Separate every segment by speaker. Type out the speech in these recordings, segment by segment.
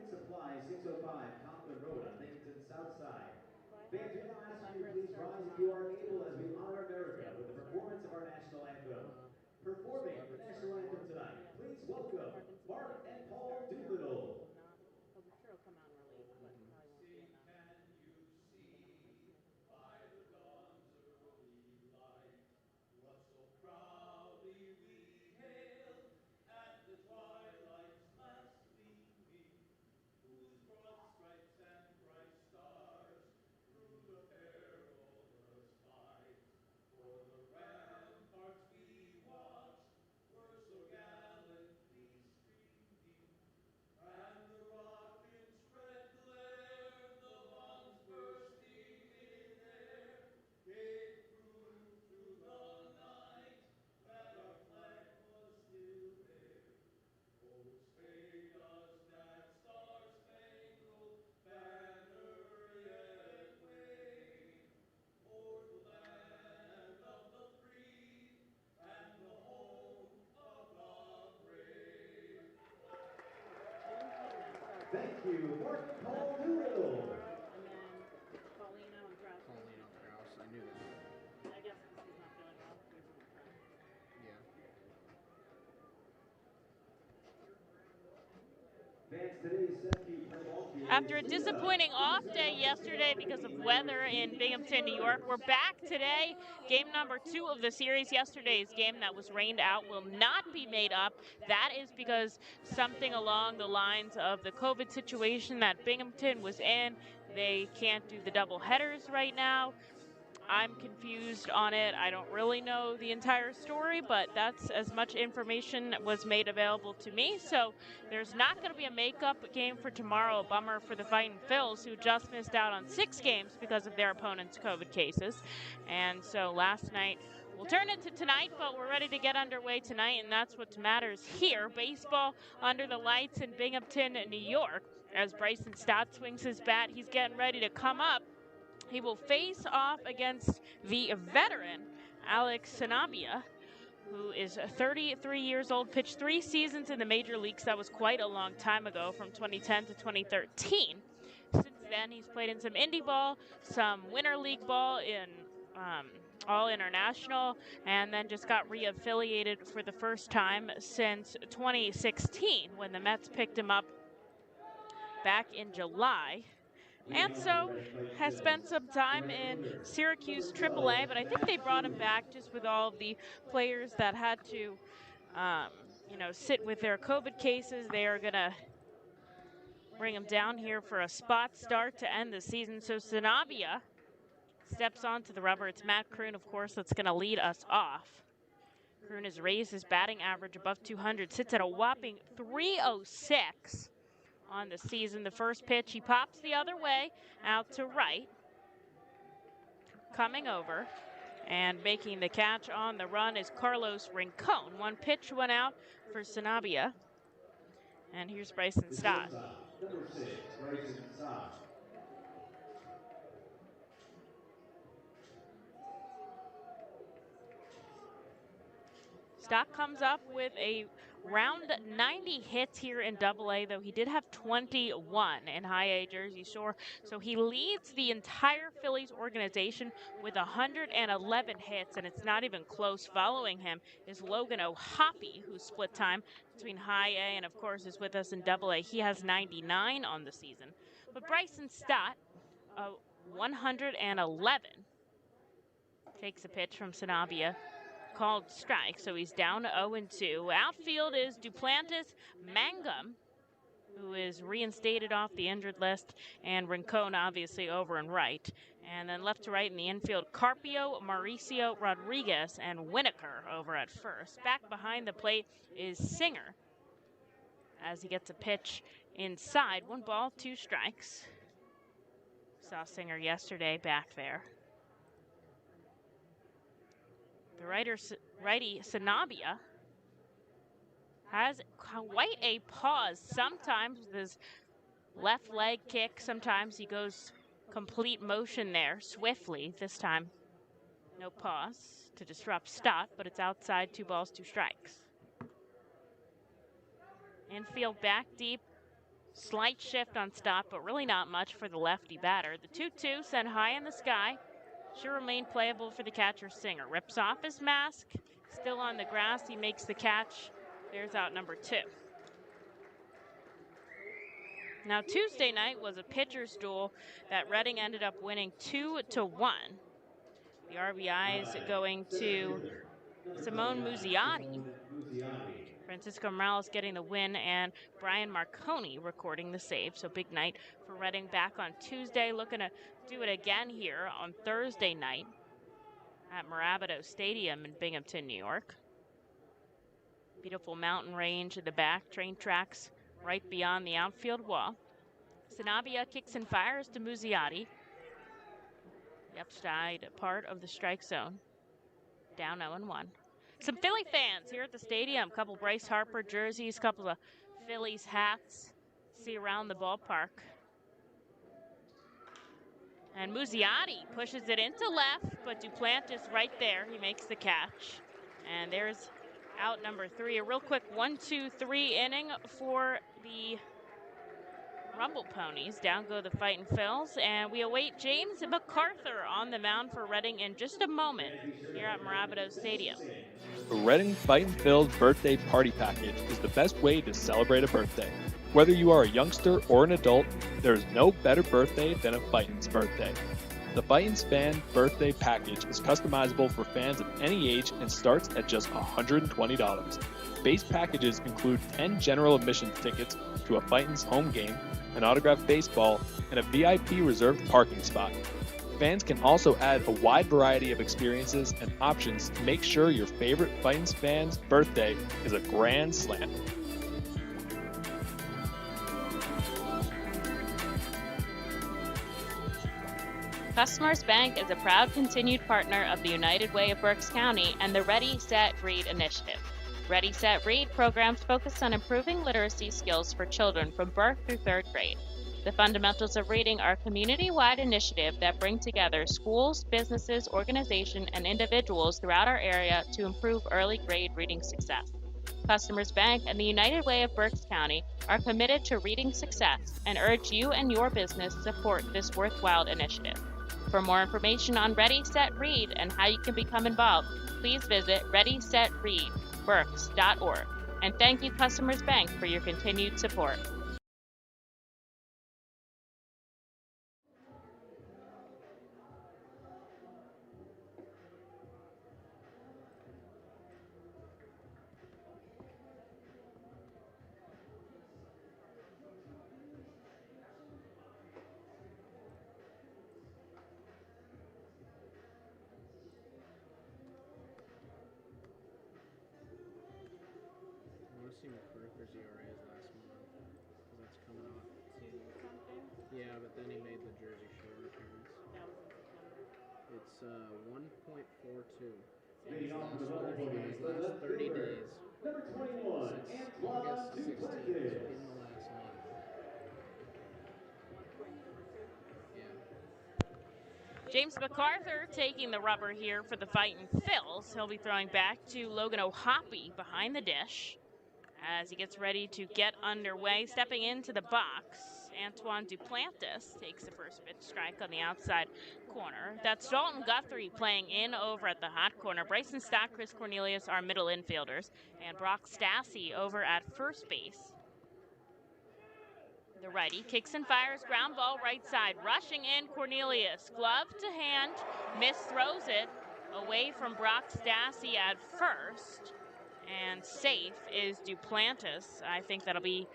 Speaker 1: Supply, 605 Conklin Road on Binghamton South Side. Fans, we now ask you to please rise if you are able as we honor America with the performance of our national anthem. Performing the national anthem tonight, please welcome Mark and Paul Doolittle. Thank you, Mark and Paul Doolittle.
Speaker 2: Paulino Kraus, I knew that.
Speaker 3: I guess because he's not feeling well.
Speaker 1: Yeah.
Speaker 3: After a disappointing off day yesterday because of weather in Binghamton, New York, we're back today. Game number 2 of the series. Yesterday's game that was rained out will not be made up. That is because something along the lines of the COVID situation that Binghamton was in. They can't do the double headers right now. I'm confused on it. I don't really know the entire story, but that's as much information that was made available to me. So there's not going to be a makeup game for tomorrow. A bummer for the Fightin Phils, who just missed out on 6 games because of their opponents' COVID cases. And so last night, we'll turn it to tonight, but we're ready to get underway tonight, and that's what matters here. Baseball under the lights in Binghamton, New York. As Bryson Stott swings his bat, he's getting ready to come up. He will face off against the veteran, Alex Sanabia, who is 33 years old, pitched 3 seasons in the major leagues. That was quite a long time ago, from 2010 to 2013. Since then, he's played in some indie ball, some winter league ball in all international, and then just got re-affiliated for the first time since 2016 when the Mets picked him up back in July. And so has spent some time in Syracuse AAA, but I think they brought him back just with all of the players that had to, sit with their COVID cases. They are going to bring him down here for a spot start to end the season. So Sanabia steps onto the rubber. It's Matt Kroon, of course, that's going to lead us off. Kroon has raised his batting average above 200, sits at a whopping 306. On the season. The first pitch, he pops the other way, out to right. Coming over and making the catch on the run is Carlos Rincon. One pitch went out for Sanabia. And here's Bryson Stott.
Speaker 1: Number 6, Bryson Stott.
Speaker 3: Stott comes up with a round 90 hits here in AA, though he did have 21 in high A Jersey Shore. So he leads the entire Phillies organization with 111 hits, and it's not even close. Following him is Logan O'Hoppe, who split time between high A and, of course, is with us in AA. He has 99 on the season. But Bryson Stott, 111, takes a pitch from Sanabia. Called strike, so he's down to 0-2. Outfield is Duplantis, Mangum, who is reinstated off the injured list, and Rincon obviously over and right. And then left to right in the infield, Carpio, Mauricio Rodriguez, and Winokur over at first. Back behind the plate is Singer as he gets a pitch inside. 1 ball, 2 strikes. Saw Singer yesterday back there. The righty Sanabia has quite a pause. Sometimes with his left leg kick, sometimes he goes complete motion there swiftly. This time, no pause to disrupt Stott, but it's outside. 2 balls, 2 strikes. Infield back deep. Slight shift on stop, but really not much for the lefty batter. The 2-2 sent high in the sky. Should remain playable for the catcher Singer. Rips off his mask. Still on the grass. He makes the catch. There's out number 2. Now, Tuesday night was a pitcher's duel that Reading ended up winning 2-1. The RBIs going to Simone Muzziotti. Francisco Morales getting the win, and Brian Marconi recording the save. So big night for Reading back on Tuesday. Looking to do it again here on Thursday night at Mirabito Stadium in Binghamton, New York. Beautiful mountain range at the back, train tracks right beyond the outfield wall. Sanabia kicks and fires to Muzziotti. The upside part of the strike zone. Down 0-1. Some Philly fans here at the stadium. Couple Bryce Harper jerseys, couple of Phillies hats. See around the ballpark. And Muzziotti pushes it into left, but Duplantis right there. He makes the catch. And there's out number 3. A real quick 1-2-3 inning for the Rumble Ponies. Down go the Fightin' Phils, and we await James MacArthur on the mound for Reading in just a moment here at Mirabito Stadium.
Speaker 4: The Reading Fightin' Phils birthday party package is the best way to celebrate a birthday. Whether you are a youngster or an adult, there is no better birthday than a Fightin's birthday. The Fightin's Fan Birthday Package is customizable for fans of any age and starts at just $120. Base packages include 10 general admission tickets to a Fightin's home game, an autographed baseball, and a VIP reserved parking spot. Fans can also add a wide variety of experiences and options to make sure your favorite Fightin's fan's birthday is a grand slam.
Speaker 3: Customers Bank is a proud continued partner of the United Way of Berks County and the Ready, Set, Read initiative. Ready, Set, Read programs focus on improving literacy skills for children from birth through 3rd grade. The Fundamentals of Reading are a community-wide initiative that bring together schools, businesses, organizations, and individuals throughout our area to improve early grade reading success. Customers Bank and the United Way of Berks County are committed to reading success and urge you and your business to support this worthwhile initiative. For more information on Ready, Set, Read and how you can become involved, please visit readysetreadberks.org. And thank you, Customers Bank, for your continued support.
Speaker 2: See what Crooker's ERA is last month, because that's coming off. Yeah, but then he made the jersey short appearance. It's 1.42.
Speaker 1: Leading off the
Speaker 2: For
Speaker 1: vote for
Speaker 2: his last 30 days.
Speaker 1: Number 21,
Speaker 2: Since
Speaker 1: Antoine
Speaker 2: August 16th,
Speaker 1: Duplantis.
Speaker 2: in the last month. Yeah.
Speaker 3: James MacArthur taking the rubber here for the Fightin' Phils. He'll be throwing back to Logan O'Hoppe behind the dish as he gets ready to get underway. Stepping into the box, Antoine Duplantis takes the first pitch strike on the outside corner. That's Dalton Guthrie playing in over at the hot corner. Bryson Stott, Chris Cornelius are middle infielders, and Brock Stassi over at first base. The righty kicks and fires, ground ball right side. Rushing in, Cornelius, glove to hand, misthrows it away from Brock Stassi at first. And safe is Duplantis. I think that'll be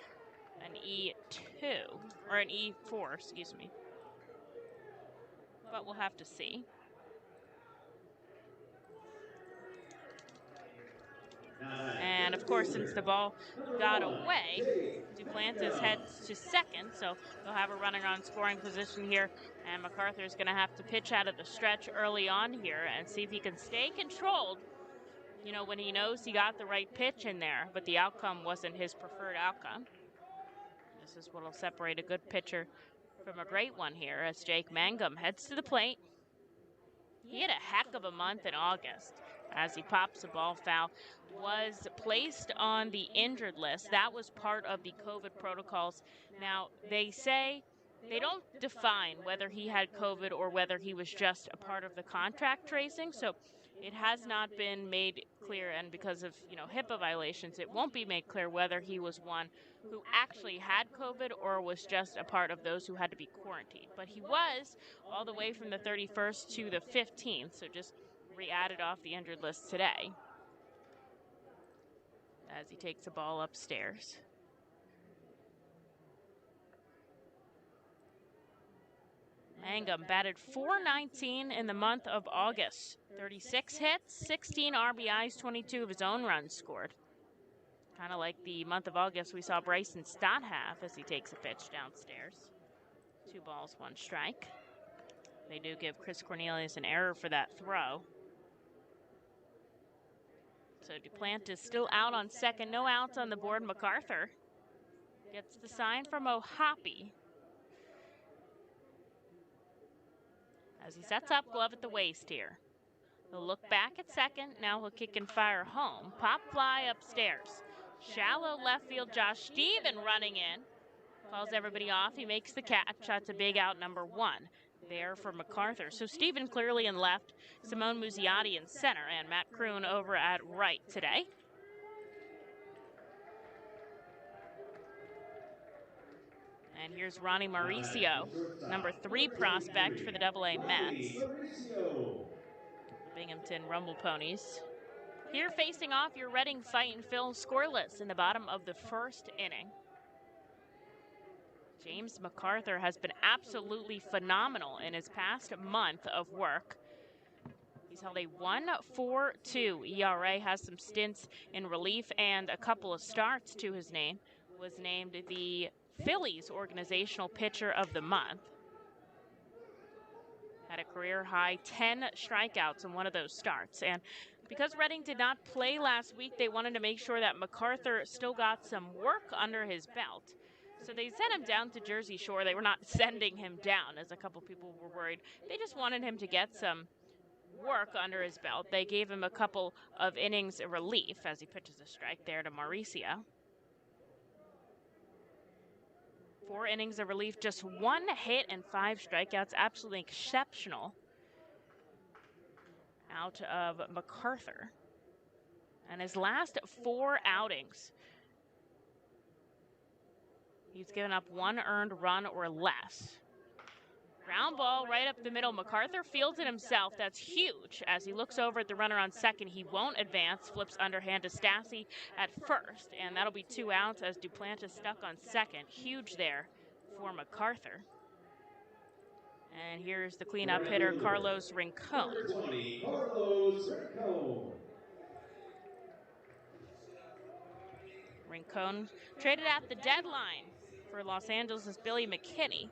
Speaker 3: an E2, or an E4, excuse me. But we'll have to see. And of course, since the ball got away, Duplantis heads to second, so they'll have a runner on scoring position here. And MacArthur's going to have to pitch out of the stretch early on here and see if he can stay controlled. You know, when he knows he got the right pitch in there, but the outcome wasn't his preferred outcome. This is what will separate a good pitcher from a great one here as Jake Mangum heads to the plate. He had a heck of a month in August. as he pops a ball foul, was placed on the injured list. That was part of the COVID protocols. Now, they say they don't define whether he had COVID or whether he was just a part of the contact tracing. So it has not been made clear, and because of, HIPAA violations, it won't be made clear whether he was one who actually had COVID or was just a part of those who had to be quarantined. But he was all the way from the 31st to the 15th, so just re-added off the injured list today as he takes the ball upstairs. Mangum batted .419 in the month of August. 36 hits, 16 RBIs, 22 of his own runs scored. Kind of like the month of August we saw Bryson Stott have as he takes a pitch downstairs. 2 balls, 1 strike. They do give Chris Cornelius an error for that throw. So Duplantis still out on second. No outs on the board. MacArthur gets the sign from O'Hoppe as he sets up, glove at the waist here. He'll look back at second. Now he'll kick and fire home. Pop fly upstairs. Shallow left field. Josh Stephen running in. Calls everybody off. He makes the catch. That's a big out, number 1 there for MacArthur. So Stephen clearly in left, Simone Muzziotti in center, and Matt Kroon over at right today. And here's Ronnie Mauricio, number 3 prospect for the AA Mets. Binghamton Rumble Ponies. Here facing off your Reading Fightin Phil scoreless in the bottom of the first inning. James MacArthur has been absolutely phenomenal in his past month of work. He's held a 1.42 ERA, has some stints in relief and a couple of starts to his name. Was named the Phillies Organizational Pitcher of the Month. Had a career-high 10 strikeouts in one of those starts. And because Reading did not play last week, they wanted to make sure that MacArthur still got some work under his belt. So they sent him down to Jersey Shore. They were not sending him down, as a couple people were worried. They just wanted him to get some work under his belt. They gave him a couple of innings of relief as he pitches a strike there to Mauricio. 4 innings of relief, just 1 hit and 5 strikeouts. Absolutely exceptional out of MacArthur. And his last 4 outings, he's given up 1 earned run or less. Ground ball right up the middle. MacArthur fields it himself. That's huge. As he looks over at the runner on second, he won't advance. Flips underhand to Stassi at first. And that'll be 2 outs as Duplantis stuck on second. Huge there for MacArthur. And here's the cleanup hitter, Carlos Rincon. Rincon traded at the deadline for Los Angeles' Billy McKinney.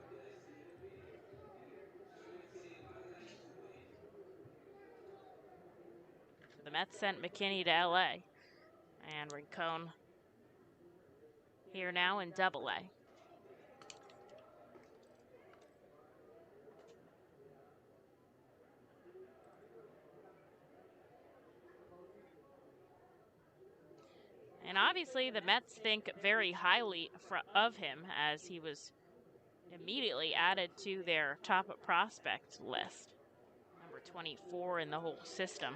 Speaker 3: The Mets sent McKinney to LA. And Rincon here now in AA. And obviously the Mets think very highly of him, as he was immediately added to their top prospect list. Number 24 in the whole system.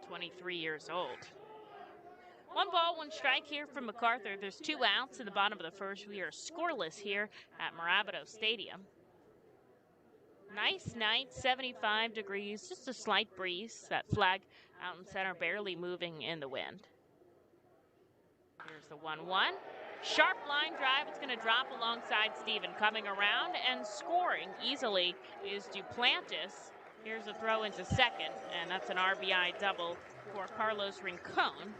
Speaker 3: 23 years old. 1 ball, 1 strike here from MacArthur. There's 2 outs in the bottom of the first. We are scoreless here at Mirabito Stadium. Nice night, 75 degrees, just a slight breeze. That flag out in center barely moving in the wind. Here's the 1-1. Sharp line drive. It's going to drop alongside Stephen. Coming around and scoring easily is Duplantis. Here's a throw into second, and that's an RBI double for Carlos Rincon.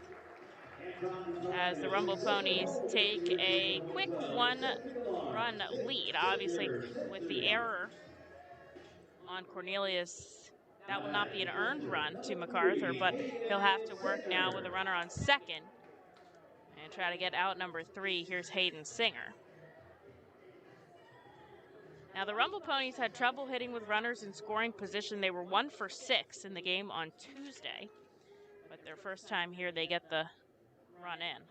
Speaker 3: As the Rumble Ponies take a quick 1-run lead. Obviously, with the error on Cornelius, that will not be an earned run to MacArthur, but he'll have to work now with a runner on second and try to get out number 3. Here's Hayden Singer. Now, the Rumble Ponies had trouble hitting with runners in scoring position. They were 1 for 6 in the game on Tuesday. But their first time here, they get the run in.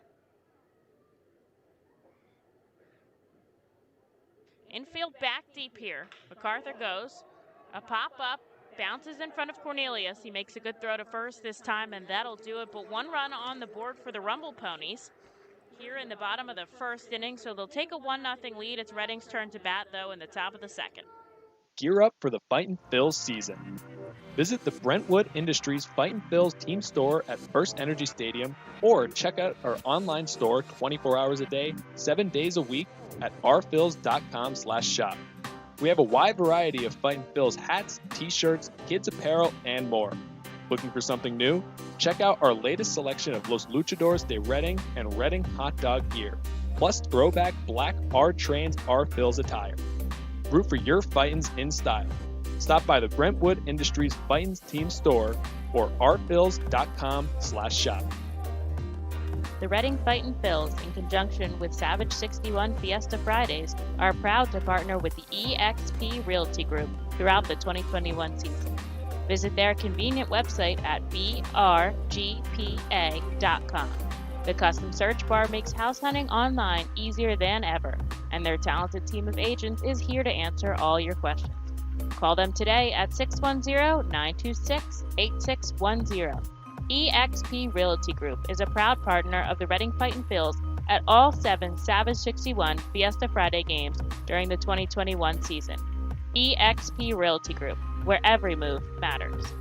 Speaker 3: Infield back deep here. MacArthur goes. A pop-up. Bounces in front of Cornelius. He makes a good throw to first this time, and that'll do it. But 1 run on the board for the Rumble Ponies here in the bottom of the first inning. So they'll take a 1-0 lead. It's Reading's turn to bat, though, in the top of the second.
Speaker 4: Gear up for the Fightin' Phils season. Visit the Brentwood Industries Fightin' Phils team store at First Energy Stadium, or check out our online store 24 hours a day, 7 days a week at rphils.com/shop. We have a wide variety of Fightin' Phils hats, t-shirts, kids apparel, and more. Looking for something new? Check out our latest selection of Los Luchadores de Reading and Reading hot dog gear, plus throwback black R-Trains R-Phils attire. Root for your Fightins in style. Stop by the Brentwood Industries Fightins team store or rphils.com/shop.
Speaker 3: The Reading Fightin' Phils, in conjunction with Savage 61 Fiesta Fridays, are proud to partner with the EXP Realty Group throughout the 2021 season. Visit their convenient website at brgpa.com. The custom search bar makes house hunting online easier than ever, and their talented team of agents is here to answer all your questions. Call them today at 610-926-8610. EXP Realty Group is a proud partner of the Reading Fightin' Phils at all 7 Savage 61 Fiesta Friday games during the 2021 season. EXP Realty Group, where every move matters.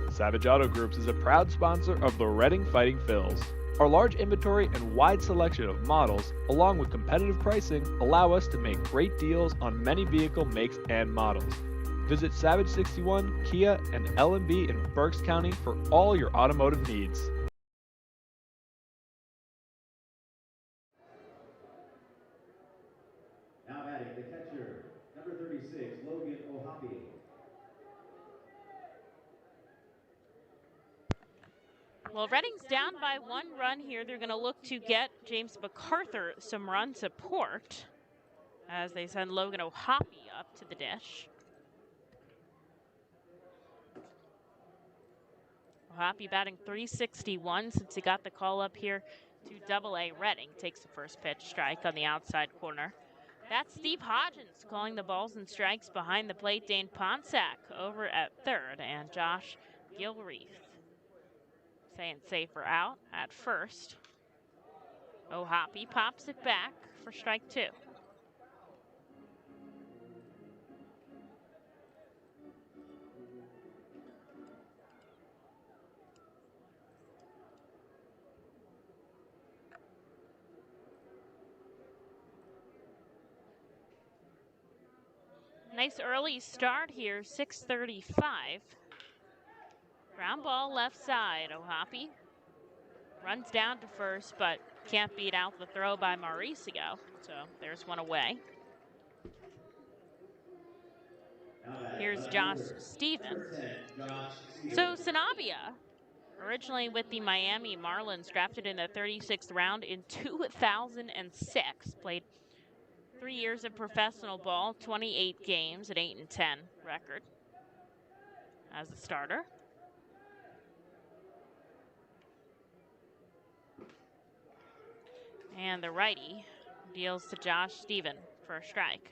Speaker 5: Savage Auto Groups is a proud sponsor of the Reading Fightin' Phils. Our large inventory and wide selection of models, along with competitive pricing, allow us to make great deals on many vehicle makes and models. Visit Savage 61, Kia, and L&B in Berks County for all your automotive needs.
Speaker 1: Now batting the catcher, number 36, Logan Ohapi.
Speaker 3: Well, Reading's down by 1 run here. They're going to look to get James MacArthur some run support as they send Logan Ohapi up to the dish. Ohapi batting .361 since he got the call up here to AA Reading. Takes the first pitch, strike on the outside corner. That's Steve Hodgins calling the balls and strikes behind the plate. Dane Ponsack over at third, and Josh Gilreath saying safer out at first. Ohapi pops it back for strike 2. Nice early start here, 6:35. Ground ball left side. Ohapi runs down to first, but can't beat out the throw by Mauricio. So there's one away. Here's Josh Stevens. So Sanabia, originally with the Miami Marlins, drafted in the 36th round in 2006, played 3 years of professional ball, 28 games, an 8-10 record as a starter. And the righty deals to Josh Stevens for a strike.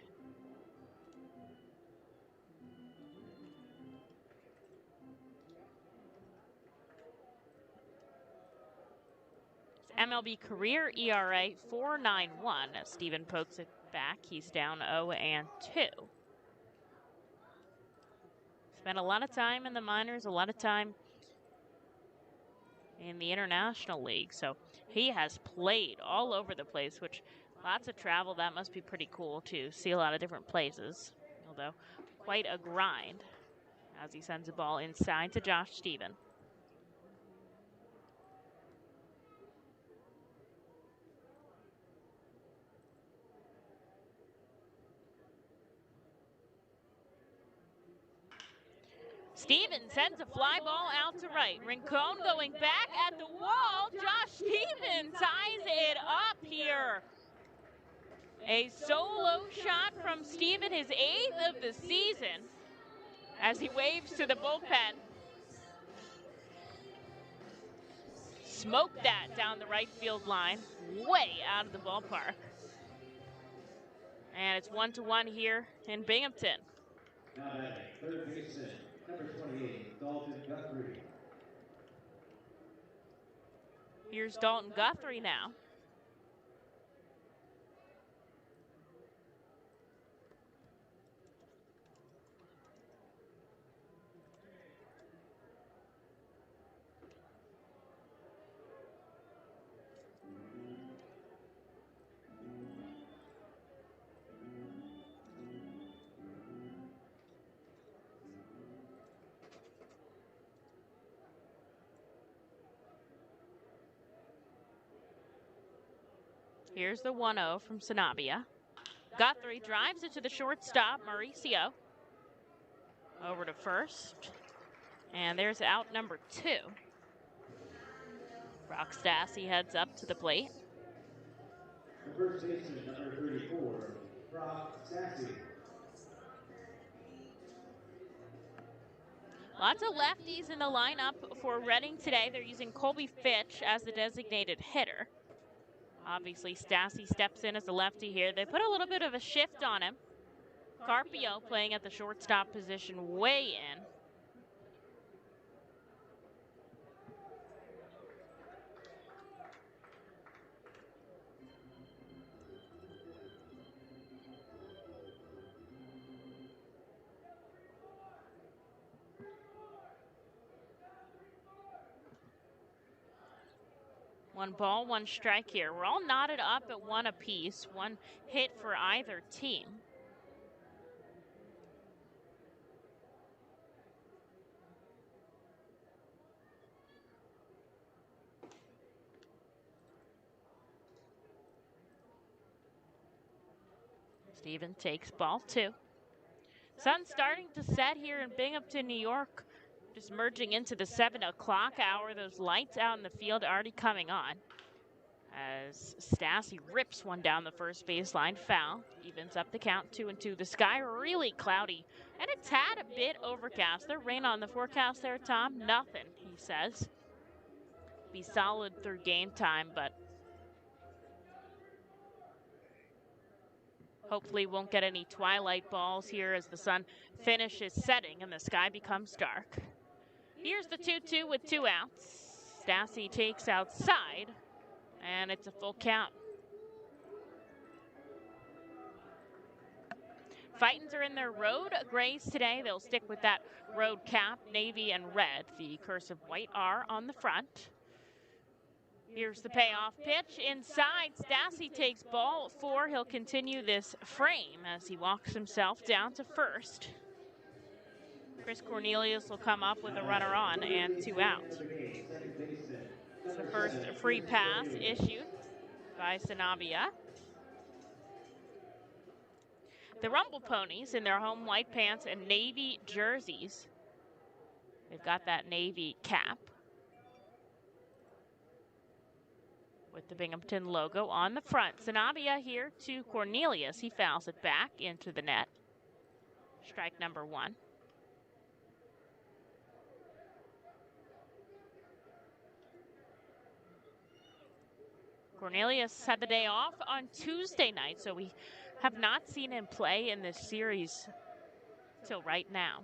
Speaker 3: His MLB career ERA 4.91 as Stevens pokes it back. He's down 0-2. Spent a lot of time in the minors, a lot of time in the International League. So he has played all over the place, which lots of travel. That must be pretty cool to see a lot of different places, although quite a grind as he sends the ball inside to Josh Stevens. Stevens sends a fly ball out to right. Rincon going back at the wall. Josh Stevens ties it up here. A solo shot from Steven, his 8th of the season, as he waves to the bullpen. Smoked that down the right field line, way out of the ballpark. And it's 1-1 here in Binghamton.
Speaker 1: Now batting, third baseman, number 28, Dalton Guthrie.
Speaker 3: Here's Dalton Guthrie now. Here's the 1-0 from Sanabia. Guthrie drives it to the shortstop, Mauricio. Over to first. And there's out number 2. Brock Stassi heads up to the plate.
Speaker 1: The first baseman, number 34, Brock Stassi.
Speaker 3: Lots of lefties in the lineup for Reading today. They're using Colby Fitch as the designated hitter. Obviously, Stassi steps in as a lefty here. They put a little bit of a shift on him. Carpio playing at the shortstop position way in. One ball, one strike here. We're all knotted up at 1 apiece. 1 hit for either team. Steven takes ball 2. Sun's starting to set here in Binghamton, New York. Just merging into the 7 o'clock hour. Those lights out in the field are already coming on. As Stassi rips one down the first baseline, foul. Evens up the count, 2-2. The sky really cloudy and a tad a bit overcast. There rain on the forecast there, Tom? Nothing, he says. Be solid through game time, but hopefully won't get any twilight balls here as the sun finishes setting and the sky becomes dark. Here's the 2-2 with 2 outs. Stassi takes outside, and it's a full count. Fightins are in their road grays today. They'll stick with that road cap, navy and red. The cursive white R on the front. Here's the payoff pitch. Inside, Stassi takes ball 4. He'll continue this frame as he walks himself down to first. Chris Cornelius will come up with a runner on and 2 outs. It's the first free pass issued by Sanabia. The Rumble Ponies in their home white pants and navy jerseys. They've got that navy cap with the Binghamton logo on the front. Sanabia here to Cornelius. He fouls it back into the net. Strike number 1. Cornelius had the day off on Tuesday night, so we have not seen him play in this series till right now.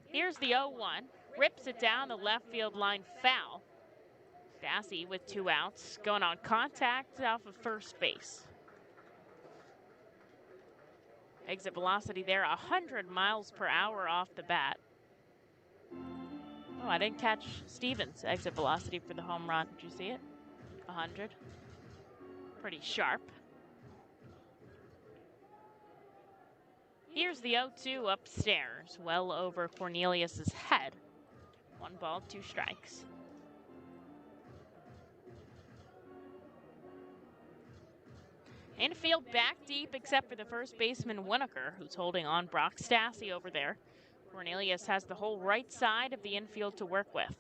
Speaker 3: Here's the 0-1. Rips it down the left field line, foul. Stassi with 2 outs, going on contact off of first base. Exit velocity there, 100 miles per hour off the bat. Oh, I didn't catch Stevens' exit velocity for the home run. Did you see it? 100. Pretty sharp. Here's the 0-2 upstairs, well over Cornelius's head. 1 ball, 2 strikes. Infield back deep except for the first baseman Winokur, who's holding on Brock Stassi over there. Cornelius has the whole right side of the infield to work with.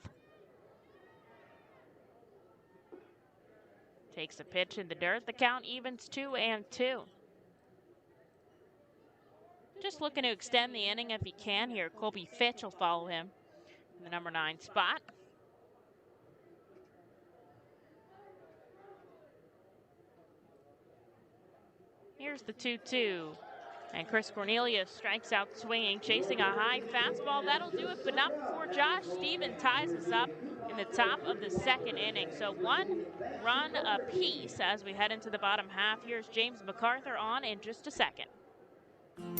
Speaker 3: Takes a pitch in the dirt. The count evens 2-2. Just looking to extend the inning if he can here. Colby Fitch will follow him in the number 9 spot. Here's the 2-2. And Chris Cornelius strikes out swinging, chasing a high fastball. That'll do it, but not before Josh Stevens ties us up in the top of the second inning. So 1 run apiece as we head into the bottom half. Here's James MacArthur on in just a second.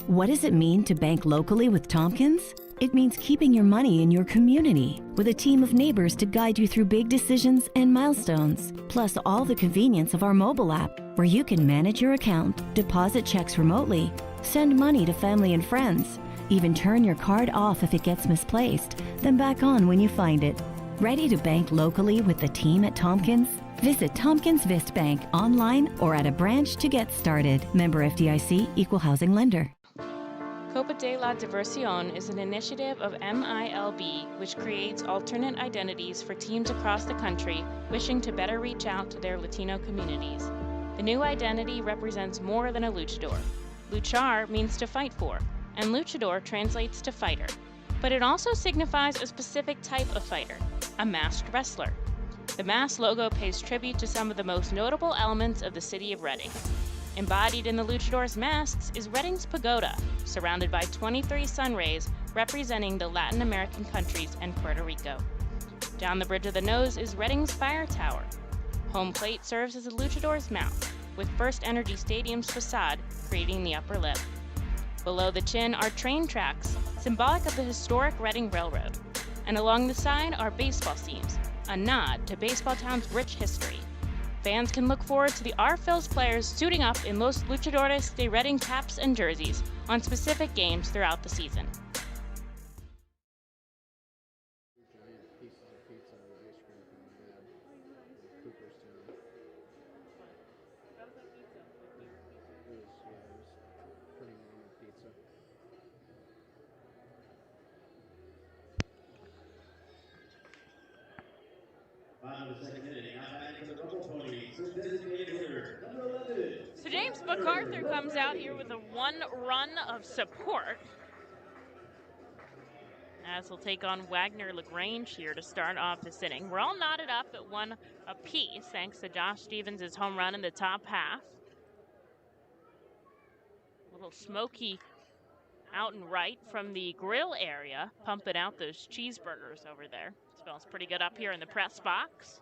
Speaker 6: What does it mean to bank locally with Tompkins? It means keeping your money in your community with a team of neighbors to guide you through big decisions and milestones. Plus all the convenience of our mobile app where you can manage your account, deposit checks remotely, send money to family and friends, even turn your card off if it gets misplaced, then back on when you find it. Ready to bank locally with the team at Tompkins? Visit Tompkins Vist Bank online or at a branch to get started. Member FDIC, Equal Housing Lender.
Speaker 3: Copa de la Diversión is an initiative of MILB which creates alternate identities for teams across the country wishing to better reach out to their Latino communities. The new identity represents more than a luchador. Luchar means to fight for, and luchador translates to fighter. But it also signifies a specific type of fighter, a masked wrestler. The mask logo pays tribute to some of the most notable elements of the city of Reading. Embodied in the luchador's masks is Reading's pagoda, surrounded by 23 sun rays representing the Latin American countries and Puerto Rico. Down the bridge of the nose is Reading's fire tower. Home plate serves as a luchador's mouth, with First Energy Stadium's facade creating the upper lip. Below the chin are train tracks, symbolic of the historic Reading Railroad. And along the side are baseball seams, a nod to Baseball Town's rich history. Fans can look forward to the R-Phils players suiting up in Los Luchadores de Reading caps and jerseys on specific games throughout the season.
Speaker 2: Giant pieces of pizza and ice cream from my dad. Cooperstown. It was pretty normal pizza.
Speaker 1: Bottom of the second inning, now batting for the Rumble Ponies, their designated hitter, number 11.
Speaker 3: So James MacArthur comes out here with a 1 run of support, as he'll take on Wagner LaGrange here to start off this inning. We're all knotted up at 1 apiece, thanks to Josh Stevens' home run in the top half. A little smoky out and right from the grill area, pumping out those cheeseburgers over there. Smells pretty good up here in the press box.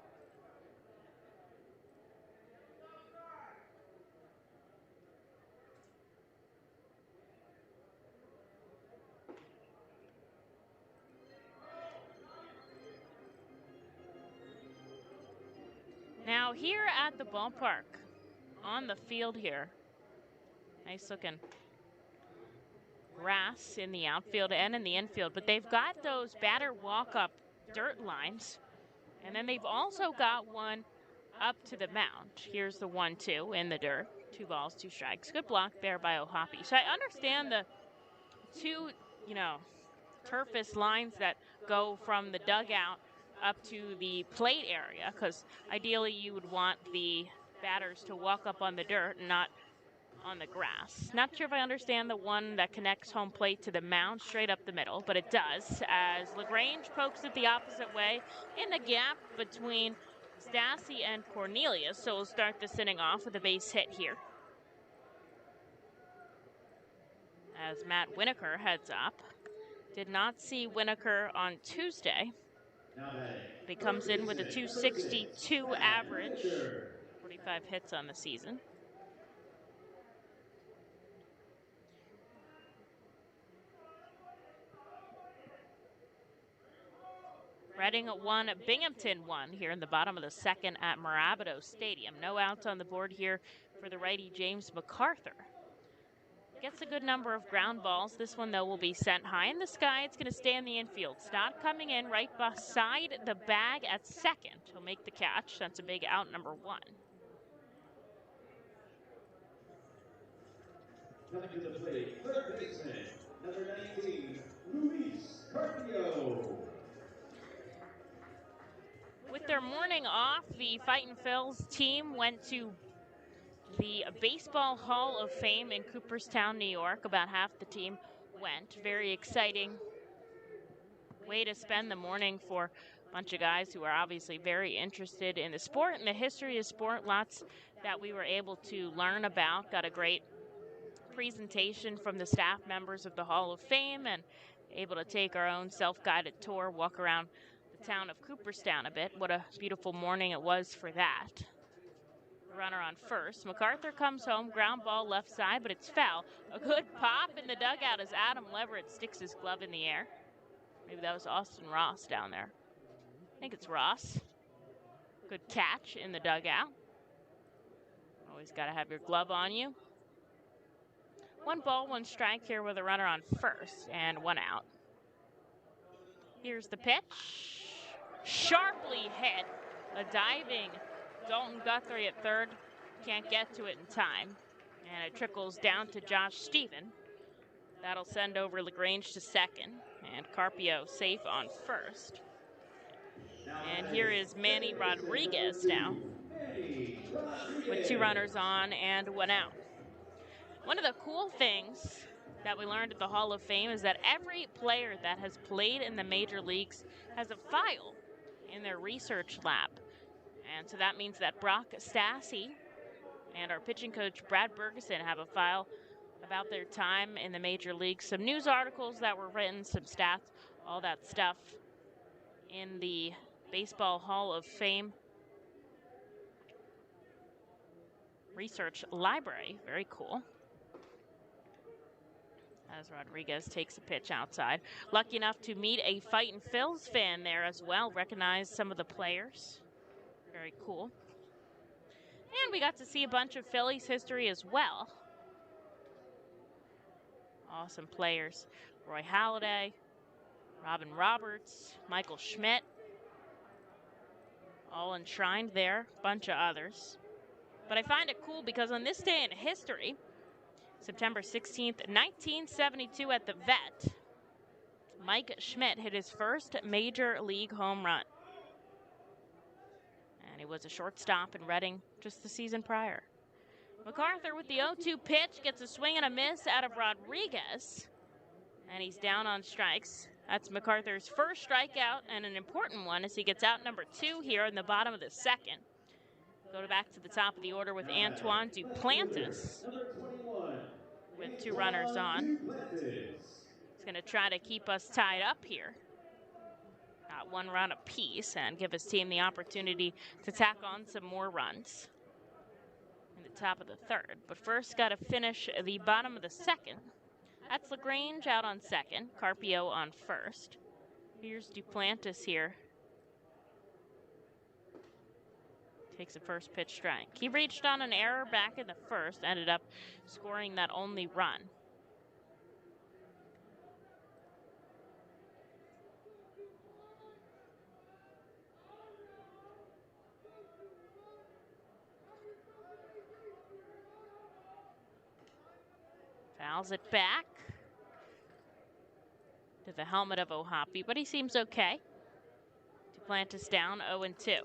Speaker 3: Now here at the ballpark, on the field here, nice looking grass in the outfield and in the infield, but they've got those batter walk-up dirt lines, and then they've also got one up to the mound. Here's the 1-2 in the dirt. 2 balls, 2 strikes. Good block there by O'Hoppe. So I understand the 2, turfus lines that go from the dugout up to the plate area, because ideally you would want the batters to walk up on the dirt and not on the grass. Not sure if I understand the one that connects home plate to the mound straight up the middle, but it does, as LaGrange pokes it the opposite way in the gap between Stassi and Cornelius. So we'll start this inning off with a base hit here, as Matt Winokur heads up. Did not see Winokur on Tuesday. He comes in with a 262 average, 45 hits on the season. Reading 1, Binghamton 1 here in the bottom of the second at Mirabito Stadium. No outs on the board here for the righty James MacArthur. Gets a good number of ground balls. This one, though, will be sent high in the sky. It's going to stay in the infield. Stott coming in right beside the bag at second. He'll make the catch. That's a big out, number 1.
Speaker 1: Coming to the plate, third baseman, number 19, Luis Carpio.
Speaker 3: With their morning off, the Fightin' Phils team went to the Baseball Hall of Fame in Cooperstown, New York. About half the team went. Very exciting way to spend the morning for a bunch of guys who are obviously very interested in the sport and the history of sport. Lots that we were able to learn about. Got a great presentation from the staff members of the Hall of Fame and able to take our own self-guided tour, walk around the town of Cooperstown a bit. What a beautiful morning it was for that. Runner on first. MacArthur comes home, ground ball left side, but it's foul. A good pop in the dugout as Adam Leverett sticks his glove in the air. Maybe that was Austin Ross down there. I think it's Ross. Good catch in the dugout. Always got to have your glove on you. 1 ball, 1 strike here with a runner on first and 1 out. Here's the pitch. Sharply hit. A diving Dalton Guthrie at third. Can't get to it in time. And it trickles down to Josh Stephen. That'll send over LaGrange to second. And Carpio safe on first. And here is Manny Rodriguez now, with 2 runners on and 1 out. One of the cool things that we learned at the Hall of Fame is that every player that has played in the major leagues has a file in their research lab. And so that means that Brock Stassi and our pitching coach Brad Bergeson have a file about their time in the major leagues, some news articles that were written, some stats, all that stuff in the Baseball Hall of Fame research library. Very cool. As Rodriguez takes a pitch outside. Lucky enough to meet a Fightin' Phils fan there as well. Recognize some of the players. Very cool. And we got to see a bunch of Phillies history as well. Awesome players. Roy Halladay, Robin Roberts, Michael Schmidt. All enshrined there. Bunch of others. But I find it cool because on this day in history, September 16th, 1972 at the Vet, Mike Schmidt hit his first major league home run. And he was a shortstop in Reading just the season prior. MacArthur with the 0-2 pitch gets a swing and a miss out of Rodriguez. And he's down on strikes. That's MacArthur's first strikeout and an important one as he gets out number 2 here in the bottom of the second. Go back to the top of the order with Antoine Duplantis with 2 runners on. He's going to try to keep us tied up here. Got 1 run apiece and give his team the opportunity to tack on some more runs in the top of the third. But first, got to finish the bottom of the second. That's LaGrange out on second, Carpio on first. Here's Duplantis here. Takes a first pitch strike. He reached on an error back in the first, ended up scoring that only run. Fouls it back to the helmet of O'Hoppe, but he seems okay. Duplantis down 0-2.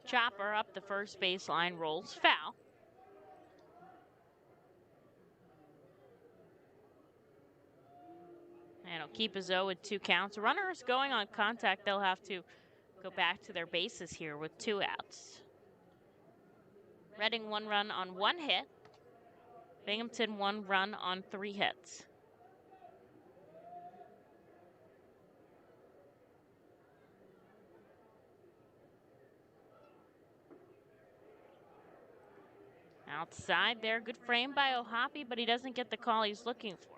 Speaker 3: Chopper up the first baseline, rolls foul. And he'll keep his 0-2 counts. Runners going on contact, they'll have to go back to their bases here with 2 outs. Reading 1 run on 1 hit. Binghamton 1 run on 3 hits. Outside there, good frame by O'Hoppe, but he doesn't get the call he's looking for.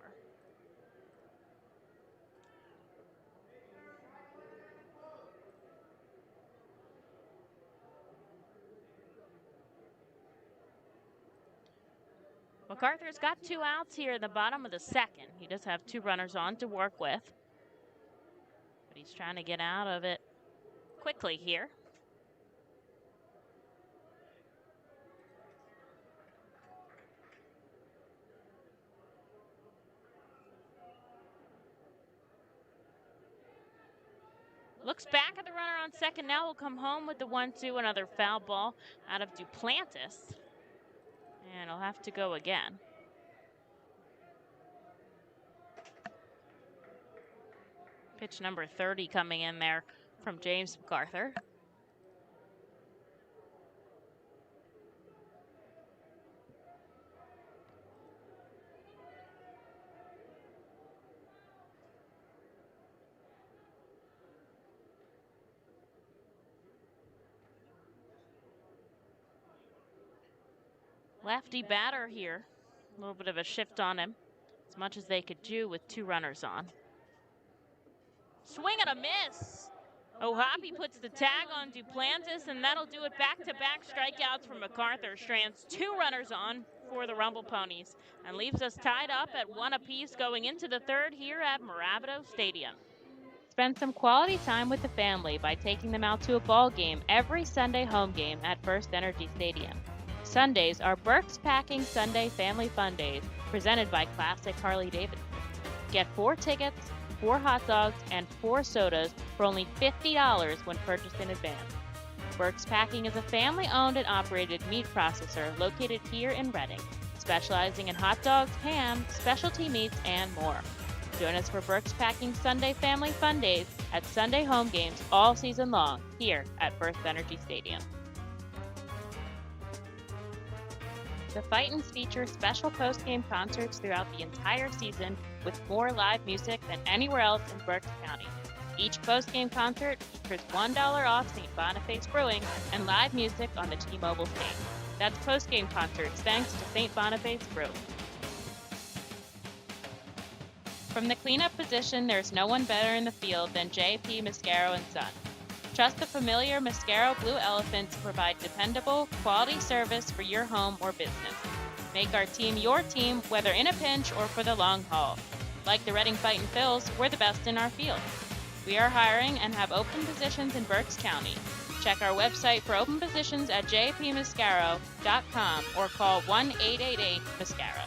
Speaker 3: MacArthur's got 2 outs here in the bottom of the second. He does have 2 runners on to work with, but he's trying to get out of it quickly here. Looks back at the runner on second. Now will come home with the 1-2. Another foul ball out of Duplantis. And he'll have to go again. Pitch number 30 coming in there from James MacArthur. Lefty batter here. A little bit of a shift on him. As much as they could do with 2 runners on. Swing and a miss. O'Hoppe puts the tag on Duplantis, and that'll do it. Back-to-back strikeouts from MacArthur. Strands 2 runners on for the Rumble Ponies and leaves us tied up at 1 apiece going into the third here at Mirabito Stadium. Spend some quality time with the family by taking them out to a ball game every Sunday home game at First Energy Stadium. Sundays are Burke's Packing Sunday Family Fun Days, presented by Classic Harley-Davidson. Get 4 tickets, 4 hot dogs, and 4 sodas for only $50 when purchased in advance. Burke's Packing is a family-owned and operated meat processor located here in Reading, specializing in hot dogs, ham, specialty meats, and more. Join us for Burke's Packing Sunday Family Fun Days at Sunday home games all season long here at First Energy Stadium. The Fightins feature special post-game concerts throughout the entire season with more live music than anywhere else in Berks County. Each post-game concert features $1 off St. Boniface Brewing and live music on the T-Mobile stage. That's post-game concerts thanks to St. Boniface Brewing. From the cleanup position, there's no one better in the field than J.P. Mascaro & Son. Trust the familiar Mascaro Blue Elephant to provide dependable, quality service for your home or business. Make our team your team, whether in a pinch or for the long haul. Like the Reading Fightin' Phils, we're the best in our field. We are hiring and have open positions in Berks County. Check our website for open positions at jpmascaro.com or call 1-888-MASCARO.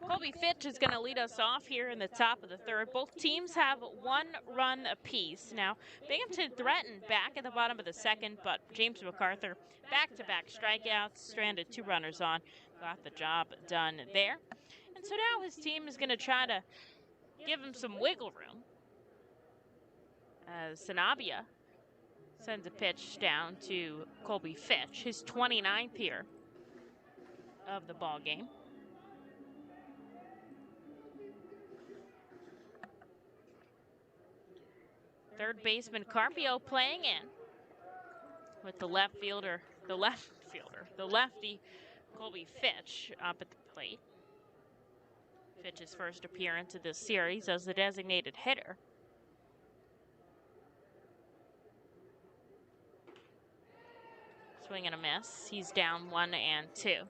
Speaker 3: Colby Fitch is going to lead us off here in the top of the third. Both teams have 1 run apiece. Now, Binghamton threatened back at the bottom of the second, but James MacArthur, back-to-back strikeouts, stranded 2 runners on, got the job done there. And so now his team is going to try to give him some wiggle room. As Sanabia sends a pitch down to Colby Fitch, his 29th here of the ball game. Third baseman Carpio playing in with the lefty Colby Fitch up at the plate. Fitch's first appearance of this series as the designated hitter. Swing and a miss. He's down 1-2.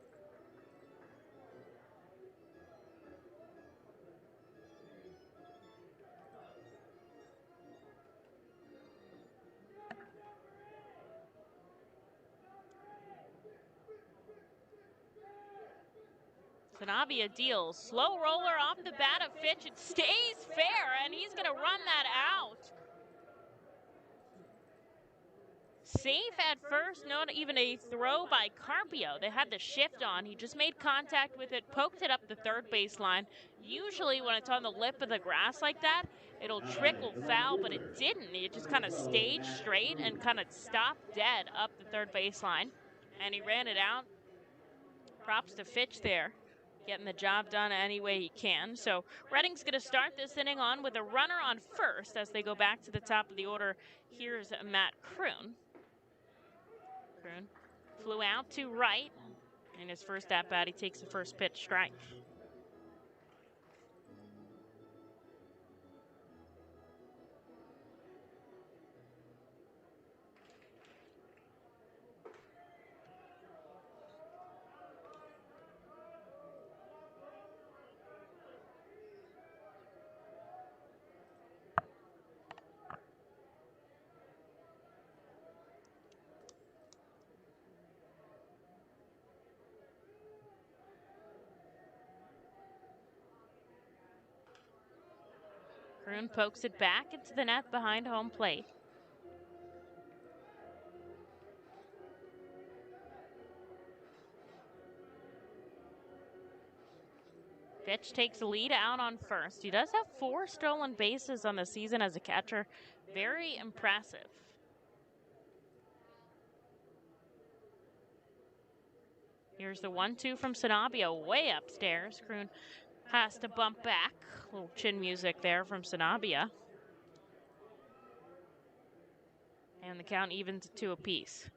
Speaker 3: Sanabia deals. Slow roller off the bat of Fitch. It stays fair, and he's going to run that out. Safe at first, not even a throw by Carpio. They had the shift on. He just made contact with it, poked it up the third baseline. Usually when it's on the lip of the grass like that, it'll trickle foul, but it didn't. It just kind of stayed straight and kind of stopped dead up the third baseline, and he ran it out. Props to Fitch there, getting the job done any way he can. So Reading's going to start this inning on with a runner on first as they go back to the top of the order. Here's Matt Kroon. Kroon flew out to right, In his first at-bat, he takes the first pitch strike. Kroon pokes it back into the net behind home plate. Fitch takes the lead out on first. He does have 4 stolen bases on the season as a catcher. Very impressive. Here's the 1-2 from Sanabia way upstairs. Kroon has to bump back. A little chin music there from Sanabia. And the count evens to 2 apiece.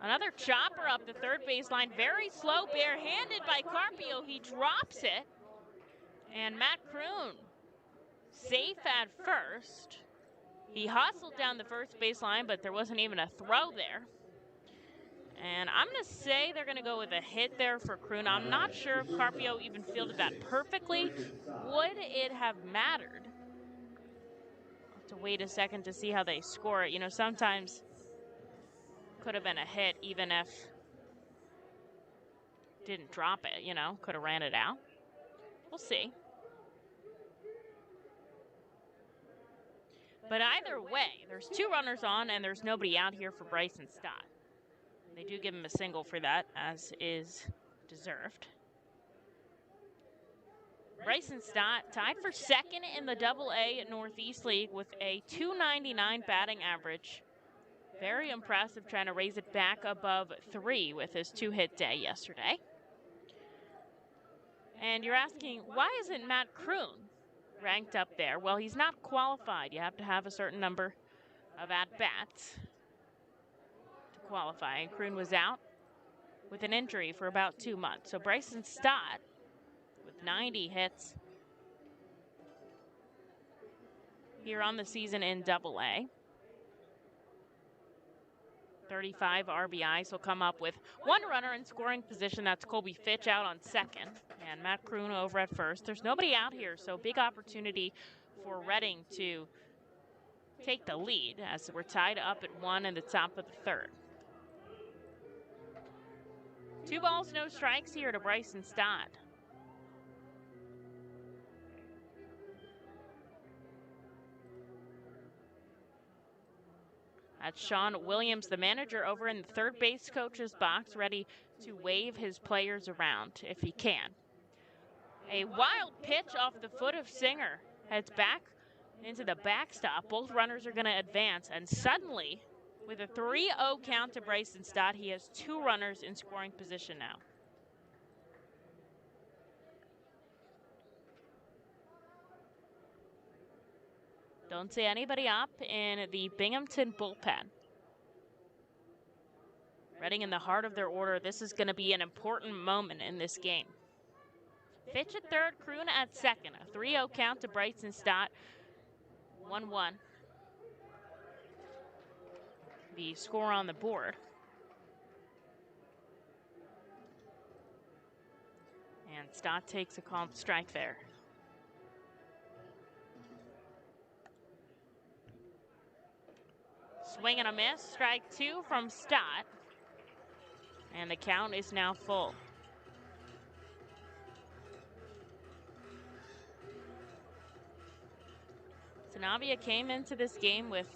Speaker 3: Another chopper up the third baseline. Very slow, barehanded by Carpio. He drops it. And Matt Kroon, safe at first. He hustled down the first baseline, but there wasn't even a throw there. And I'm going to say they're going to go with a hit there for Kroon. I'm not sure if Carpio even fielded that perfectly. Would it have mattered? I'll have to wait a second to see how they score it. You know, sometimes could have been a hit even if didn't drop it, you know, could have ran it out. We'll see. But either way, there's 2 runners on and there's nobody out here for Bryson Stott. They do give him a single for that, as is deserved. Bryson Stott tied for second in the AA Northeast League with a .299 batting average. Very impressive, trying to raise it back above 3 with his 2-hit day yesterday. And you're asking, why isn't Matt Kroon ranked up there? Well, he's not qualified. You have to have a certain number of at-bats to qualify. And Kroon was out with an injury for about 2 months. So Bryson Stott, with 90 hits here on the season in AA. 35 RBIs will come up with 1 runner in scoring position. That's Colby Fitch out on second. And Matt Kroon over at first. There's nobody out here, so big opportunity for Reading to take the lead as we're tied up at 1 in the top of the 3rd. 2 balls, no strikes here to Bryson Stott. That's Sean Williams, the manager, over in the third base coach's box, ready to wave his players around if he can. A wild pitch off the foot of Singer. Heads back into the backstop. Both runners are going to advance, and suddenly, with a 3-0 count to Bryson Stott, he has 2 runners in scoring position now. Don't see anybody up in the Binghamton bullpen. Reading in the heart of their order. This is going to be an important moment in this game. Fitch at third, Kroon at second. A 3-0 count to Bryson Stott. 1-1. The score on the board. And Stott takes a called strike there. Swing and a miss. Strike 2 from Stott. And the count is now full. Sanabia came into this game with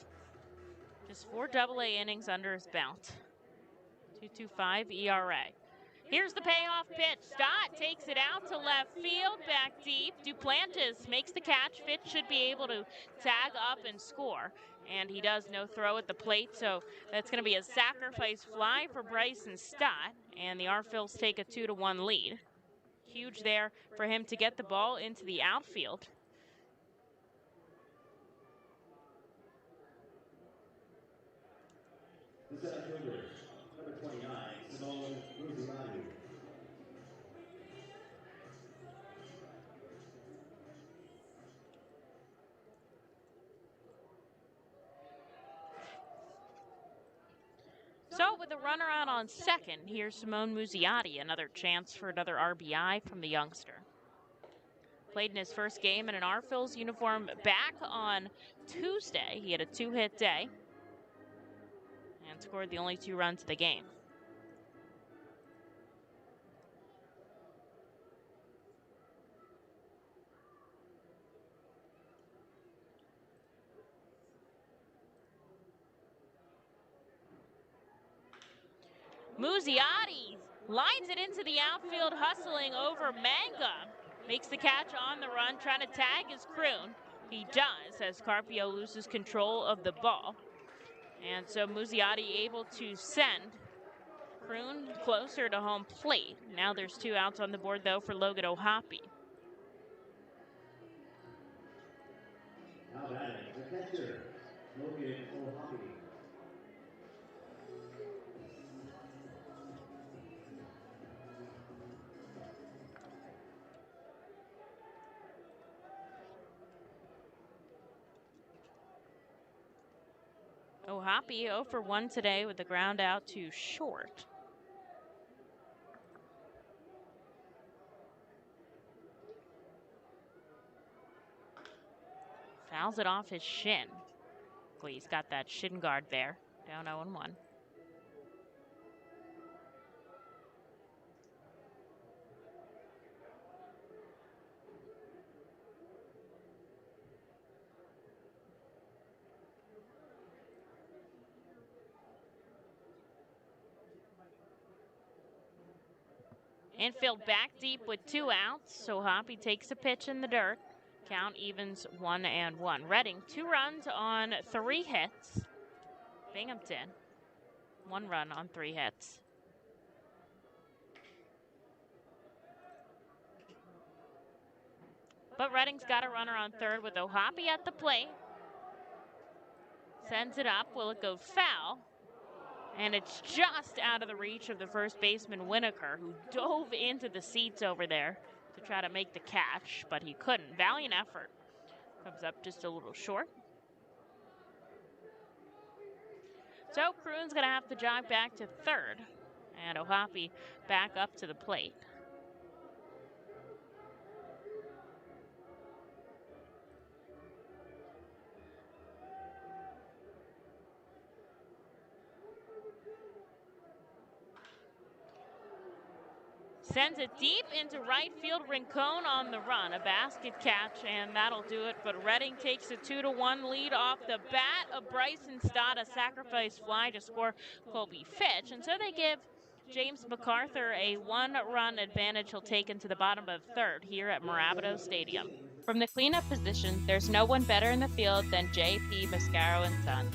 Speaker 3: just 4 AA innings under his belt. 2.25 ERA. Here's the payoff pitch. Stott takes it out to left field, back deep. Duplantis makes the catch. Fitch should be able to tag up and score. And he does no throw at the plate, so that's going to be a sacrifice fly for Bryson Stott. And the Arphils take a 2-1 lead. Huge there for him to get the ball into the outfield.
Speaker 1: The center fielder, number 29, Simone Muziati.
Speaker 3: So with a runner out on second, here's Simone Muziati, another chance for another RBI from the youngster. Played in his first game in an R-Phil's uniform back on Tuesday. He had a 2-hit day and scored the only 2 runs of the game. Muziati lines it into the outfield, hustling over Manga. Makes the catch on the run, trying to tag his Kroon. He does, as Carpio loses control of the ball. And so Muziati able to send Kroon closer to home plate. Now there's 2 outs on the board, though, for Logan O'Hoppe.
Speaker 1: Now batting, the catcher, Logan O'Hoppe.
Speaker 3: O'Hoppe 0 for 1 today with the ground out to short. Fouls it off his shin. Well, he's got that shin guard there. Down 0-1. Infield back deep with 2 outs, so Hoppe takes a pitch in the dirt. Count evens 1-1. Reading 2 runs on 3 hits. Binghamton 1 run on 3 hits. But Reading's got a runner on third with O'Hoppe at the plate. Sends it up. Will it go foul? And it's just out of the reach of the first baseman, Winokur, who dove into the seats over there to try to make the catch, but he couldn't. Valiant effort. Comes up just a little short. So Kroon's going to have to jog back to third, and O'Hoppe back up to the plate. Sends it deep into right field. Rincon on the run. A basket catch, and that'll do it. But Reading takes a 2-1 lead off the bat of Bryson Stott, a sacrifice fly to score Colby Fitch. And so they give James MacArthur a 1-run advantage he'll take into the bottom of third here at Mirabito Stadium.
Speaker 7: From the cleanup position, there's no one better in the field than J.P. Mascaro & Son.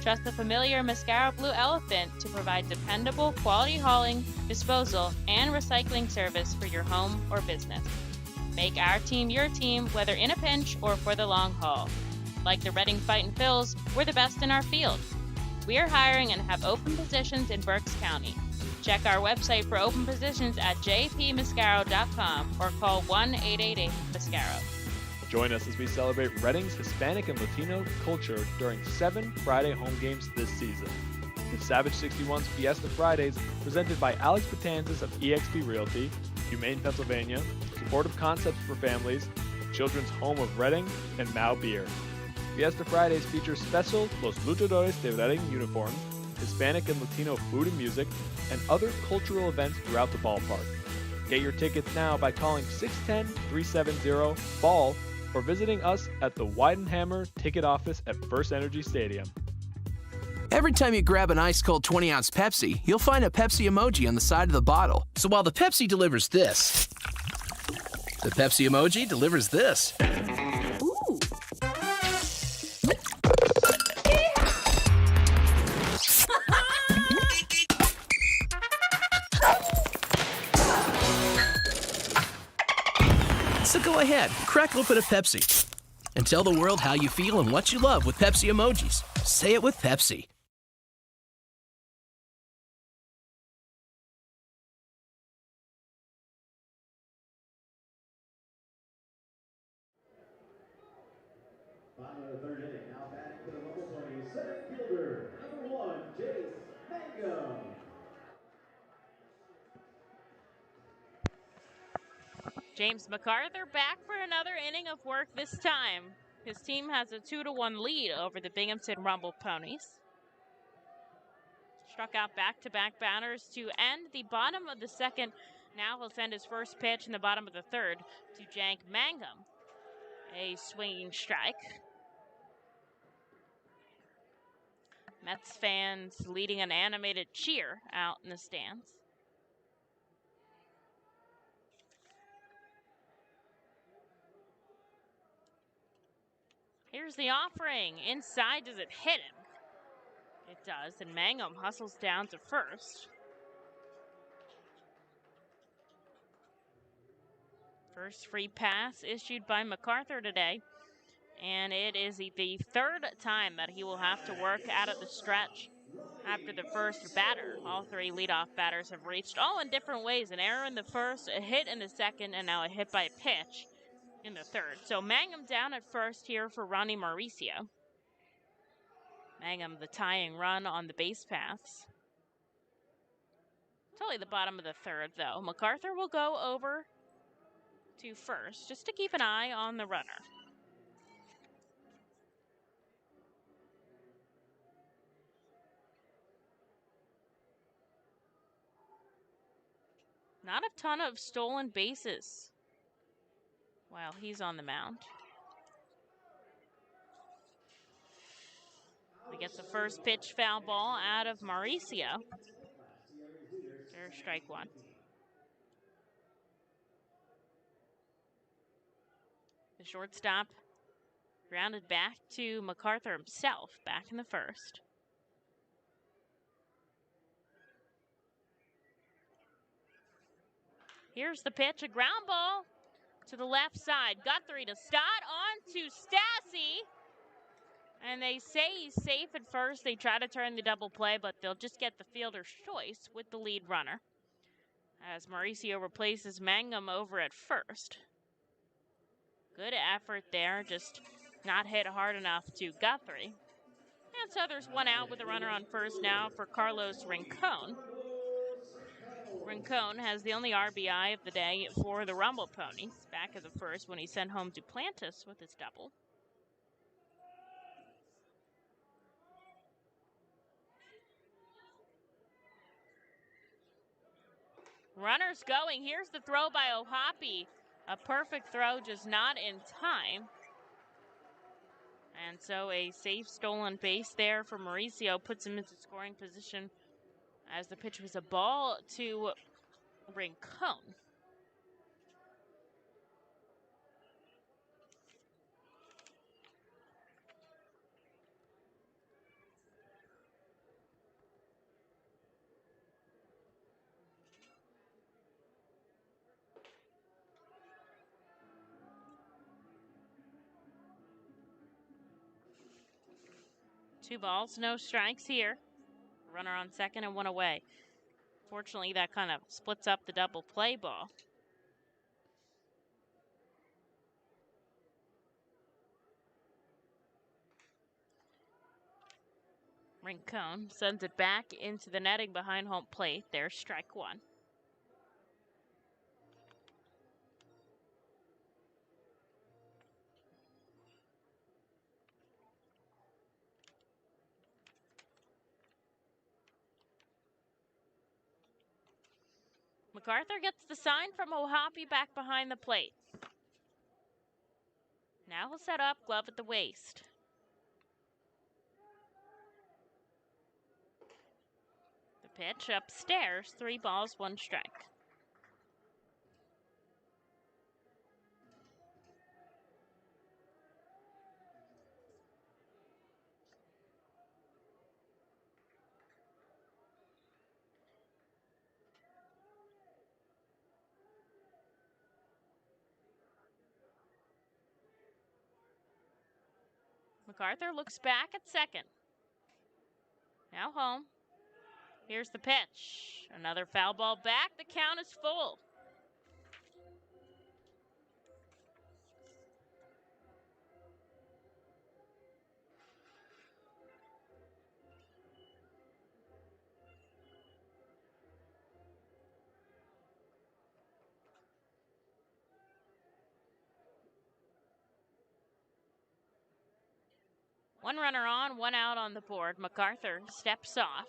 Speaker 7: Trust the familiar Mascaro Blue Elephant to provide dependable quality hauling, disposal, and recycling service for your home or business. Make our team your team, whether in a pinch or for the long haul. Like the Reading Fightin' Phils, we're the best in our field. We are hiring and have open positions in Berks County. Check our website for open positions at jpmascaro.com or call 1-888-MASCARO.
Speaker 5: Join us as we celebrate Reading's Hispanic and Latino culture during 7 Friday home games this season. The Savage 61's Fiesta Fridays, presented by Alex Batanzas of eXp Realty, Humane, Pennsylvania, Supportive Concepts for Families, Children's Home of Reading, and Mao Beer. Fiesta Fridays feature special Los Luchadores de Reading uniforms, Hispanic and Latino food and music, and other cultural events throughout the ballpark. Get your tickets now by calling 610-370-BALL or visiting us at the Weidenhammer Ticket Office at First Energy Stadium.
Speaker 8: Every time you grab an ice-cold 20-ounce Pepsi, you'll find a Pepsi emoji on the side of the bottle. So while the Pepsi delivers this, the Pepsi emoji delivers this.
Speaker 6: Ooh.
Speaker 8: Go ahead, crack open a Pepsi. And tell the world how you feel and what you love with Pepsi emojis. Say it with Pepsi.
Speaker 1: Bottom of the third inning, now batting for the Rumble Ponies, center fielder, number 1, Jace Mangum.
Speaker 3: James MacArthur back for another inning of work this time. His team has a 2-1 lead over the Binghamton Rumble Ponies. Struck out back-to-back batters to end the bottom of the second. Now he'll send his first pitch in the bottom of the third to Jank Mangum. A swinging strike. Mets fans leading an animated cheer out in the stands. Here's the offering. Inside, does it hit him? It does, and Mangum hustles down to first. First free pass issued by MacArthur today. And it is the third time that he will have to work out of the stretch after the first batter. All three leadoff batters have reached, all in different ways. An error in the first, a hit in the second, and now a hit by a pitch in the third. So Mangum down at first here for Ronnie Mauricio. Mangum the tying run on the base paths. It's only the bottom of the third, though. MacArthur will go over to first, just to keep an eye on the runner. Not a ton of stolen bases while he's on the mound. He gets the first pitch foul ball out of Mauricio. There's strike one. The shortstop grounded back to MacArthur himself back in the first. Here's the pitch, a ground ball to the left side. Guthrie to Stott, on to Stassi. And they say he's safe at first. They try to turn the double play, but they'll just get the fielder's choice with the lead runner, as Mauricio replaces Mangum over at first. Good effort there, just not hit hard enough to Guthrie. And so there's one out with a runner on first now for Carlos Rincon. Rincon has the only RBI of the day for the Rumble Ponies, back of the first when he sent home Duplantis with his double. Runners going. Here's the throw by Ohapi. A perfect throw, just not in time. And so a safe stolen base there for Mauricio puts him into scoring position, as the pitch was a ball to Rincon. Two balls, no strikes here. Runner on second and one away. Fortunately, that kind of splits up the double play ball. Rincon sends it back into the netting behind home plate. There's strike one. MacArthur gets the sign from Ohapi back behind the plate. Now he'll set up, glove at the waist. The pitch upstairs, 3 balls, 1 strike. MacArthur looks back at second. Now home. Here's the pitch. Another foul ball back. The count is full. One runner on, one out on the board. MacArthur steps off,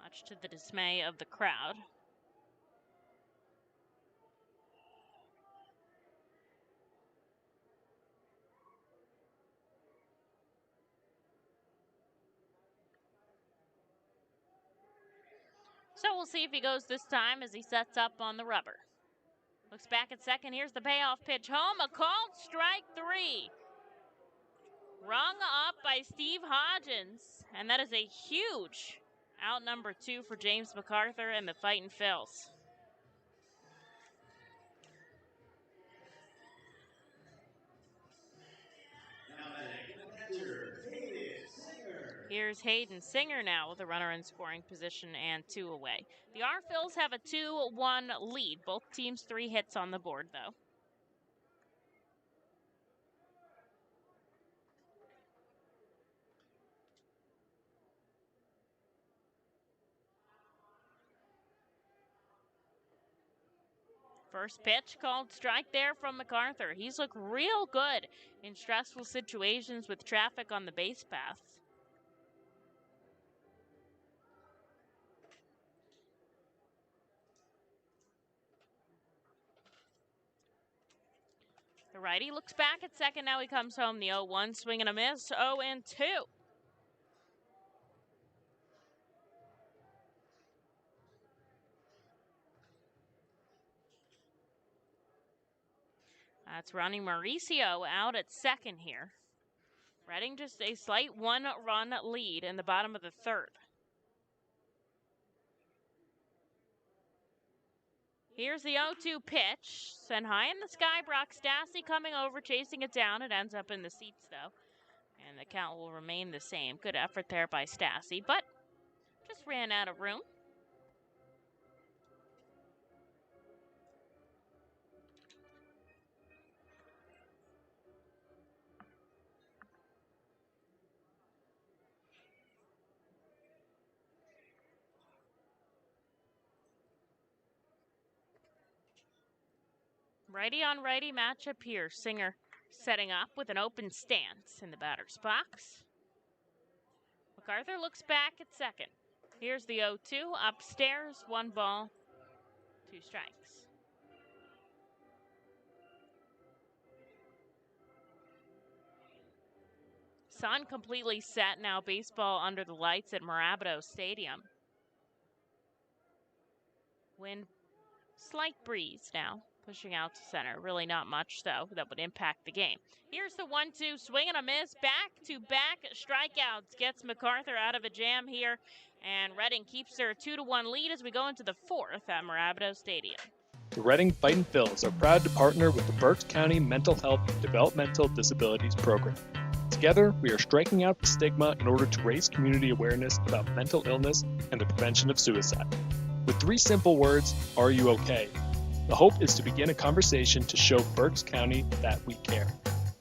Speaker 3: much to the dismay of the crowd. So we'll see if he goes this time as he sets up on the rubber. Looks back at second. Here's the payoff pitch home. A called strike 3. Rung up by Steve Hodgins. And that is a huge out number 2 for James MacArthur and the Fightin' Phils. Here's Hayden Singer now with a runner in scoring position and 2 away. The R-Phils have a 2-1 lead. Both teams 3 hits on the board, though. First pitch called strike there from MacArthur. He's looked real good in stressful situations with traffic on the base paths. The righty looks back at second. Now he comes home. The 0-1 swing and a miss. 0-2. That's Ronnie Mauricio out at second here. Reading just a slight 1-run lead in the bottom of the third. Here's the 0-2 pitch. Sent high in the sky. Brock Stassi coming over, chasing it down. It ends up in the seats, though. And the count will remain the same. Good effort there by Stassi, but just ran out of room. Righty on righty matchup here. Singer setting up with an open stance in the batter's box. MacArthur looks back at second. Here's the 0-2 upstairs. 1 ball, 2 strikes. Sun completely set now. Baseball under the lights at Mirabito Stadium. Wind, slight breeze now. Pushing out to center. Really not much, though, that would impact the game. Here's the 1-2 swing and a miss. Back-to-back strikeouts gets MacArthur out of a jam here. And Reading keeps their 2-1 lead as we go into the 4th at Mirabito Stadium.
Speaker 4: The Reading Fightin' Phils are proud to partner with the Berks County Mental Health and Developmental Disabilities Program. Together, we are striking out the stigma in order to raise community awareness about mental illness and the prevention of suicide. With 3 simple words, are you okay? The hope is to begin a conversation to show Berks County that we care.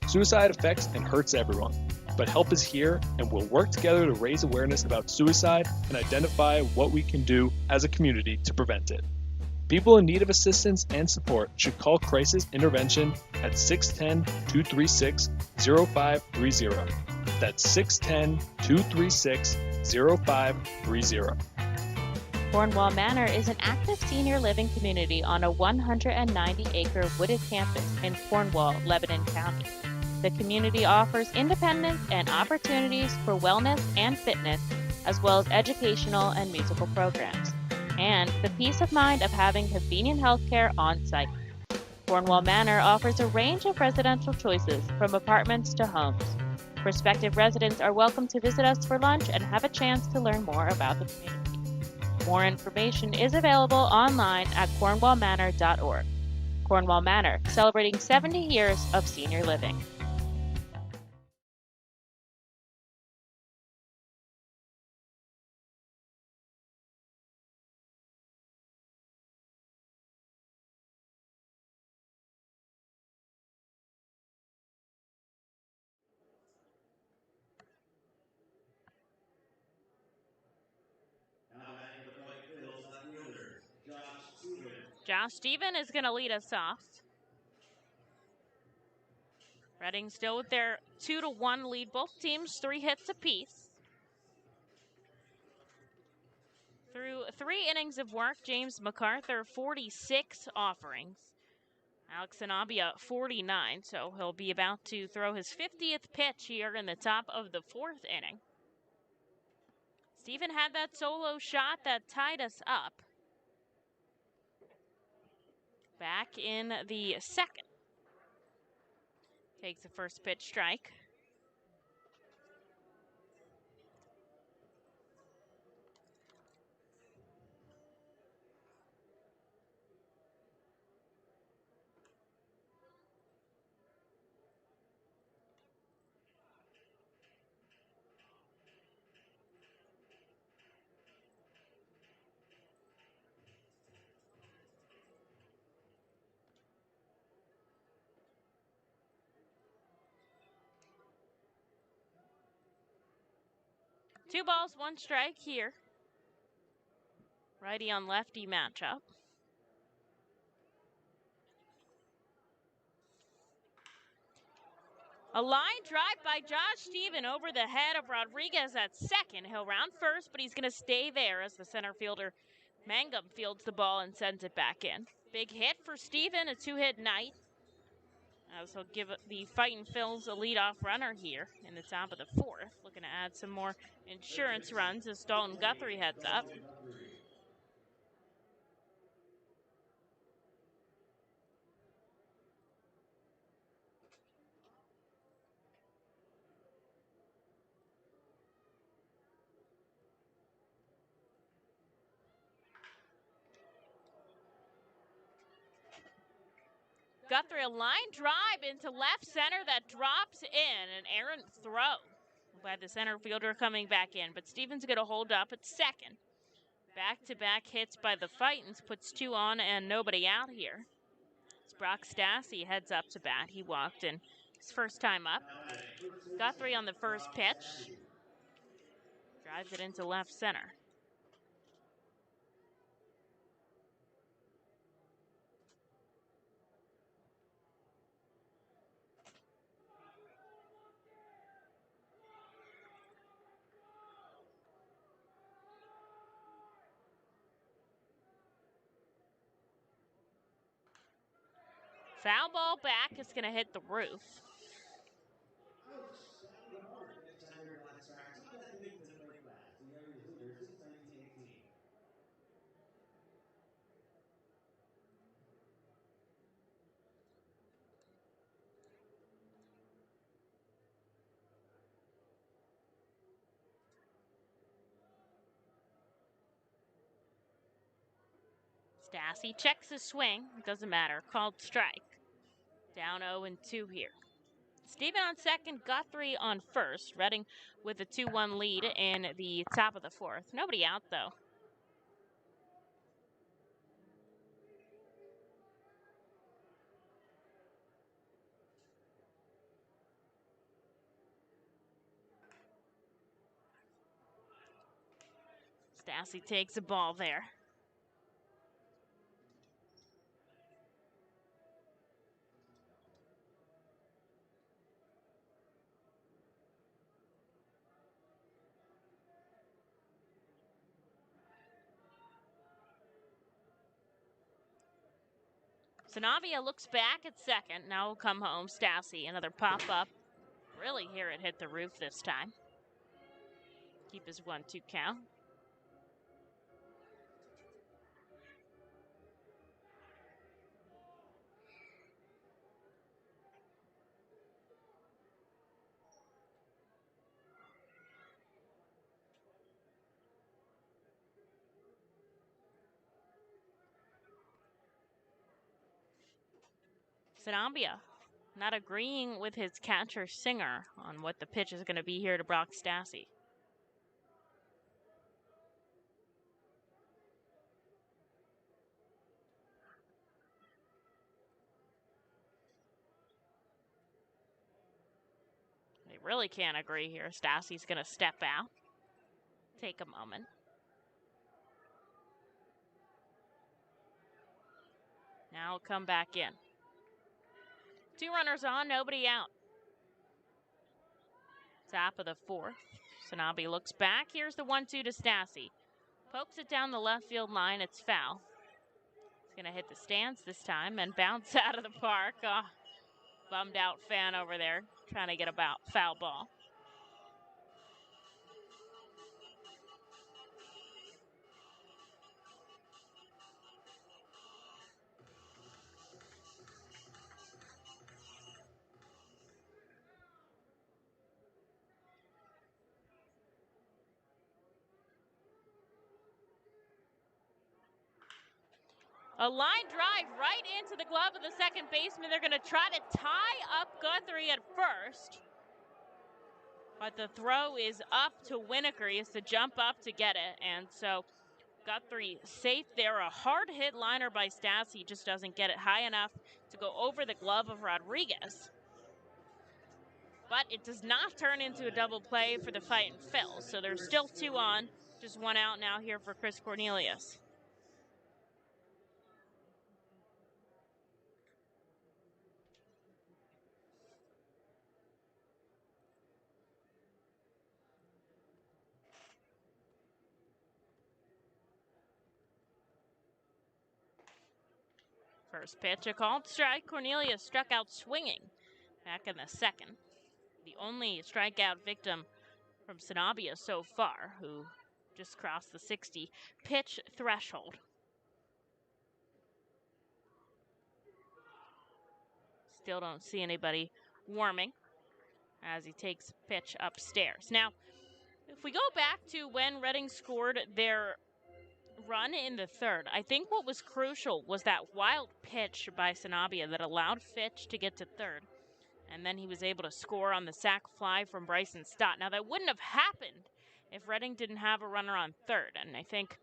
Speaker 4: Suicide affects and hurts everyone, but help is here, and we'll work together to raise awareness about suicide and identify what we can do as a community to prevent it. People in need of assistance and support should call Crisis Intervention at 610-236-0530. That's 610-236-0530.
Speaker 7: Cornwall Manor is an active senior living community on a 190-acre wooded campus in Cornwall, Lebanon County. The community offers independence and opportunities for wellness and fitness, as well as educational and musical programs, and the peace of mind of having convenient health care on site. Cornwall Manor offers a range of residential choices from apartments to homes. Prospective residents are welcome to visit us for lunch and have a chance to learn more about the community. More information is available online at cornwallmanor.org. Cornwall Manor, celebrating 70 years of senior living.
Speaker 3: Josh Steven is going to lead us off. Reading still with their 2-1 lead. Both teams 3 hits apiece. Through 3 innings of work, James MacArthur 46 offerings. Alex Sanabia 49, so he'll be about to throw his 50th pitch here in the top of the 4th inning. Steven had that solo shot that tied us up. Back in the 2nd. Takes the first pitch strike. Two balls, one strike here. Righty on lefty matchup. A line drive by Josh Steven over the head of Rodriguez at second. He'll round first, but he's going to stay there as the center fielder Mangum fields the ball and sends it back in. Big hit for Steven, a 2-hit night. As he'll give the Fightin' Phils a leadoff runner here in the top of the 4th. Looking to add some more insurance runs as Dalton Guthrie heads up. Guthrie, a line drive into left center that drops in. An errant throw by the center fielder coming back in. But Steven's going to hold up at second. Back-to-back hits by the Fightins puts 2 on and nobody out here. As Brock Stassi heads up to bat. He walked in his first time up. Guthrie on the first pitch. Drives it into left center. Foul ball back is going to hit the roof. Stassi checks his swing. Doesn't matter. Called strike. Down 0-2 here. Steven on second, Guthrie on first. Reading with a 2-1 lead in the top of the 4th. Nobody out, though. Stassi takes a ball there. Sanavia looks back at second. Now will come home. Stassi, another pop-up. Really hear it hit the roof this time. Keep his 1-2 count. Sanabia not agreeing with his catcher Singer on what the pitch is going to be here to Brock Stassi. They really can't agree here. Stassi's going to step out. Take a moment. Now it'll come back in. 2 runners on, nobody out. Top of the 4th. Sanabia looks back. Here's the 1-2 to Stassi. Pokes it down the left field line. It's foul. It's going to hit the stands this time and bounce out of the park. Oh, bummed out fan over there trying to get a foul ball. A line drive right into the glove of the second baseman. They're going to try to tie up Guthrie at first. But the throw is up to Winokur. He has to jump up to get it. And so Guthrie safe there. A hard hit liner by Stassi. He just doesn't get it high enough to go over the glove of Rodriguez. But it does not turn into a double play for the Fightin' Phils. So there's still 2 on. Just 1 out now here for Chris Cornelius. First pitch, a called strike. Cornelius struck out swinging back in the 2nd. The only strikeout victim from Sanabia so far, who just crossed the 60 pitch threshold. Still don't see anybody warming as he takes pitch upstairs. Now, if we go back to when Reading scored their run in the 3rd, I think what was crucial was that wild pitch by Sanabia that allowed Fitch to get to 3rd. And then he was able to score on the sac fly from Bryson Stott. Now, that wouldn't have happened if Reading didn't have a runner on 3rd. And I think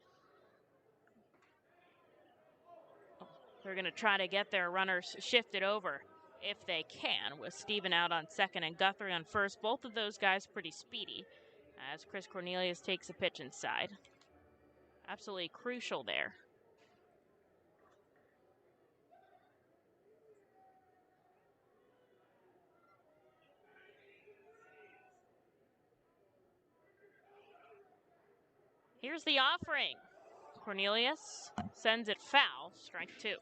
Speaker 3: they're going to try to get their runners shifted over if they can, with Steven out on 2nd and Guthrie on 1st. Both of those guys pretty speedy as Chris Cornelius takes a pitch inside. Absolutely crucial there. Here's the offering. Cornelius sends it foul, strike 2.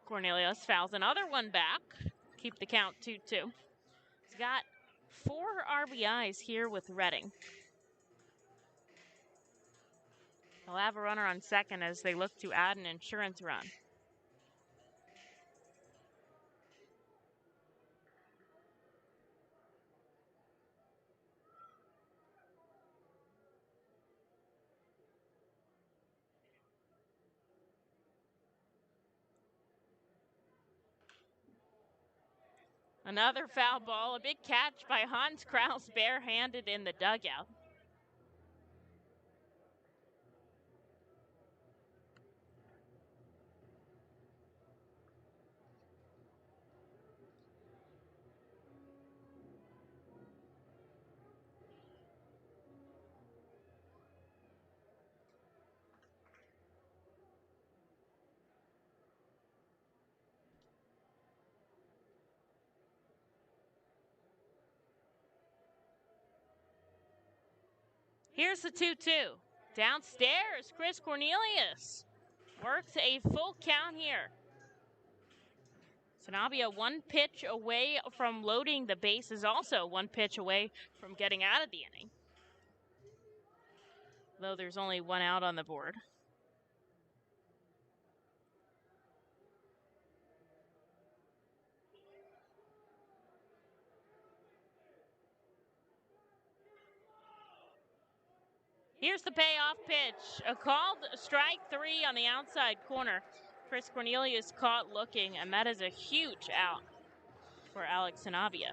Speaker 3: Cornelius fouls another one back. Keep the count 2-2. He's got 4 RBIs here with Reading. They'll have a runner on 2nd as they look to add an insurance run. Another foul ball, a big catch by Hans Kraus, barehanded in the dugout. Here's the 2-2. Downstairs, Chris Cornelius works a full count here. Sanabia 1 pitch away from loading the bases, also 1 pitch away from getting out of the inning. Though there's only 1 out on the board. Here's the payoff pitch. A called strike 3 on the outside corner. Chris Cornelius caught looking, and that is a huge out for Alex Sanabia.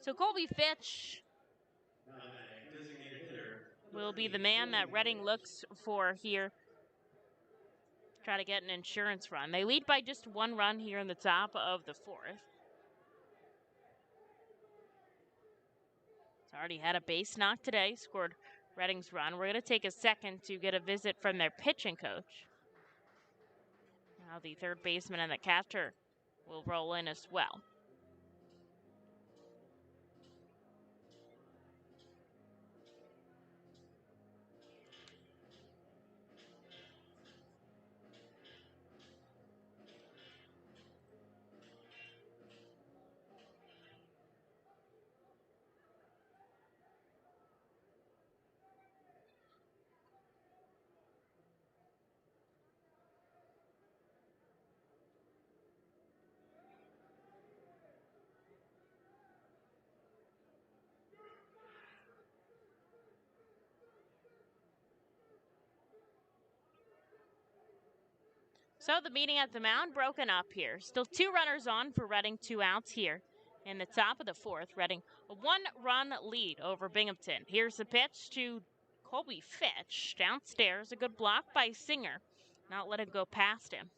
Speaker 3: So Colby Fitch will be the man that Reading looks for here. Try to get an insurance run. They lead by just 1 run here in the top of the 4th. It's already had a base knock today, scored Reading's run. We're going to take a second to get a visit from their pitching coach. Now the third baseman and the catcher will roll in as well. So the meeting at the mound broken up here. Still 2 runners on for Reading, 2 outs here in the top of the 4th. Reading a 1-run lead over Binghamton. Here's the pitch to Colby Fitch. Downstairs, a good block by Singer. Not let it go past him.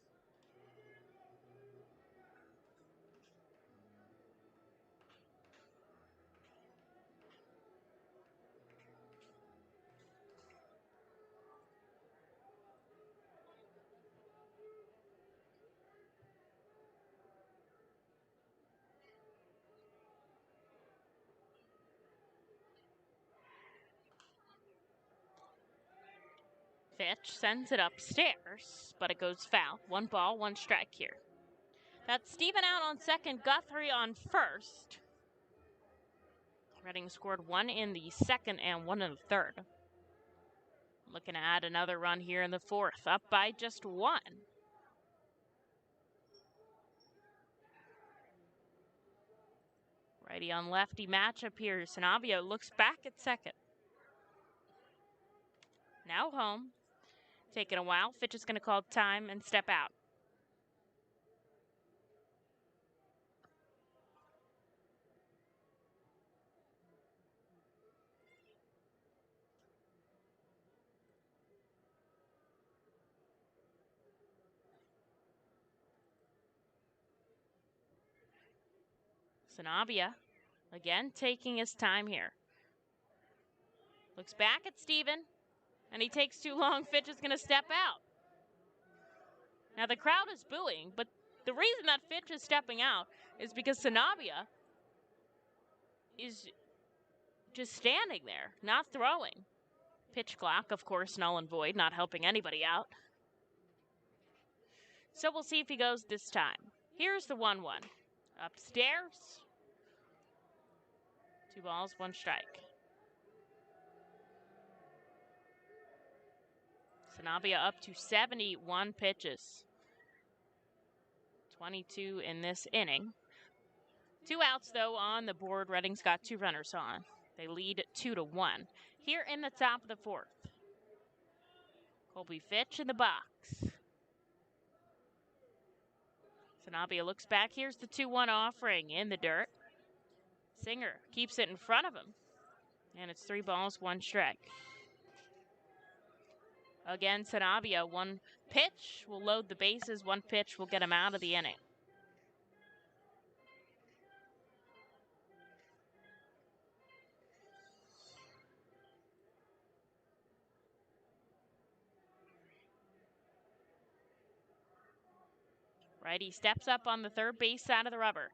Speaker 3: Fitch sends it upstairs, but it goes foul. 1 ball, 1 strike here. That's Steven out on second, Guthrie on first. Reading scored 1 in the 2nd and 1 in the 3rd. Looking to add another run here in the 4th, up by just 1. Righty on lefty matchup here. Sanavio looks back at second. Now home. Taking a while. Fitch is going to call time and step out. Sanabia, again, taking his time here. Looks back at Steven, and he takes too long. Fitch is going to step out. Now, the crowd is booing, but the reason that Fitch is stepping out is because Sanabia is just standing there, not throwing. Pitch clock, of course, null and void, not helping anybody out. So we'll see if he goes this time. Here's the 1-1. Upstairs. 2 balls, 1 strike. Sanabia up to 71 pitches. 22 in this inning. 2 outs, though, on the board. Reading's got 2 runners on. They lead 2-1. Here in the top of the 4th. Colby Fitch in the box. Sanabia looks back. Here's the 2-1 offering in the dirt. Singer keeps it in front of him. And it's 3 balls, 1 strike. Again, Sanabia, 1 pitch will load the bases. 1 pitch will get him out of the inning. Righty steps up on the third base side of the rubber.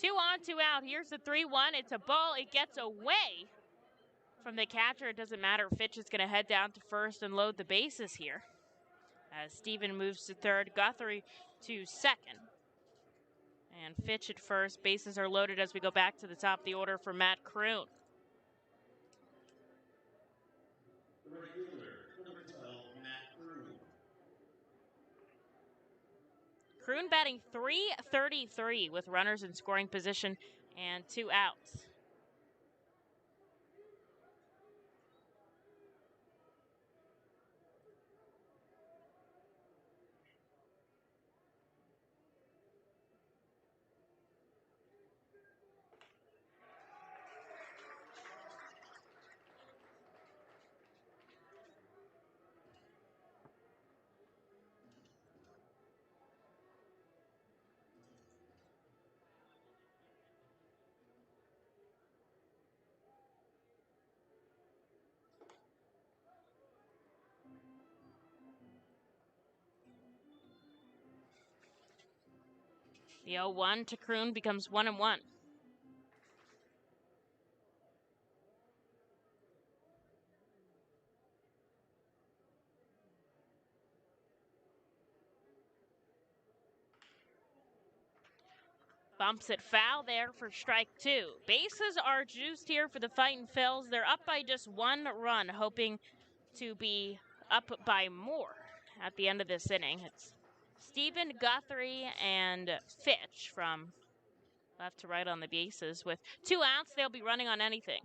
Speaker 3: 2 on, 2 out. Here's the 3-1. It's a ball. It gets away from the catcher. It doesn't matter. Fitch is going to head down to first and load the bases here. As Steven moves to third, Guthrie to second. And Fitch at first. Bases are loaded as we go back to the top of the order for Matt Kroon. Kroon batting .333 with runners in scoring position and 2 outs. The 0-1 to Kroon becomes 1-1. Bumps it foul there for strike 2. Bases are juiced here for the Fightin' Phils. They're up by just 1 run, hoping to be up by more at the end of this inning. It's Stephen, Guthrie, and Fitch from left to right on the bases. With 2 outs, they'll be running on anything.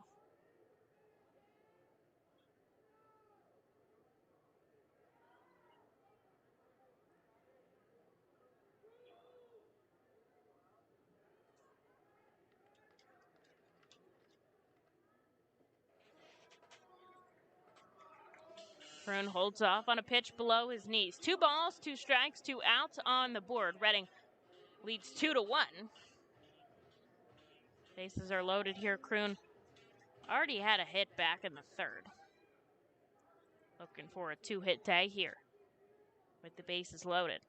Speaker 3: Kroon holds off on a pitch below his knees. 2 balls, 2 strikes, 2 outs on the board. Reading leads 2-1. Bases are loaded here. Kroon already had a hit back in the 3rd. Looking for a 2-hit day here with the bases loaded.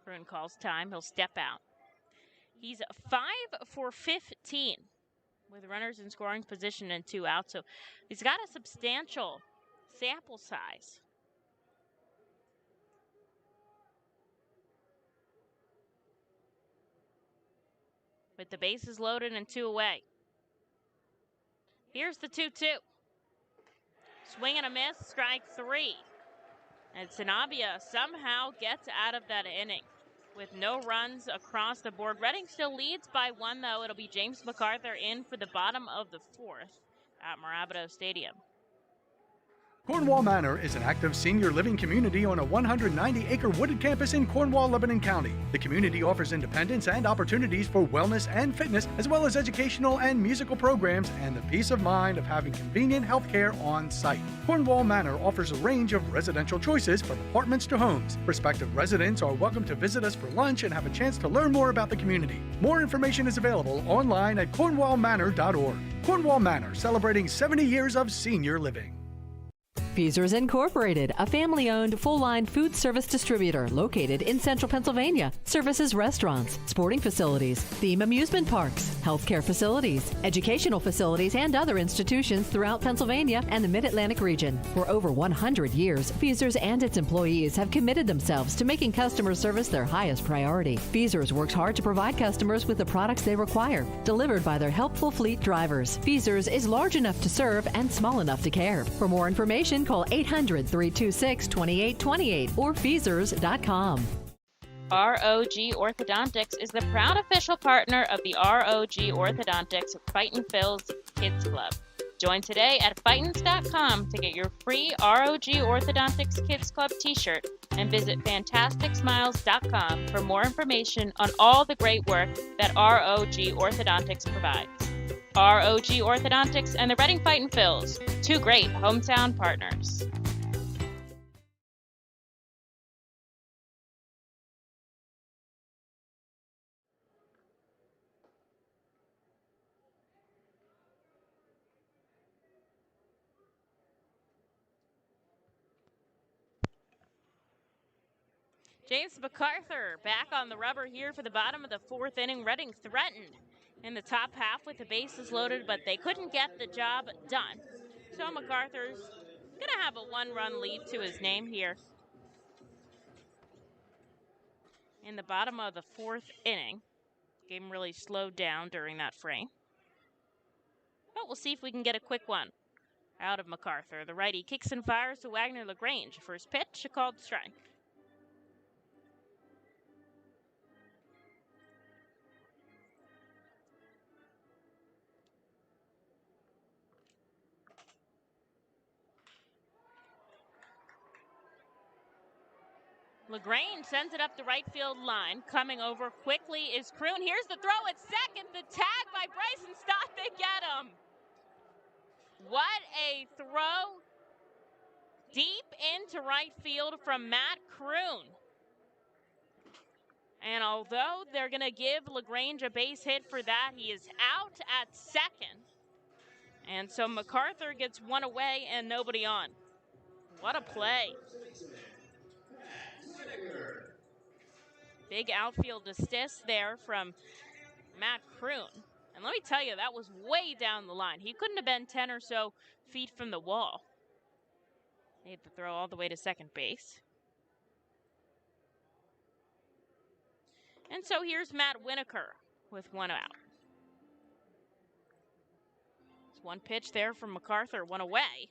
Speaker 3: Kroon calls time. He'll step out. He's 5 for 15 with runners in scoring position and 2 outs. So he's got a substantial sample size. With the bases loaded and 2 away. Here's the 2-2. Swing and a miss, strike 3. And Sanabia somehow gets out of that inning with no runs across the board. Reading still leads by 1, though. It'll be James MacArthur in for the bottom of the 4th at Mirabito Stadium.
Speaker 9: Cornwall Manor is an active senior living community on a 190-acre wooded campus in Cornwall, Lebanon County. The community offers independence and opportunities for wellness and fitness, as well as educational and musical programs, and the peace of mind of having convenient health care on site. Cornwall Manor offers a range of residential choices from apartments to homes. Prospective residents are welcome to visit us for lunch and have a chance to learn more about the community. More information is available online at cornwallmanor.org. Cornwall Manor, celebrating 70 years of senior living.
Speaker 10: Feasers Incorporated, a family-owned, full-line food service distributor located in central Pennsylvania. Services restaurants, sporting facilities, theme amusement parks, healthcare facilities, educational facilities, and other institutions throughout Pennsylvania and the Mid-Atlantic region. For over 100 years, Feasers and its employees have committed themselves to making customer service their highest priority. Feasers works hard to provide customers with the products they require, delivered by their helpful fleet drivers. Feasers is large enough to serve and small enough to care. For more information, call 800-326-2828 or Feasers.com.
Speaker 7: ROG Orthodontics is the proud official partner of the ROG Orthodontics Fightin' Phils Kids Club. Join today at Fightins.com to get your free ROG Orthodontics Kids Club t-shirt and visit FantasticSmiles.com for more information on all the great work that ROG Orthodontics provides. ROG Orthodontics and the Reading Fightin' Phils, 2 great hometown partners.
Speaker 3: James MacArthur back on the rubber here for the bottom of the 4th inning. Reading threatened in the top half with the bases loaded, but they couldn't get the job done. So MacArthur's going to have a 1-run lead to his name here in the bottom of the 4th inning. Game really slowed down during that frame. But we'll see if we can get a quick one out of MacArthur. The righty kicks and fires to Wagner LaGrange. First pitch, a called strike. LaGrange sends it up the right field line. Coming over quickly is Kroon. Here's the throw at second. The tag by Bryson Stott. They get him. What a throw deep into right field from Matt Kroon. And although they're going to give LaGrange a base hit for that, he is out at second. And so MacArthur gets one away and nobody on. What a play. Big outfield assist there from Matt Kroon. And let me tell you, that was way down the line. He couldn't have been 10 or so feet from the wall. He had to throw all the way to second base. And so here's Matt Winokur with one out. It's one pitch there from MacArthur, one away.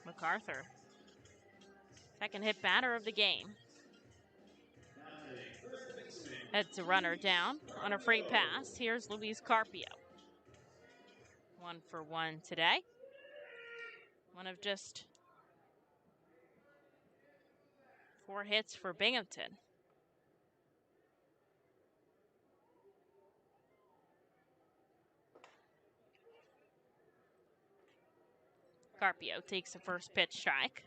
Speaker 3: MacArthur, second hit batter of the game. Heads a runner down on a free pass. Here's Luis Carpio. 1 for 1 today. One of just 4 hits for Binghamton. Carpio takes the first pitch strike.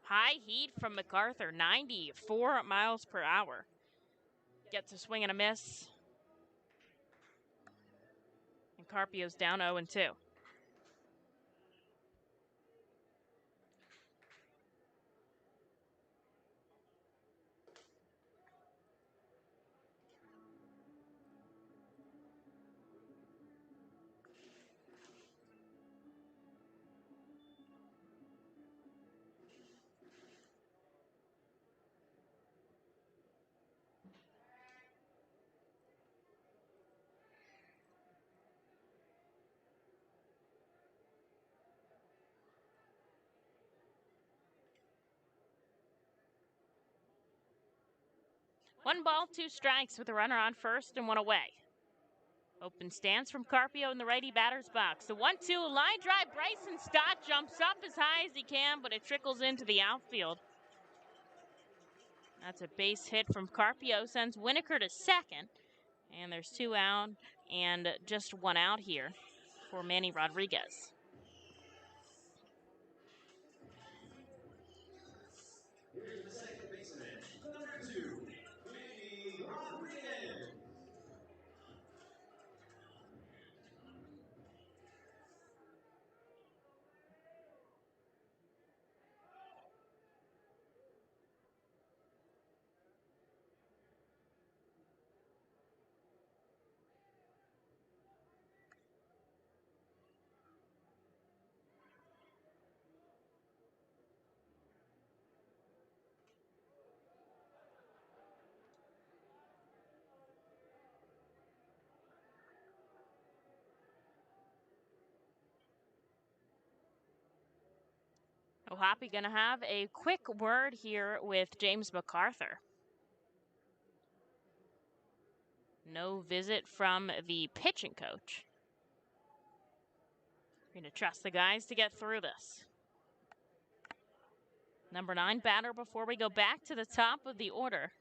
Speaker 3: High heat from MacArthur, 94 miles per hour. Gets a swing and a miss. And Carpio's down 0-2. One ball, 2 strikes with a runner on first and one away. Open stance from Carpio in the righty batter's box. The 1-2 line drive. Bryson Stott jumps up as high as he can, but it trickles into the outfield. That's a base hit from Carpio, sends Winokur to second. And there's 2 out and just 1 out here for Manny Rodriguez.
Speaker 1: Here's the second baseman, number 2, Manny Rodriguez.
Speaker 3: Hoppy going to have a quick word here with James MacArthur. No visit from the pitching coach. Going to trust the guys to get through this. Number 9 batter before we go back to the top of the order.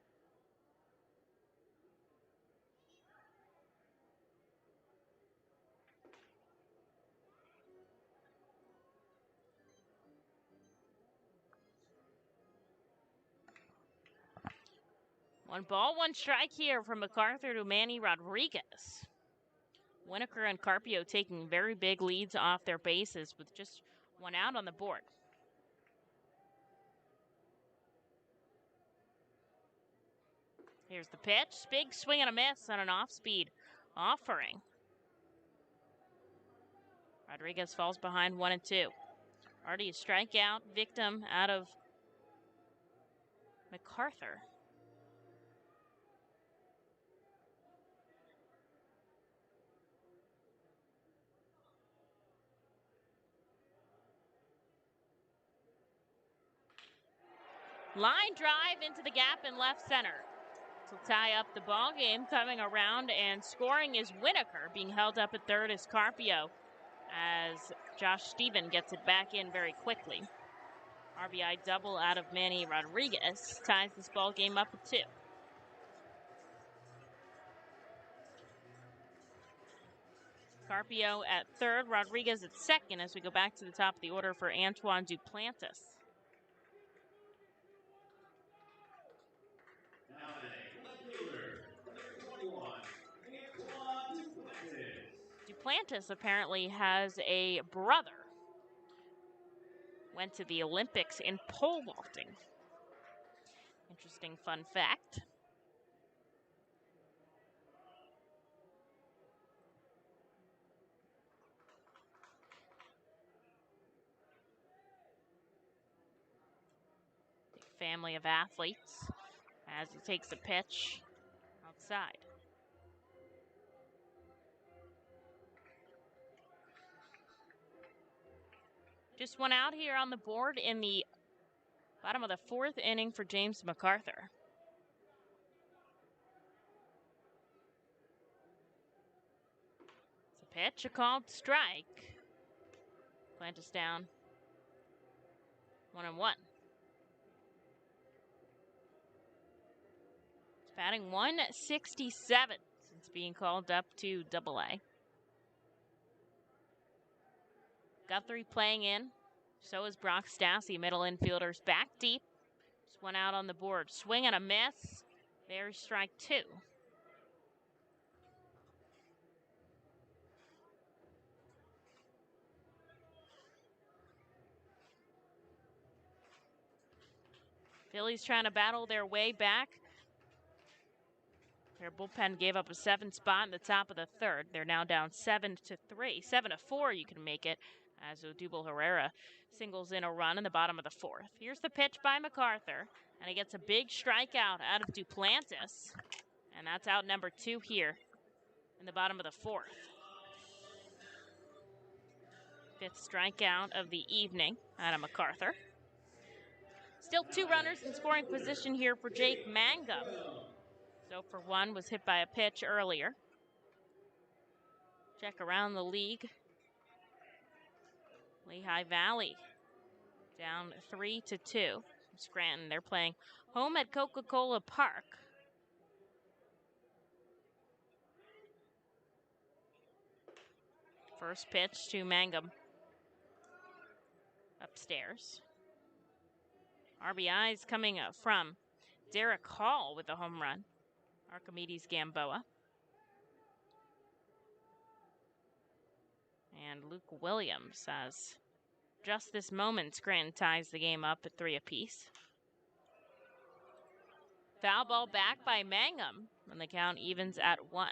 Speaker 3: One ball, 1 strike here from MacArthur to Manny Rodriguez. Winokur and Carpio taking very big leads off their bases with just 1 out on the board. Here's the pitch. Big swing and a miss on an off-speed offering. Rodriguez falls behind 1-2. Already a strikeout victim out of MacArthur. Line drive into the gap in left center. will tie up the ball game. Coming around and scoring is Winokur. Being held up at third is Carpio, as Josh Steven gets it back in very quickly. RBI double out of Manny Rodriguez ties this ball game up at 2. Carpio at third, Rodriguez at second as we go back to the top of the order for Antoine Duplantis. Duplantis apparently has a brother. Went to the Olympics in pole vaulting. Interesting fun fact. Family of athletes as he takes a pitch outside. Just one out here on the board in the bottom of the 4th inning for James MacArthur. It's a pitch, a called strike. Plantis down. 1-1. Batting 167 since being called up to AA. Guthrie playing in. So is Brock Stassi, middle infielders back deep. Just one out on the board. Swing and a miss. There's strike 2. Phillies trying to battle their way back. Their bullpen gave up a 7 spot in the top of the 3rd. They're now down 7-3. 7-4 you can make it as Odubel Herrera singles in a run in the bottom of the 4th. Here's the pitch by MacArthur, and he gets a big strikeout out of Duplantis. And that's out number 2 here in the bottom of the 4th. 5th strikeout of the evening out of MacArthur. Still 2 runners in scoring position here for Jake Mangum. So for 1 was hit by a pitch earlier. Check around the league. Lehigh Valley down 3-2. Scranton, they're playing home at Coca-Cola Park. First pitch to Mangum. Upstairs. RBIs coming from Derek Hall with a home run. Archimedes Gamboa. And Luke Williams as just this moment Scranton ties the game up at 3 apiece. Foul ball back by Mangum, and the count evens at 1.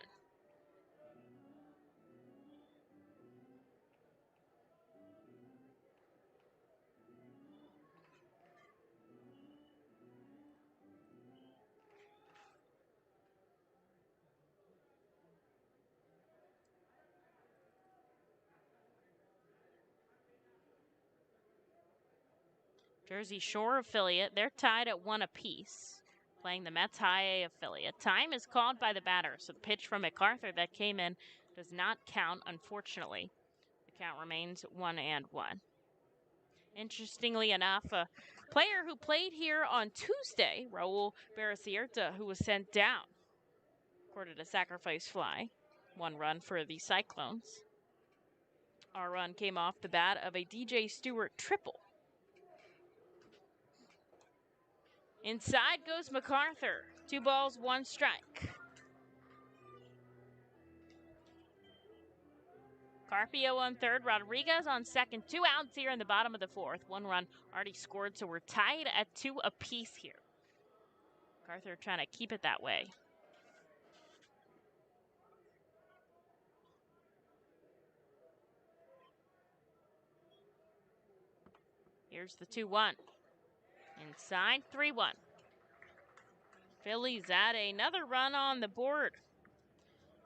Speaker 3: Jersey Shore affiliate, they're tied at 1 apiece, playing the Mets High A affiliate. Time is called by the batter, so the pitch from MacArthur that came in does not count, unfortunately. The count remains 1-1. Interestingly enough, a player who played here on Tuesday, Raul Baracierta, who was sent down, recorded a sacrifice fly. 1 run for the Cyclones. Our run came off the bat of a DJ Stewart triple. Inside goes MacArthur. 2 balls, 1 strike. Carpio on third, Rodriguez on second. 2 outs here in the bottom of the 4th. 1 run already scored, so we're tied at 2 apiece here. MacArthur trying to keep it that way. Here's the 2-1. Inside, 3-1. Phillies add another run on the board.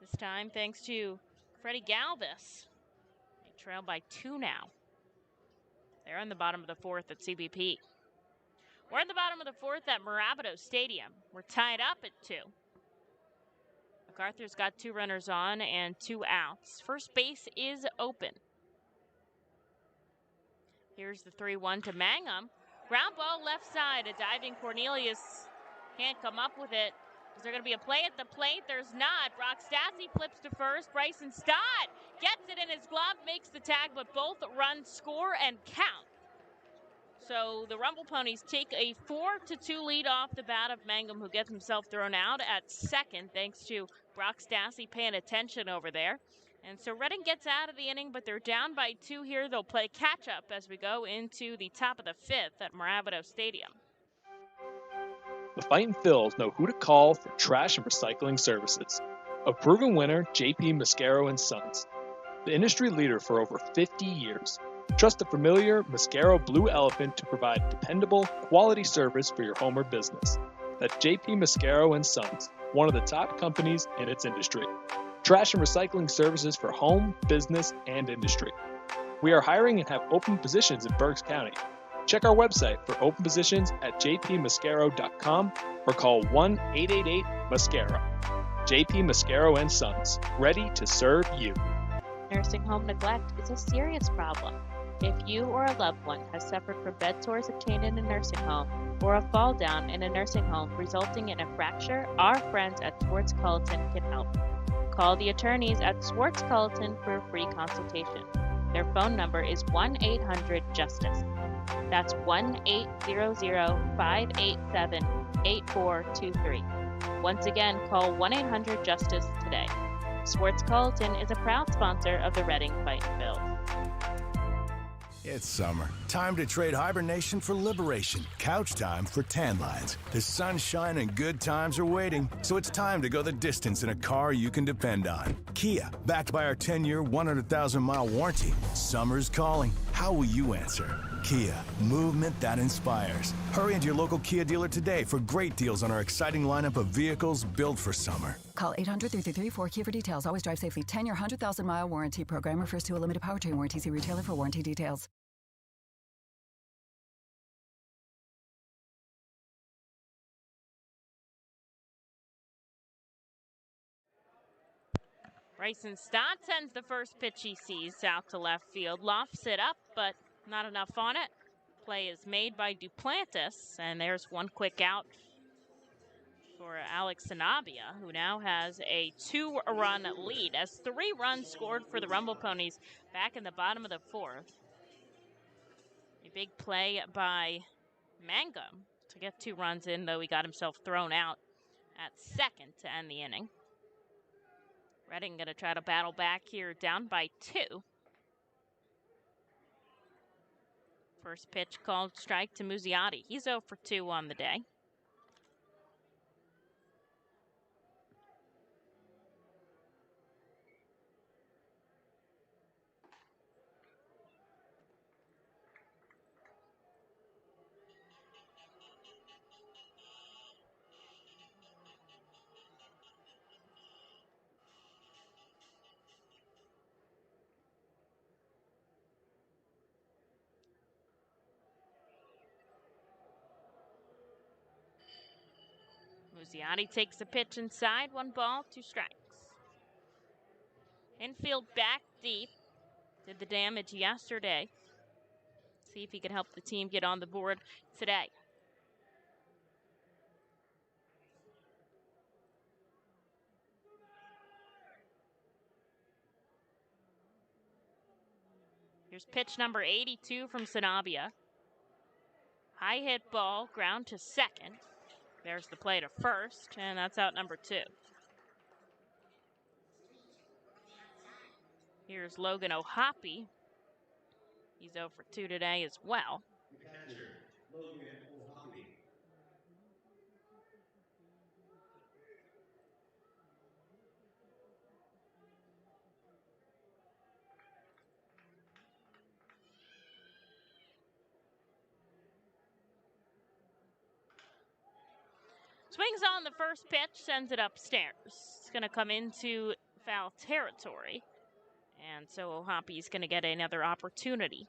Speaker 3: This time thanks to Freddie Galvis. They trail by 2 now. They're in the bottom of the 4th at CBP. We're in the bottom of the 4th at Mirabito Stadium. We're tied up at 2. MacArthur's got 2 runners on and 2 outs. First base is open. Here's the 3-1 to Mangum. Ground ball left side. A diving Cornelius can't come up with it. Is there going to be a play at the plate? There's not. Brock Stassi flips to first. Bryson Stott gets it in his glove, makes the tag, but both runs score and count. So the Rumble Ponies take a 4-2 lead off the bat of Mangum, who gets himself thrown out at second, thanks to Brock Stassi paying attention over there. And so Reading gets out of the inning, but they're down by 2 here. They'll play catch-up as we go into the top of the 5th at Mirabito Stadium.
Speaker 4: The Fightin' Phils know who to call for trash and recycling services. A proven winner, JP Mascaro & Sons. The industry leader for over 50 years. Trust the familiar Mascaro Blue Elephant to provide dependable, quality service for your home or business. That's JP Mascaro & Sons, one of the top companies in its industry. Trash and recycling services for home, business, and industry. We are hiring and have open positions in Berks County. Check our website for open positions at jpmascaro.com or call 1-888-MASCARO. JP Mascaro & Sons, ready to serve you.
Speaker 7: Nursing home neglect is a serious problem. If you or a loved one has suffered from bed sores obtained in a nursing home or a fall down in a nursing home resulting in a fracture, our friends at Swartz Culleton can help. Call the attorneys at Swartz Culleton for a free consultation. Their phone number is 1-800-JUSTICE. That's 1-800-587-8423. Once again, call 1-800-JUSTICE today. Swartz Culleton is a proud sponsor of the Reading Fightin' Phils.
Speaker 11: It's summer. Time to trade hibernation for liberation. Couch time for tan lines. The sunshine and good times are waiting, so it's time to go the distance in a car you can depend on. Kia, backed by our 10-year, 100,000-mile warranty. Summer's calling. How will you answer? Kia, movement that inspires. Hurry into your local Kia dealer today for great deals on our exciting lineup of vehicles built for summer.
Speaker 12: Call 800-333-4KIA for details. Always drive safely. 10-year, 100,000-mile warranty program refers to a limited powertrain warranty. See retailer for warranty details.
Speaker 3: Bryson Stott sends the first pitch he sees out to left field. Lofts it up, but not enough on it. Play is made by Duplantis, and there's one quick out for Alex Sanabia, who now has a 2-run lead, as 3 runs scored for the Rumble Ponies back in the bottom of the 4th. A big play by Mangum to get 2 runs in, though he got himself thrown out at second to end the inning. Reading going to try to battle back here, down by 2. First pitch called strike to Muzziotti. He's 0 for 2 on the day. Muzziotti takes a pitch inside, 1 ball, 2 strikes. Infield back deep, did the damage yesterday. See if he can help the team get on the board today. Here's pitch number 82 from Sanabia. High hit ball, ground to second. There's the play to first, and that's out number 2. Here's Logan O'Hoppe. He's 0 for 2 today as well. Swings on the first pitch, sends it upstairs. It's going to come into foul territory. And so O'Hoppe's going to get another opportunity.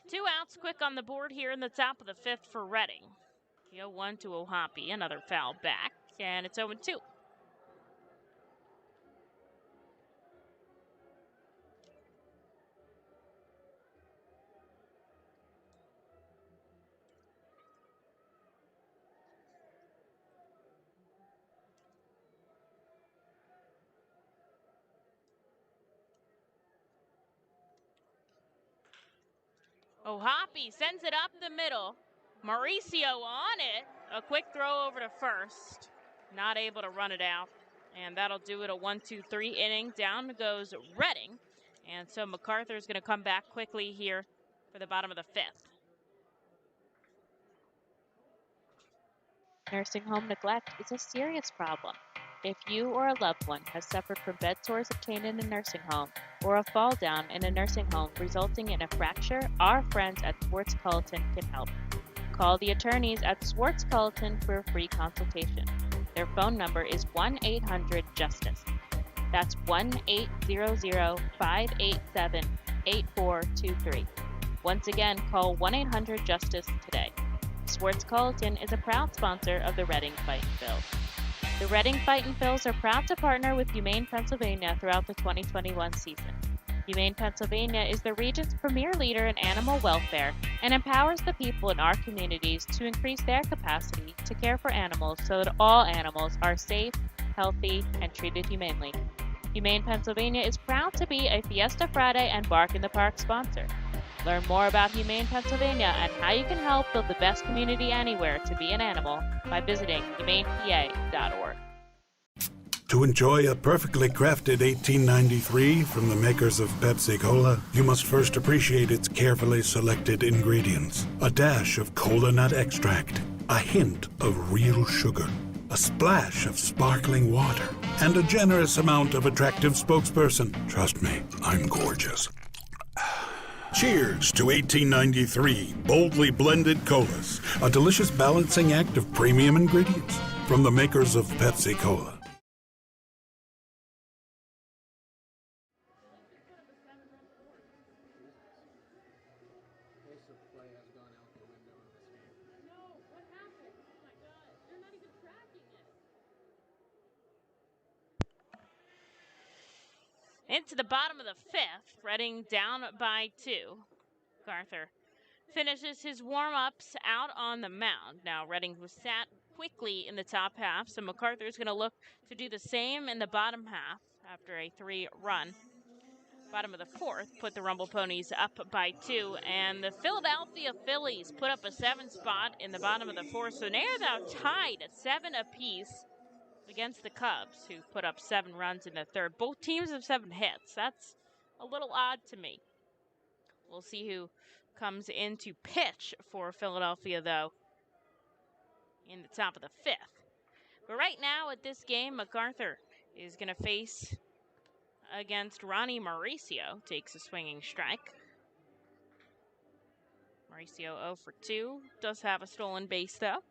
Speaker 3: 2 outs quick on the board here in the top of the 5th for Reading. The 0-1 to Ohapi, another foul back, and it's 0-2. Ohapi sends it up the middle. Mauricio on it. A quick throw over to first. Not able to run it out. And that'll do it, a 1-2-3 inning. Down goes Reading. And so MacArthur's going to come back quickly here for the bottom of the 5th.
Speaker 7: Nursing home neglect is a serious problem. If you or a loved one has suffered from bed sores obtained in a nursing home or a fall down in a nursing home resulting in a fracture, our friends at Swartz Culleton can help. Call the attorneys at Swartz Culleton for a free consultation. Their phone number is 1-800-JUSTICE. That's 1-800-587-8423. Once again, call 1-800-JUSTICE today. Swartz Culleton is a proud sponsor of the Reading Fightin' Phils. The Reading Fightin' Phils are proud to partner with Humane Pennsylvania throughout the 2021 season. Humane Pennsylvania is the region's premier leader in animal welfare and empowers the people in our communities to increase their capacity to care for animals so that all animals are safe, healthy, and treated humanely. Humane Pennsylvania is proud to be a Fiesta Friday and Bark in the Park sponsor. Learn more about Humane Pennsylvania and how you can help build the best community anywhere to be an animal by visiting humanepa.org.
Speaker 13: To enjoy a perfectly crafted 1893 from the makers of Pepsi Cola, you must first appreciate its carefully selected ingredients. A dash of cola nut extract, a hint of real sugar, a splash of sparkling water, and a generous amount of attractive spokesperson. Trust me, I'm gorgeous. Cheers to 1893 boldly blended colas, a delicious balancing act of premium ingredients from the makers of Pepsi Cola.
Speaker 3: Into the bottom of the 5th, Reading down by 2. MacArthur finishes his warm-ups out on the mound. Now Reading was sat quickly in the top half, so MacArthur's going to look to do the same in the bottom half after a 3-run. Bottom of the 4th put the Rumble Ponies up by 2, and the Philadelphia Phillies put up a 7 spot in the bottom of the 4th, so they're now tied at 7 apiece against the Cubs, who put up 7 runs in the 3rd. Both teams have 7 hits. That's a little odd to me. We'll see who comes in to pitch for Philadelphia, though, in the top of the 5th. But right now at this game, MacArthur is going to face against Ronnie Mauricio. Takes a swinging strike. Mauricio 0 for 2. Does have a stolen base, though.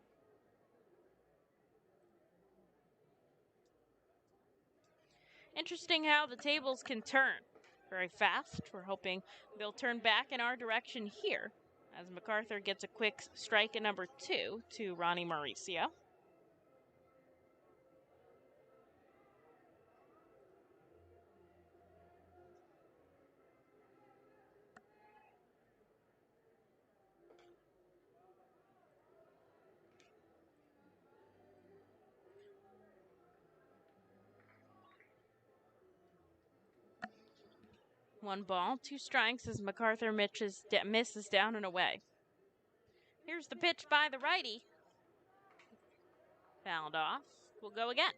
Speaker 3: Interesting how the tables can turn very fast. We're hoping they'll turn back in our direction here as MacArthur gets a quick strike at number 2 to Ronnie Mauricio. One ball, 2 strikes as MacArthur misses down and away. Here's the pitch by the righty. Fouled off. We'll go again.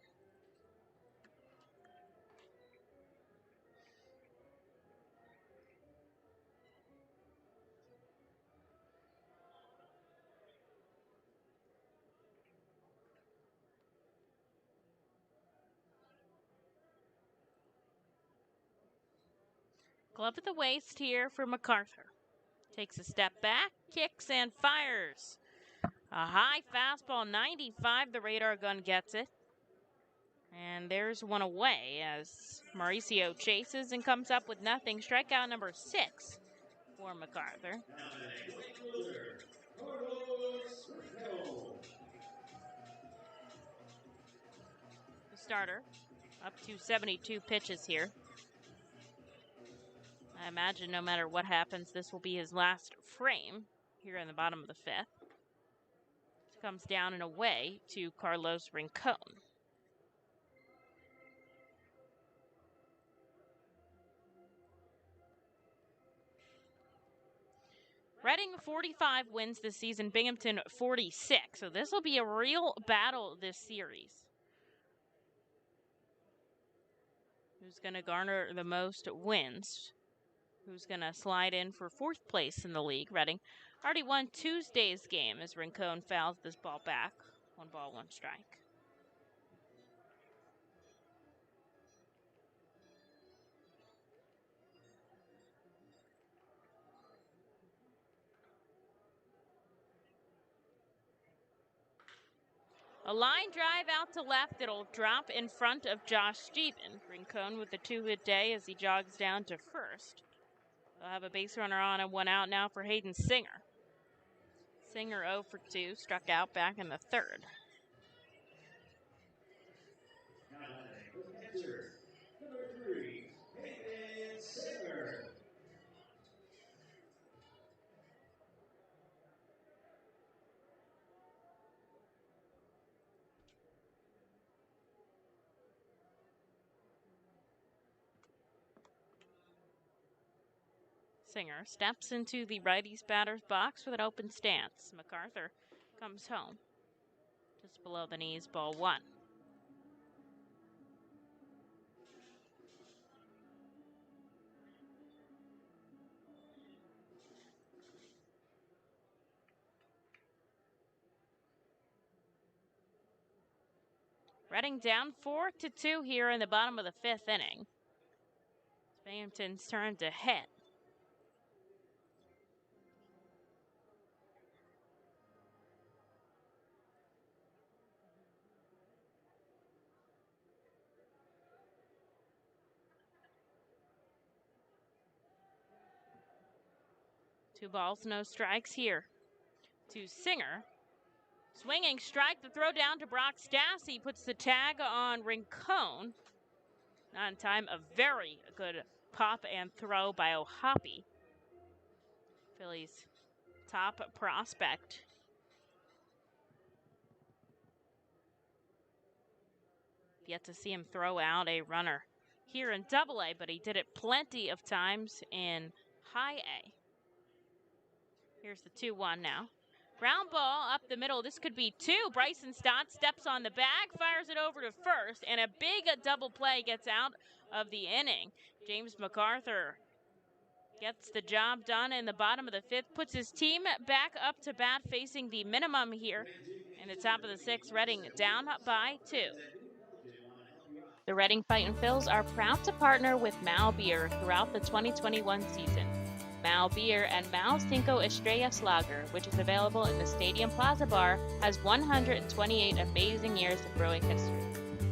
Speaker 3: Glove at the waist here for MacArthur. Takes a step back, kicks and fires. A high fastball, 95. The radar gun gets it. And there's one away as Mauricio chases and comes up with nothing. Strikeout number 6 for MacArthur. The starter up to 72 pitches here. I imagine no matter what happens, this will be his last frame here in the bottom of the fifth. Comes down and away to Carlos Rincon. Reading 45 wins this season, Binghamton 46. So this will be a real battle this series. Who's going to garner the most wins? Who's going to slide in for fourth place in the league? Reading already won Tuesday's game as Rincon fouls this ball back. 1 ball, 1 strike. A line drive out to left. It'll drop in front of Josh Stevens. Rincon with a 2-hit day as he jogs down to first. They'll have a base runner on and 1 out now for Hayden Singer. Singer 0 for 2, struck out back in the third.
Speaker 1: Number 3, Hayden Singer.
Speaker 3: Singer steps into the righty's batter's box with an open stance. MacArthur comes home. Just below the knees, ball 1. Reading down 4-2 here in the bottom of the 5th inning. It's Binghamton's turn to hit. Two balls, no strikes here to Singer. Swinging strike, the throw down to Brock Stassi puts the tag on Rincon. Not in time, a very good pop and throw by O'Hoppe. Phillies' top prospect. Yet to see him throw out a runner here in Double-A, but he did it plenty of times in High A. Here's the 2-1 now. Ground ball up the middle. This could be 2. Bryson Stott steps on the bag, fires it over to first, and a big double play gets out of the inning. James MacArthur gets the job done in the bottom of the 5th, puts his team back up to bat, facing the minimum here in the top of the 6th. Reading down by 2.
Speaker 7: The Reading Fightin' Phils are proud to partner with Mao Beer throughout the 2021 season. Mao Beer and Mao Cinco Estrellas Lager, which is available in the Stadium Plaza Bar, has 128 amazing years of brewing history.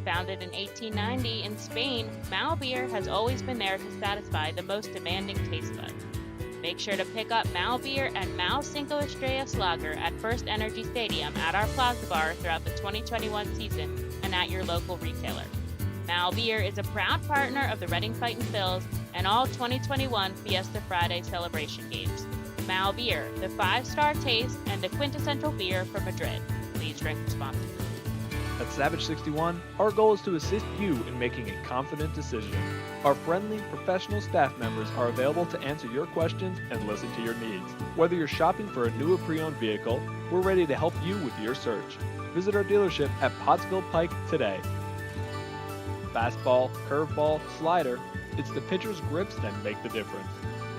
Speaker 7: Founded in 1890 in Spain, Mao Beer has always been there to satisfy the most demanding taste buds. Make sure to pick up Mao Beer and Mao Cinco Estrellas Lager at First Energy Stadium at our Plaza Bar throughout the 2021 season and at your local retailer. Mao Beer is a proud partner of the Reading Fightin' Phils and all 2021 Fiesta Friday celebration games. Mao Beer, the 5-star taste and the quintessential beer from Madrid. Please drink responsibly.
Speaker 5: At Savage 61, our goal is to assist you in making a confident decision. Our friendly, professional staff members are available to answer your questions and listen to your needs. Whether you're shopping for a new or pre-owned vehicle, we're ready to help you with your search. Visit our dealership at Pottsville Pike today. Fastball, curveball, slider, it's the pitcher's grips that make the difference.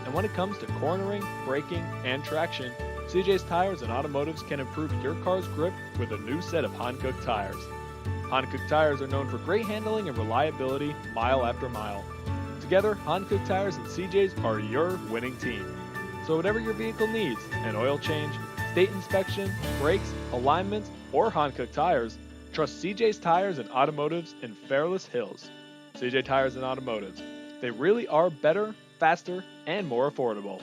Speaker 5: And when it comes to cornering, braking, and traction, CJ's Tires and Automotives can improve your car's grip with a new set of Hankook tires. Hankook tires are known for great handling and reliability mile after mile. Together, Hankook Tires and CJ's are your winning team. So whatever your vehicle needs, an oil change, state inspection, brakes, alignments, or Hankook tires, trust CJ's Tires and Automotives in Fairless Hills. CJ Tires and Automotives. They really are better, faster, and more affordable.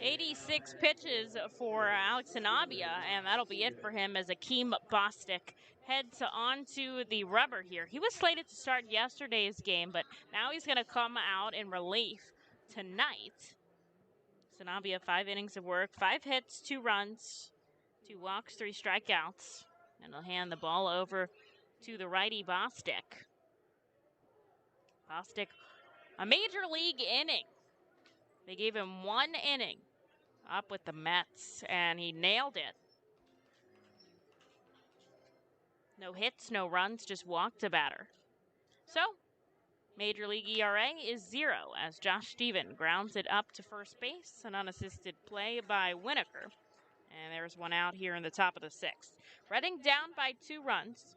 Speaker 3: 86 pitches for Alex Sanabia, and that'll be it for him as Akeem Bostic heads on to the rubber here. He was slated to start yesterday's game, but now he's going to come out in relief tonight. Sanabia, 5 innings of work, 5 hits, 2 runs, 2 walks, 3 strikeouts, and he'll hand the ball over to the righty Bostic. Bostic, a major league inning. They gave him 1 inning up with the Mets, and he nailed it. No hits, no runs, just walked a batter. So, Major League ERA is 0 as Josh Steven grounds it up to first base. An unassisted play by Winokur. And there's one out here in the top of the 6th. Reading down by 2 runs.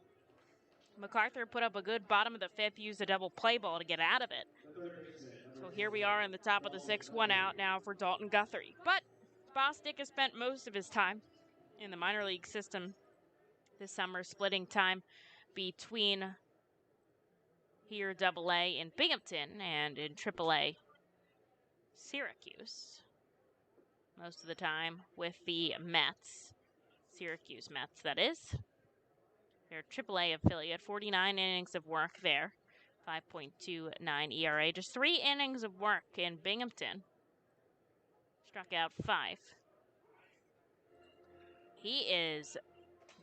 Speaker 3: MacArthur put up a good bottom of the 5th, used a double play ball to get out of it. So here we are in the top of the 6th, 1 out now for Dalton Guthrie. But Bostic has spent most of his time in the minor league system this summer, splitting time between here AA in Binghamton and in AAA Syracuse. Most of the time with the Mets, Syracuse Mets that is. Their AAA affiliate, 49 innings of work there, 5.29 ERA. Just 3 innings of work in Binghamton. Struck out 5. He is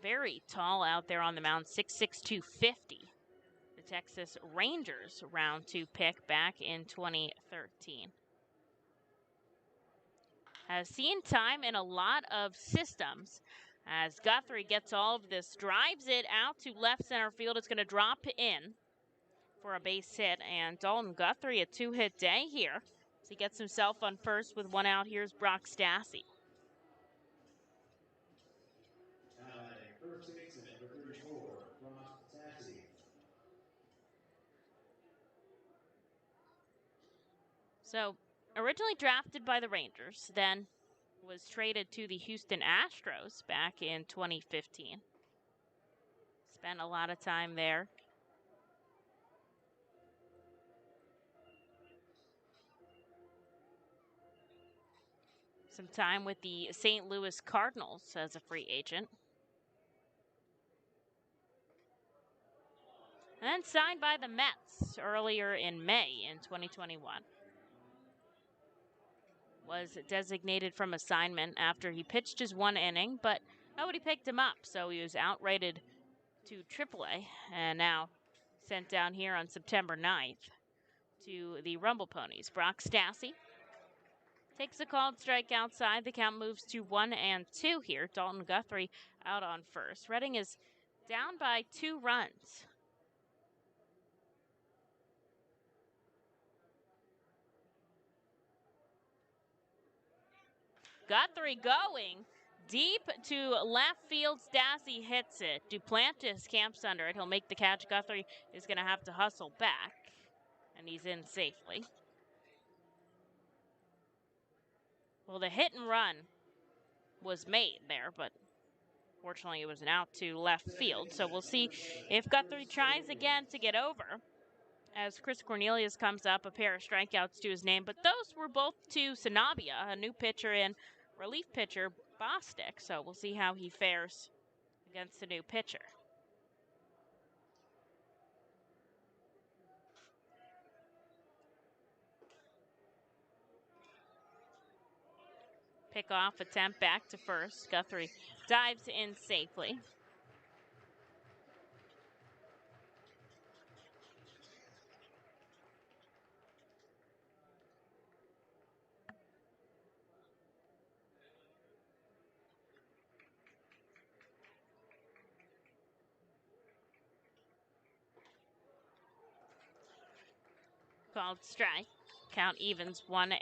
Speaker 3: very tall out there on the mound, 6'6", 250. The Texas Rangers round 2 pick back in 2013. Has seen time in a lot of systems as Guthrie gets all of this, drives it out to left center field. It's going to drop in for a base hit, and Dalton Guthrie, a 2-hit day here. So he gets himself on first with 1 out. Here's Brock Stassi.
Speaker 1: First baseman, number 34, Brock Stassi.
Speaker 3: So, originally drafted by the Rangers, then was traded to the Houston Astros back in 2015. Spent a lot of time there. Some time with the St. Louis Cardinals as a free agent. And then signed by the Mets earlier in May in 2021. Was designated from assignment after he pitched his 1 inning, but nobody picked him up, so he was outrated to AAA, and now sent down here on September 9th to the Rumble Ponies. Brock Stassi takes a called strike outside. The count moves to 1-2 here. Dalton Guthrie out on first. Reading is down by 2 runs. Guthrie going deep to left field. Stassi hits it. Duplantis camps under it. He'll make the catch. Guthrie is going to have to hustle back, and he's in safely. Well, the hit and run was made there, but fortunately it was an out to left field. So we'll see if Guthrie tries again to get over, as Chris Cornelius comes up, a pair of strikeouts to his name. But those were both to Sanabia, a new pitcher, and relief pitcher Bostic. So we'll see how he fares against the new pitcher. Pickoff attempt back to first. Guthrie dives in safely. Called strike. Count evens 1-1.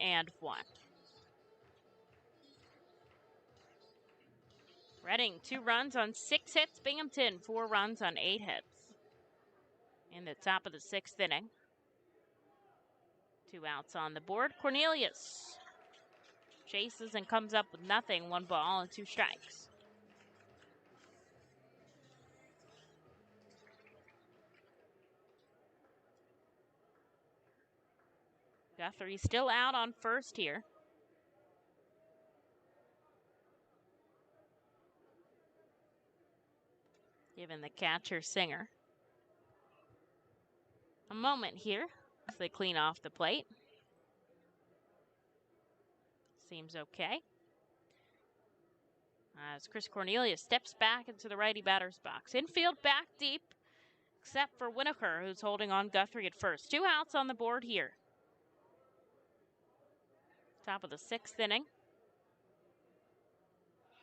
Speaker 3: Reading 2 runs on 6 hits. Binghamton 4 runs on 8 hits. In the top of the 6th inning. 2 outs on the board. Cornelius chases and comes up with nothing. 1 ball and 2 strikes. Guthrie still out on first here. Giving the catcher Singer a moment here as they clean off the plate. Seems okay. As Chris Cornelius steps back into the righty batter's box. Infield back deep, except for Winokur, who's holding on Guthrie at first. 2 outs on the board here. Top of the 6th inning.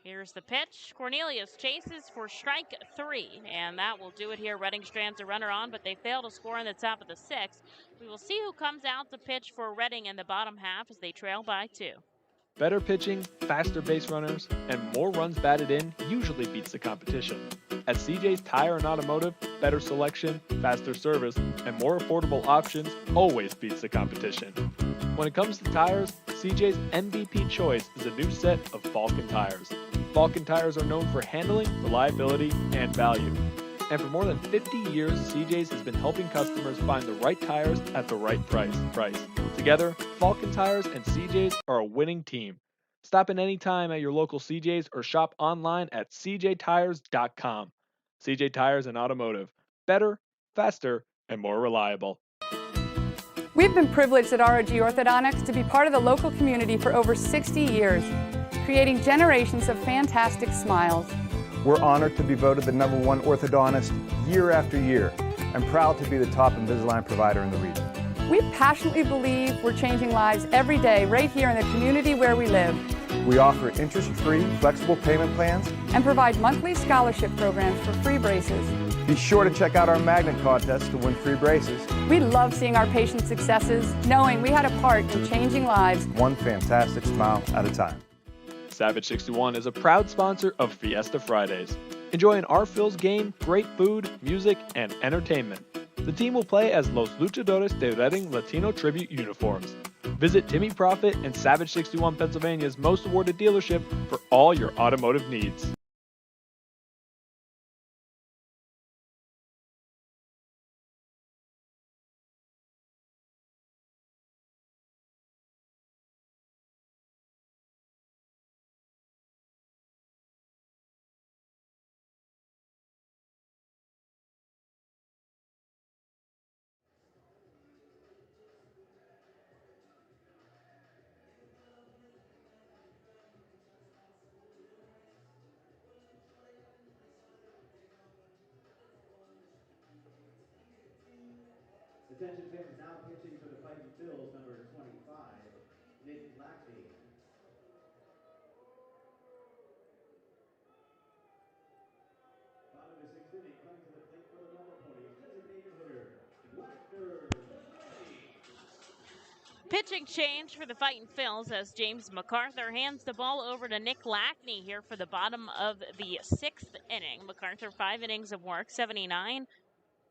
Speaker 3: Here's the pitch. Cornelius chases for strike 3, and that will do it here. Reading strands a runner on, but they fail to score in the top of the 6th. We will see who comes out to pitch for Reading in the bottom half as they trail by 2.
Speaker 5: Better pitching, faster base runners, and more runs batted in usually beats the competition. At CJ's Tire and Automotive, better selection, faster service, and more affordable options always beats the competition. When it comes to tires, CJ's MVP choice is a new set of Falken tires. Falken tires are known for handling, reliability, and value. And for more than 50 years, CJ's has been helping customers find the right tires at the right price. Together, Falken Tires and CJ's are a winning team. Stop in any time at your local CJ's or shop online at cjtires.com. CJ Tires and Automotive. Better, faster, and more reliable.
Speaker 14: We've been privileged at ROG Orthodontics to be part of the local community for over 60 years, creating generations of fantastic smiles.
Speaker 15: We're honored to be voted the #1 orthodontist year after year and proud to be the top Invisalign provider in the region.
Speaker 14: We passionately believe we're changing lives every day right here in the community where we live.
Speaker 15: We offer interest-free, flexible payment plans
Speaker 14: and provide monthly scholarship programs for free braces.
Speaker 15: Be sure to check out our magnet contest to win free braces.
Speaker 14: We love seeing our patients' successes, knowing we had a part in changing lives.
Speaker 15: One fantastic smile at a time.
Speaker 5: Savage 61 is a proud sponsor of Fiesta Fridays. Enjoy an R-Phil's game, great food, music, and entertainment. The team will play as Los Luchadores de Reading Latino Tribute uniforms. Visit Timmy Profit and Savage 61 Pennsylvania's most awarded dealership for all your automotive needs.
Speaker 1: Attention fans, now pitching for the Fightin Phils, number 25, Nick Lackney. Bottom of the 6th inning, coming to the plate for the Rumble Ponies, designated hitter, Wagner.
Speaker 3: Pitching change for the Fightin Phils as James MacArthur hands the ball over to Nick Lackney here for the bottom of the 6th inning. MacArthur 5 innings of work, 79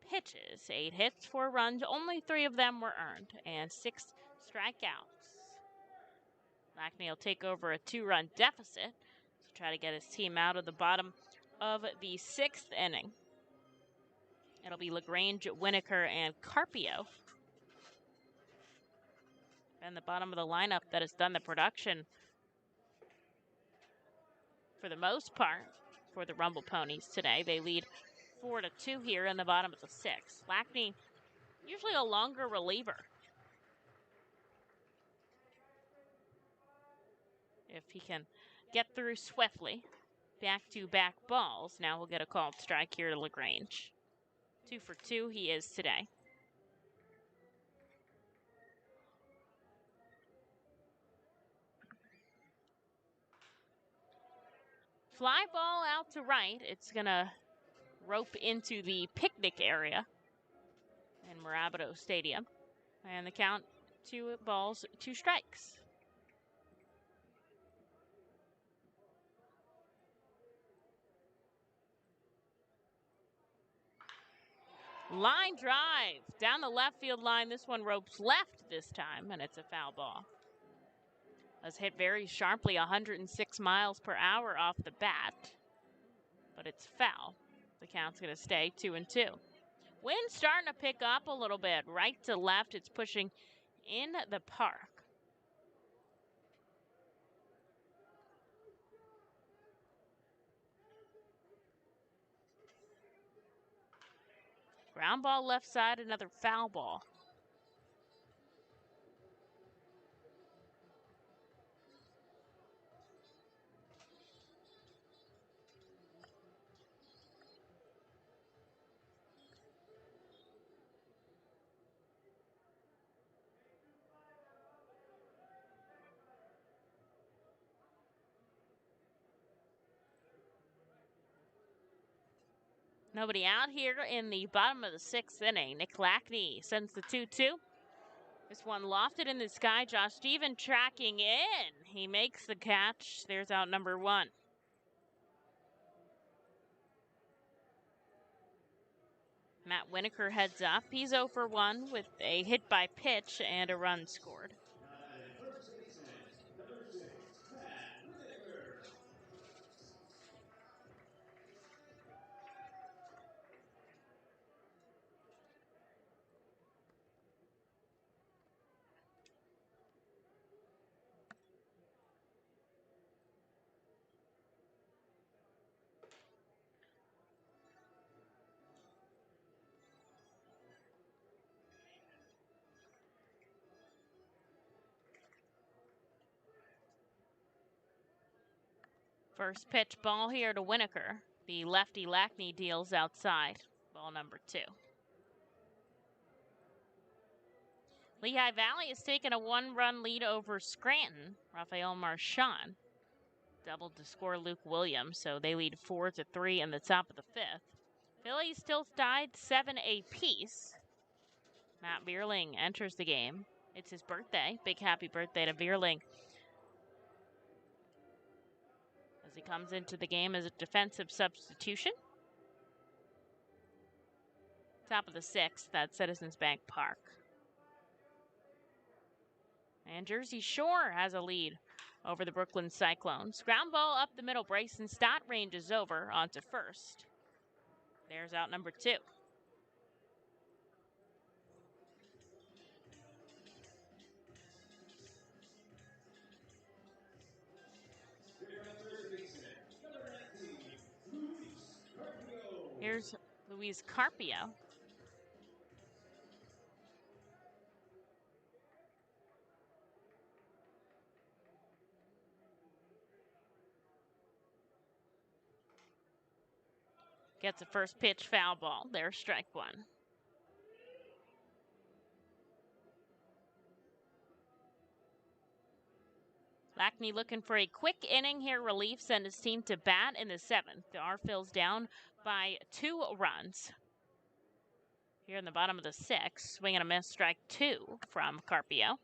Speaker 3: pitches, 8 hits, 4 runs, only 3 of them were earned, and 6 strikeouts. Lackney will take over a 2-run deficit to try to get his team out of the bottom of the 6th inning. It'll be LaGrange, Winokur, and Carpio. And the bottom of the lineup that has done the production for the most part for the Rumble Ponies today. They lead 4-2 here in the bottom of the 6th. Lackney, usually a longer reliever. If he can get through swiftly, back-to-back balls, now we'll get a called strike here to LaGrange. 2 for 2 he is today. Fly ball out to right. It's going to rope into the picnic area in Mirabito Stadium. And the count, 2 balls, 2 strikes. Line drive down the left field line. This one ropes left this time, and it's a foul ball. Was hit very sharply, 106 miles per hour off the bat, but it's foul. The count's going to stay 2-2. Wind starting to pick up a little bit. Right to left, it's pushing in the park. Ground ball left side, another foul ball. Nobody out here in the bottom of the 6th inning. Nick Lackney sends the 2-2. This one lofted in the sky. Josh Steven tracking in. He makes the catch. There's out number 1. Matt Winokur heads up. He's 0 for 1 with a hit by pitch and a run scored. First pitch ball here to Winokur. The lefty Lackney deals outside. Ball number 2. Lehigh Valley has taken a 1-run lead over Scranton. Rafael Marchand doubled to score Luke Williams, so they lead 4-3 in the top of the 5th. Phillies still tied 7 apiece. Matt Bierling enters the game. It's his birthday. Big happy birthday to Bierling. He comes into the game as a defensive substitution. Top of the 6th at Citizens Bank Park. And Jersey Shore has a lead over the Brooklyn Cyclones. Ground ball up the middle. Bryson Stott ranges over onto first. There's out number 2. Here's Luis Carpio. Gets a first pitch foul ball. There's strike 1. Lackney looking for a quick inning here. Relief send his team to bat in the 7th. The R-Phil's down by 2 runs. Here in the bottom of the 6th, swing and a miss, strike 2 from Carpio.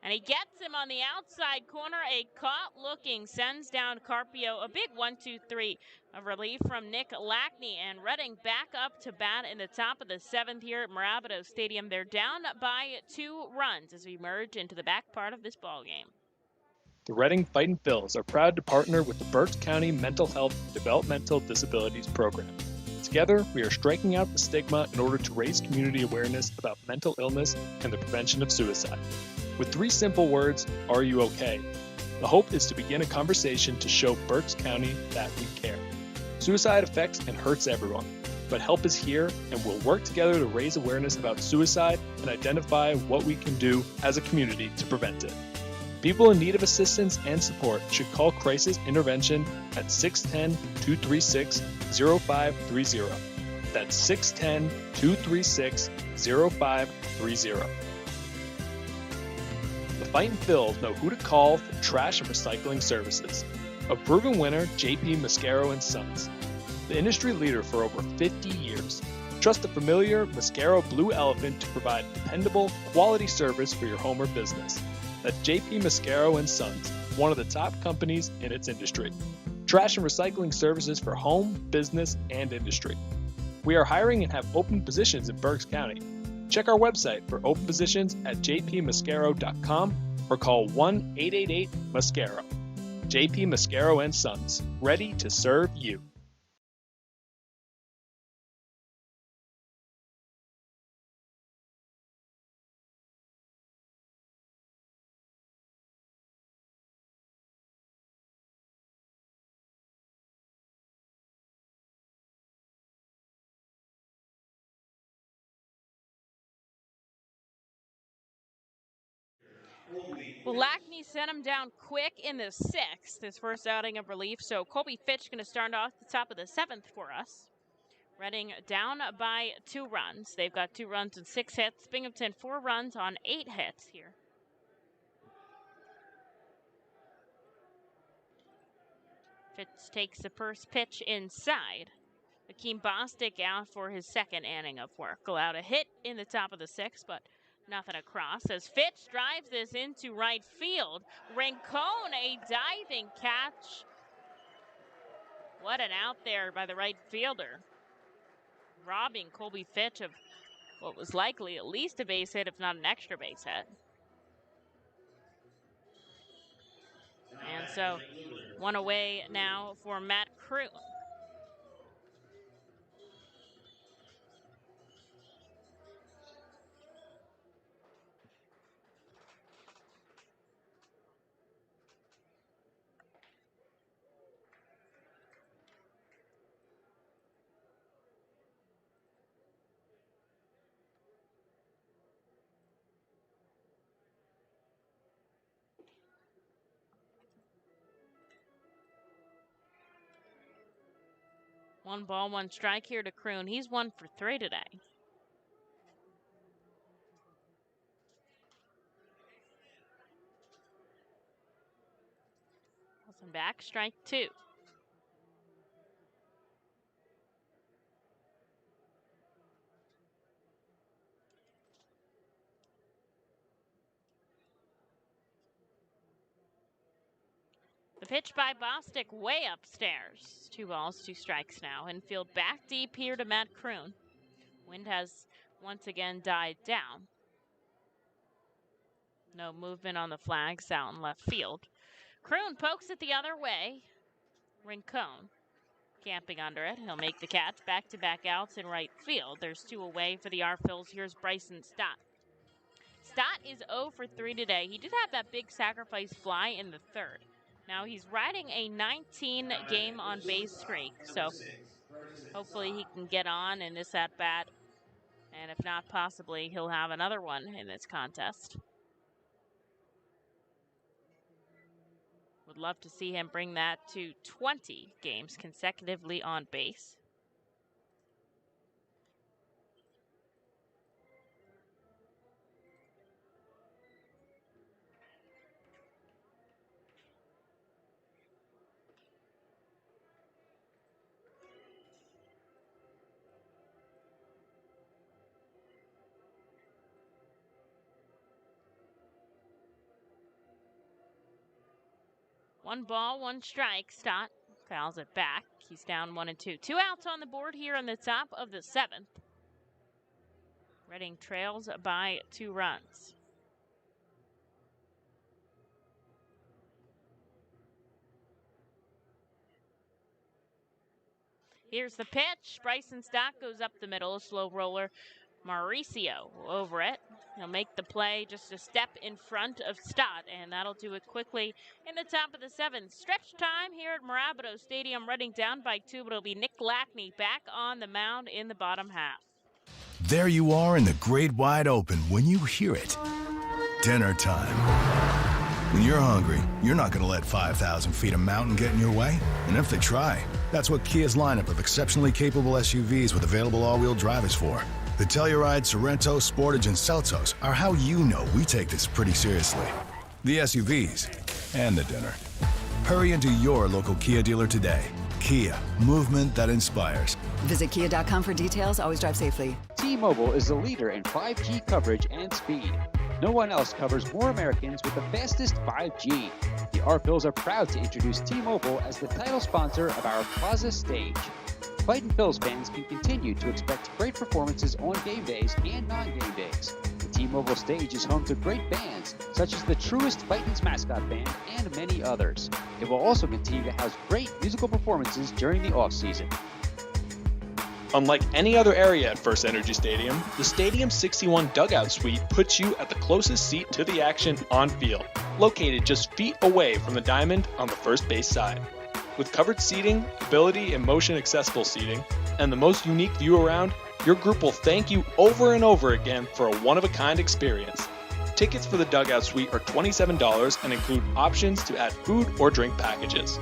Speaker 3: And he gets him on the outside corner. A caught looking sends down Carpio. A big 1-2-3 of relief from Nick Lackney. And Reading back up to bat in the top of the 7th here at Mirabito Stadium. They're down by 2 runs as we merge into the back part of this ball game.
Speaker 4: The Reading Fightin' Phils are proud to partner with the Berks County Mental Health Developmental Disabilities Program. Together, we are striking out the stigma in order to raise community awareness about mental illness and the prevention of suicide. With 3 simple words, are you okay? The hope is to begin a conversation to show Berks County that we care. Suicide affects and hurts everyone, but help is here and we'll work together to raise awareness about suicide and identify what we can do as a community to prevent it. People in need of assistance and support should call Crisis Intervention at 610-236-0530. That's 610-236-0530. The Fightin' Phils know who to call for trash and recycling services. A proven winner, J.P. Mascaro & Sons. The industry leader for over 50 years. Trust the familiar Mascaro Blue Elephant to provide dependable, quality service for your home or business. That's J.P. Mascaro & Sons, one of the top companies in its industry. Trash and recycling services for home, business, and industry. We are hiring and have open positions in Berks County. Check our website for open positions at jpmascaro.com or call 1-888-MASCARO. J.P. Mascaro & Sons, ready to serve you.
Speaker 3: Well, Lackney sent him down quick in the 6th, his first outing of relief. So Colby Fitch going to start off the top of the 7th for us. Reading down by 2 runs. They've got 2 runs and 6 hits. Binghamton 4 runs on 8 hits here. Fitch takes the first pitch inside. Akeem Bostic out for his 2nd inning of work. Allowed a hit in the top of the 6th, but nothing across. As Fitch drives this into right field. Rincon, a diving catch. What an out there by the right fielder. Robbing Colby Fitch of what was likely at least a base hit, if not an extra base hit. And so, 1 away now for Matt Kroon. One ball, 1 strike here to Kroon. He's 1 for 3 today. Wilson back, strike 2. The pitch by Bostic way upstairs. 2 balls, 2 strikes now. Infield back deep here to Matt Kroon. Wind has once again died down. No movement on the flags out in left field. Kroon pokes it the other way. Rincon camping under it. He'll make the catch. Back-to-back outs in right field. There's 2 away for the Arphils. Here's Bryson Stott. Stott is 0 for 3 today. He did have that big sacrifice fly in the 3rd. Now he's riding a 19-game on-base streak, so hopefully he can get on in this at-bat. And if not, possibly he'll have another one in this contest. Would love to see him bring that to 20 games consecutively on base. One ball, 1 strike. Stott fouls it back. He's down 1 and 2. 2 outs on the board here on the top of the 7th. Reading trails by 2 runs. Here's the pitch. Bryson Stott goes up the middle. A slow roller. Mauricio over it. He'll make the play just a step in front of Stott, and that'll do it quickly in the top of the 7th. Stretch time here at Mirabito Stadium, Reading down by 2, but it'll be Nick Lackney back on the mound in the bottom half.
Speaker 11: There you are in the great wide open when you hear it. Dinner time. When you're hungry, you're not going to let 5,000 feet of mountain get in your way. And if they try, that's what Kia's lineup of exceptionally capable SUVs with available all-wheel drive is for. The Telluride, Sorento, Sportage, and Seltos are how you know we take this pretty seriously. The SUVs and the dinner. Hurry into your local Kia dealer today. Kia, movement that inspires.
Speaker 12: Visit kia.com for details. Always drive safely.
Speaker 16: T-Mobile is the leader in 5G coverage and speed. No one else covers more Americans with the fastest 5G. The Arphils are proud to introduce T-Mobile as the title sponsor of our Plaza stage. Fightin Phils fans can continue to expect great performances on game days and non-game days. The T-Mobile stage is home to great bands, such as the Truest Fightin's mascot band and many others. It will also continue to house great musical performances during the off-season.
Speaker 5: Unlike any other area at First Energy Stadium, the Stadium 61 Dugout Suite puts you at the closest seat to the action on field, located just feet away from the diamond on the first base side. With covered seating, ability and motion accessible seating, and the most unique view around, your group will thank you over and over again for a one-of-a-kind experience.
Speaker 4: Tickets for the Dugout Suite are $27 and include options to add food or drink packages.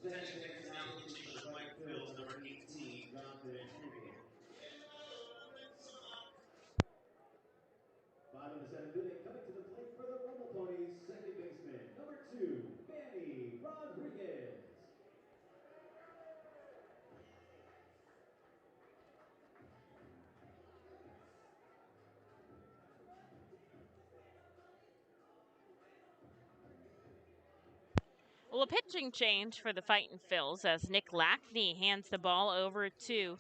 Speaker 1: Attention fans, now pitching for the Fightin Phils, number 18, Jonathan Hennigan. Bottom of the seventh inning, coming to the plate for the Rumble Ponies, second baseman, number 2, Manny Rodriguez.
Speaker 3: Well, a pitching change for the Fightin Phils as Nick Lackney hands the ball over to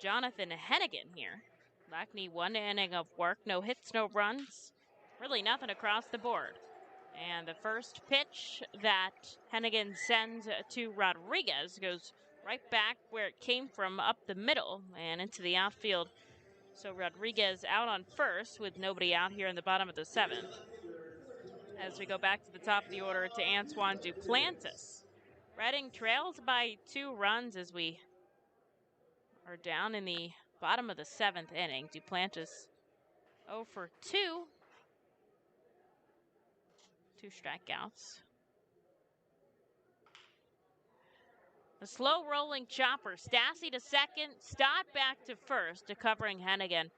Speaker 3: Jonathan Hennigan here. Lackney, 1 inning of work, no hits, no runs, really nothing across the board. And the first pitch that Hennigan sends to Rodriguez goes right back where it came from, up the middle and into the outfield. So Rodriguez out on first with nobody out here in the bottom of the 7th. As we go back to the top of the order to Antoine Duplantis. Reading trails by 2 runs as we are down in the bottom of the 7th inning. Duplantis 0 for 2. 2 strikeouts. The slow rolling chopper. Stassi to second. Stott back to first to covering Hennigan.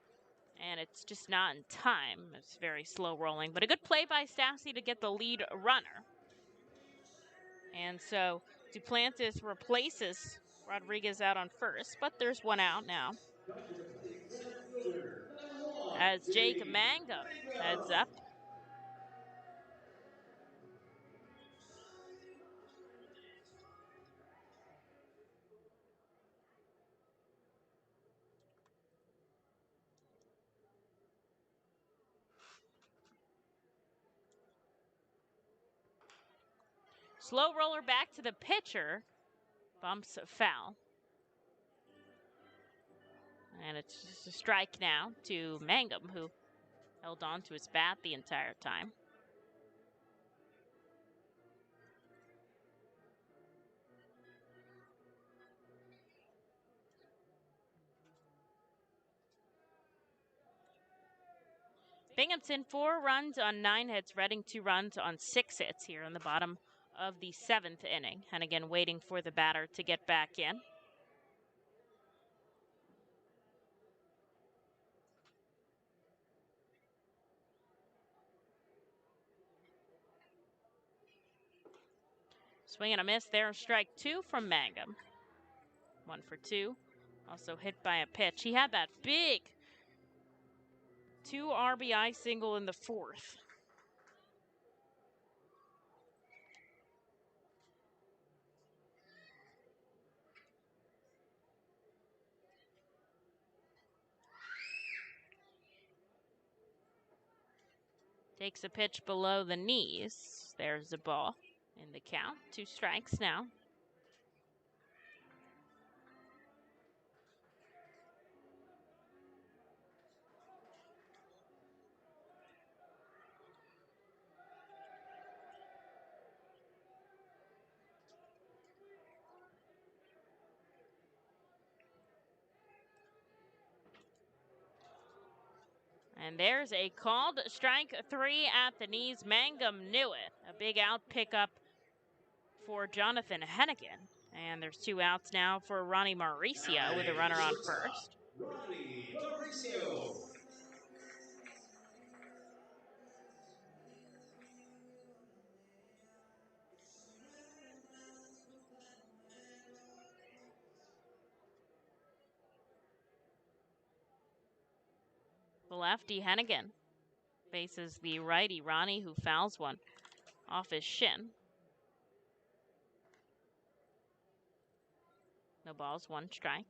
Speaker 3: And it's just not in time. It's very slow rolling. But a good play by Stassi to get the lead runner. And so Duplantis replaces Rodriguez out on first. But there's 1 out now. As Jake Mangum heads up. Slow roller back to the pitcher. Bumps foul. And it's just a strike now to Mangum, who held on to his bat the entire time. Binghamton 4 runs on 9 hits. Reading 2 runs on 6 hits here in the bottom of the 7th inning. And again, waiting for the batter to get back in. Swing and a miss there. Strike 2 from Mangum. 1 for 2. Also hit by a pitch. He had that big 2 RBI single in the 4th. Takes a pitch below the knees. There's the ball in the count. 2 strikes now. And there's a called strike 3 at the knees. Mangum knew it. A big out pickup for Jonathan Hennigan. And there's 2 outs now for Ronnie Mauricio with a runner on first.
Speaker 1: Ronnie Mauricio.
Speaker 3: The lefty Hennigan faces the righty Ronnie, who fouls one off his shin. No balls, 1 strike.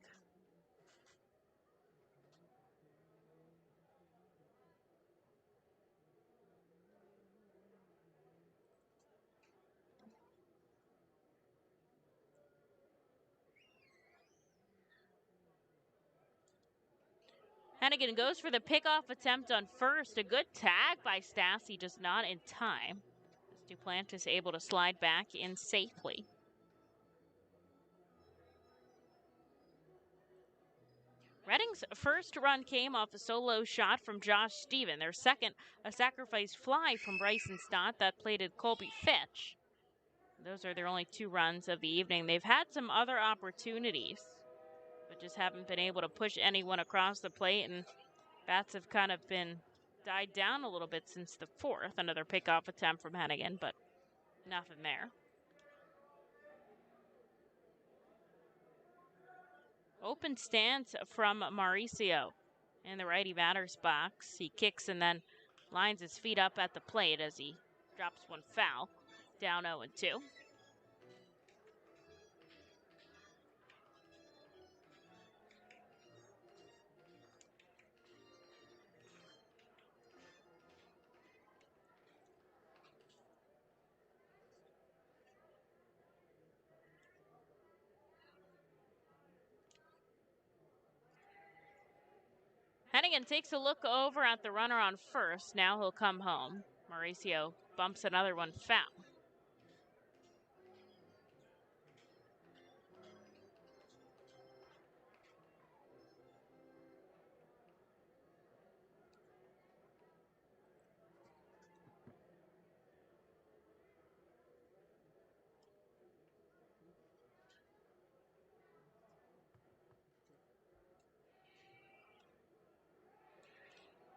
Speaker 3: Hennigan goes for the pickoff attempt on first. A good tag by Stassi, just not in time. Duplantis able to slide back in safely. Reading's first run came off a solo shot from Josh Steven. Their second, a sacrifice fly from Bryson Stott that plated Colby Fitch. Those are their only 2 runs of the evening. They've had some other opportunities, but just haven't been able to push anyone across the plate, and bats have kind of been died down a little bit since the 4th. Another pickoff attempt from Hennigan, but nothing there. Open stance from Mauricio in the righty batter's box. He kicks and then lines his feet up at the plate as he drops one foul. Down 0-2. Hennigan takes a look over at the runner on first. Now he'll come home. Mauricio bumps another one foul.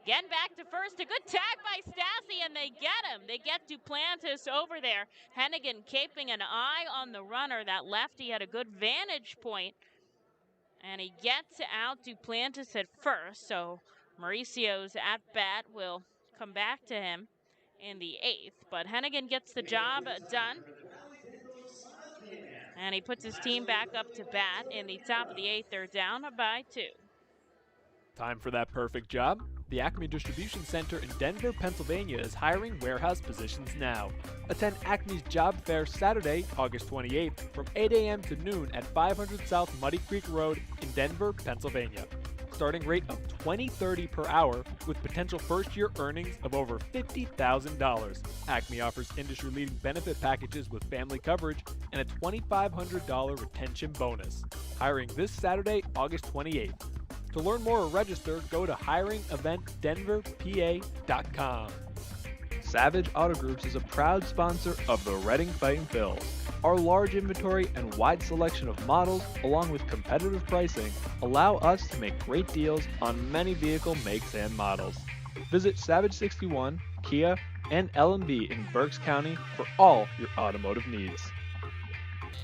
Speaker 3: Getting back to first, a good tag by Stassi, and they get him. They get Duplantis over there. Hennigan keeping an eye on the runner. That lefty had a good vantage point, and he gets out Duplantis at first, so Mauricio's at-bat will come back to him in the 8th, but Hennigan gets the job done, and he puts his team back up to bat in the top of the 8th. They're down by 2.
Speaker 5: Time for that perfect job? The Acme Distribution Center in Denver, Pennsylvania is hiring warehouse positions now. Attend Acme's Job Fair Saturday, August 28th from 8 a.m. to noon at 500 South Muddy Creek Road in Denver, Pennsylvania. Starting rate of $20.30 per hour with potential first-year earnings of over $50,000. Acme offers industry-leading benefit packages with family coverage and a $2,500 retention bonus. Hiring this Saturday, August 28th. To learn more or register, go to hiringeventdenverpa.com. Savage Auto Groups is a proud sponsor of the Reading Fightin' Phils. Our large inventory and wide selection of models, along with competitive pricing, allow us to make great deals on many vehicle makes and models. Visit Savage 61, Kia, and L&B in Berks County for all your automotive needs.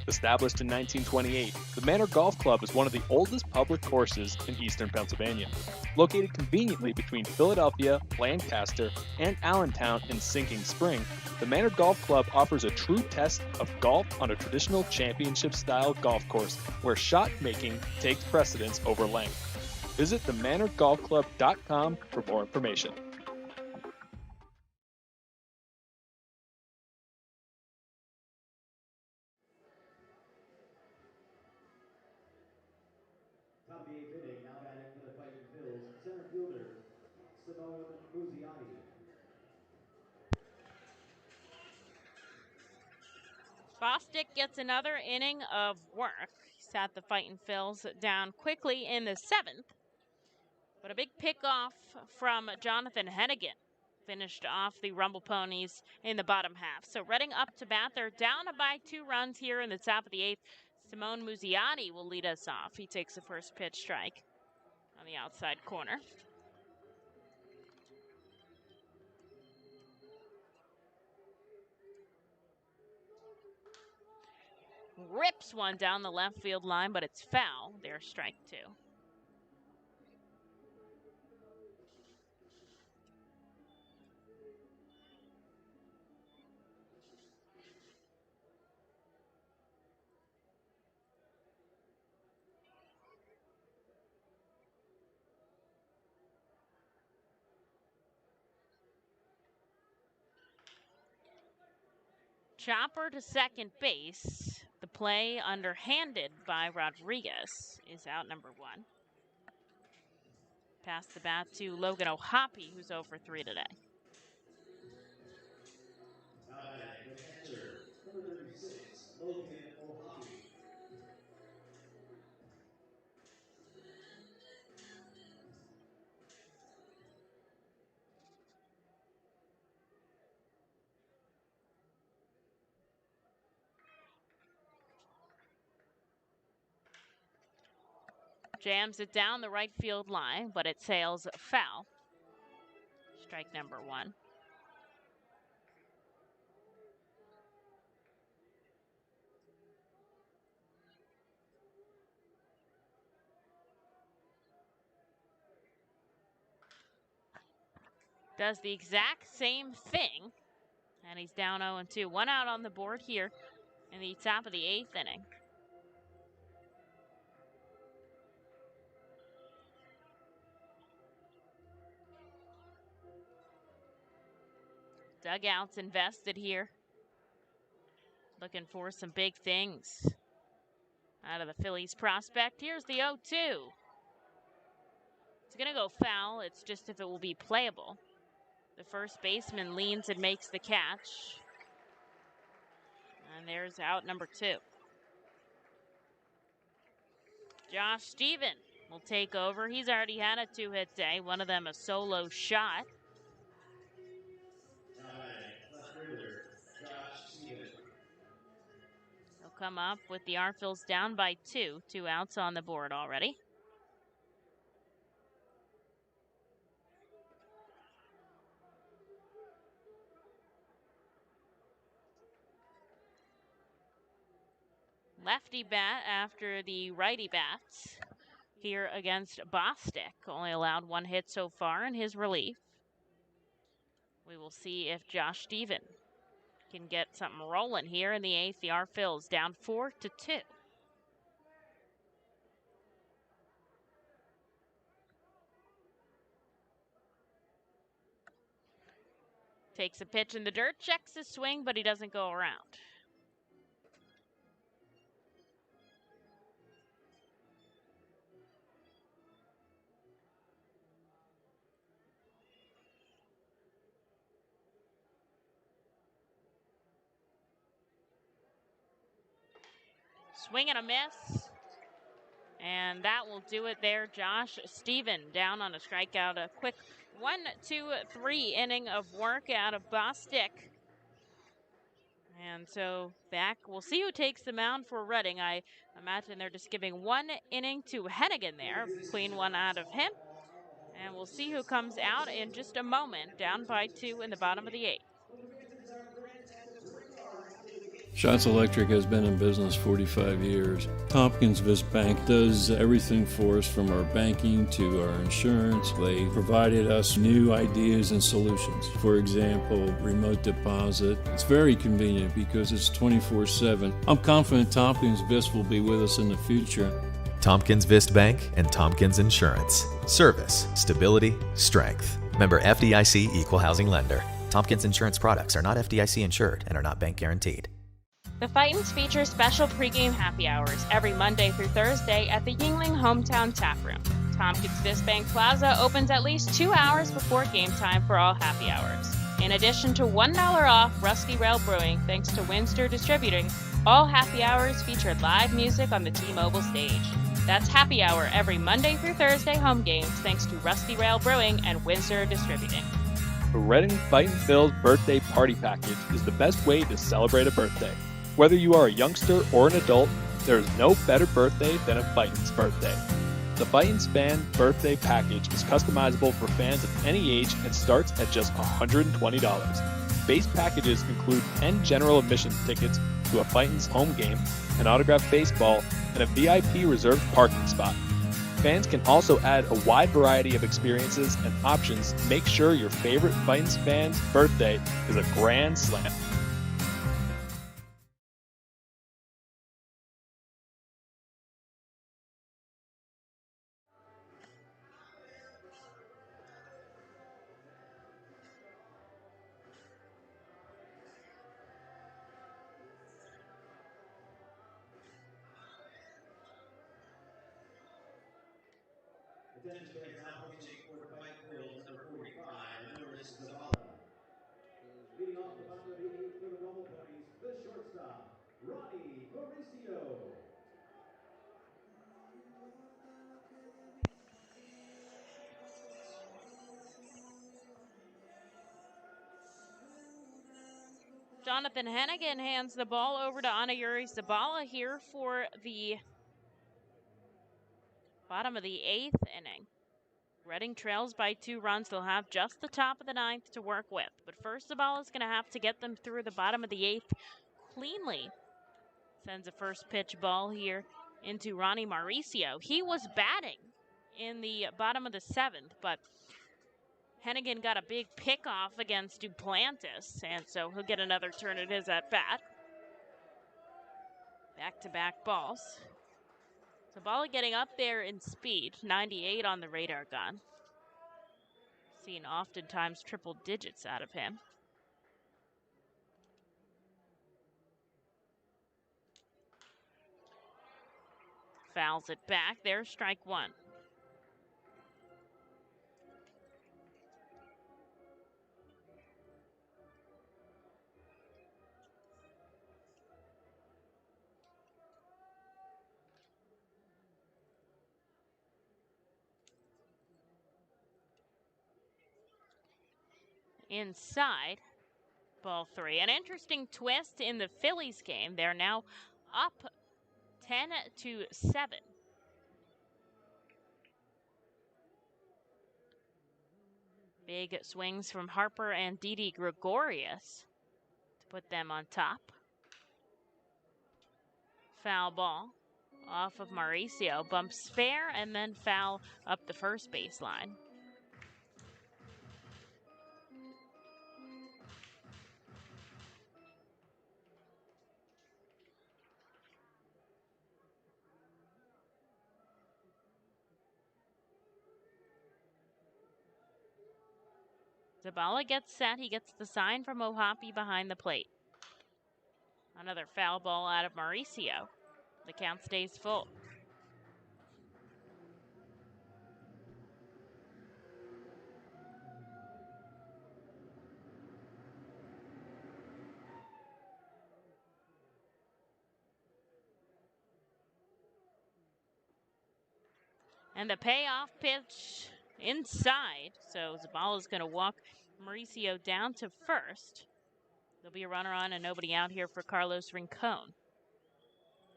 Speaker 5: Established in 1928, the Manor Golf Club is one of the oldest public courses in eastern Pennsylvania. Located conveniently between Philadelphia, Lancaster, and Allentown in Sinking Spring, the Manor Golf Club offers a true test of golf on a traditional championship-style golf course where shot making takes precedence over length. Visit themanorgolfclub.com for more information.
Speaker 1: Top of the 8th inning, now batting for the Fightin' Phils, center fielder, Simone Muziati.
Speaker 3: Bostic gets another inning of work. He sat the Fightin' Phils down quickly in the 7th, but a big pickoff from Jonathan Hennigan finished off the Rumble Ponies in the bottom half. So Reading up to bat. They're down by 2 runs here in the top of the 8th. Simone Muziati will lead us off. He takes the first pitch strike on the outside corner. Rips one down the left field line, but it's foul. There's strike 2. Chopper to second base. The play underhanded by Rodriguez is out number 1. Pass the bat to Logan O'Hoppe, who's 0 for 3 today.
Speaker 1: Number 36, Logan O'Hoppe.
Speaker 3: Jams it down the right field line, but it sails foul. Strike number 1. Does the exact same thing, and he's down 0-2. 1 out on the board here in the top of the 8th inning. Dugouts invested here. Looking for some big things out of the Phillies prospect. Here's the 0-2. It's going to go foul. It's just if it will be playable. The first baseman leans and makes the catch. And there's out number 2. Josh Steven will take over. He's already had a 2-hit day. One of them a solo shot. He'll come up with the Arphils down by 2. 2 outs on the board already. Lefty bat after the righty bats here against Bostic. Only allowed 1 hit so far in his relief. We will see if Josh Steven can get something rolling here in the 8th. The Arphils down 4-2. Takes a pitch in the dirt, checks his swing, but he doesn't go around. Swing and a miss. And that will do it there. Josh Steven down on a strikeout. A quick 1-2-3 inning of work out of Bostic. And so back, we'll see who takes the mound for Reading. I imagine they're just giving 1 inning to Hennigan there. Clean one out of him. And we'll see who comes out in just a moment. Down by 2 in the bottom of the 8th.
Speaker 17: Shots Electric has been in business 45 years. Tompkins Vist Bank does everything for us from our banking to our insurance. They provided us new ideas and solutions. For example, remote deposit. It's very convenient because it's 24/7. I'm confident Tompkins Vist will be with us in the future.
Speaker 18: Tompkins Vist Bank and Tompkins Insurance. Service, stability, strength. Member FDIC Equal Housing Lender. Tompkins Insurance products are not FDIC insured and are not bank guaranteed.
Speaker 7: The Fightins feature special pregame happy hours every Monday through Thursday at the Yingling Hometown Tap Room. Tompkins Vist Bank Plaza opens at least 2 hours before game time for all happy hours. In addition to $1 off Rusty Rail Brewing thanks to Windsor Distributing, all happy hours feature live music on the T-Mobile stage. That's happy hour every Monday through Thursday home games thanks to Rusty Rail Brewing and Windsor Distributing.
Speaker 5: The Reading Fightin' Phil's birthday party package is the best way to celebrate a birthday. Whether you are a youngster or an adult, there is no better birthday than a Fightin's birthday. The Fightin's Fan Birthday Package is customizable for fans of any age and starts at just $120. Base packages include 10 general admission tickets to a Fightin's home game, an autographed baseball, and a VIP reserved parking spot. Fans can also add a wide variety of experiences and options to make sure your favorite Fightin's fan's birthday is a grand slam.
Speaker 1: Attention fans now posting for Fightin Phil's number 45, Norris Zavala. Leading off the bottom of the 8th for the Rumble Ponies, the shortstop, Ronnie Mauricio.
Speaker 3: Jonathan Hennigan hands the ball over to Anayuri Zabala here for the bottom of the 8th inning. Reading trails by 2 runs. They'll have just the top of the 9th to work with. But first, Zabala's going to have to get them through the bottom of the 8th cleanly. Sends a first pitch ball here into Ronnie Mauricio. He was batting in the bottom of the 7th, but Hennigan got a big pickoff against Duplantis, and so he'll get another turn at his at-bat. Back-to-back balls. Zabala getting up there in speed, 98 on the radar gun. Seen oftentimes triple digits out of him. Fouls it back. There's strike 1. Inside, ball 3. An interesting twist in the Phillies game. They're now up 10-7. Big swings from Harper and Didi Gregorius to put them on top. Foul ball off of Mauricio. Bumps fair and then foul up the first baseline. Zabala gets set. He gets the sign from Ohapi behind the plate. Another foul ball out of Mauricio. The count stays full. And the payoff pitch inside. So Zabala's going to walk Mauricio down to first. There'll be a runner on and nobody out here for Carlos Rincon.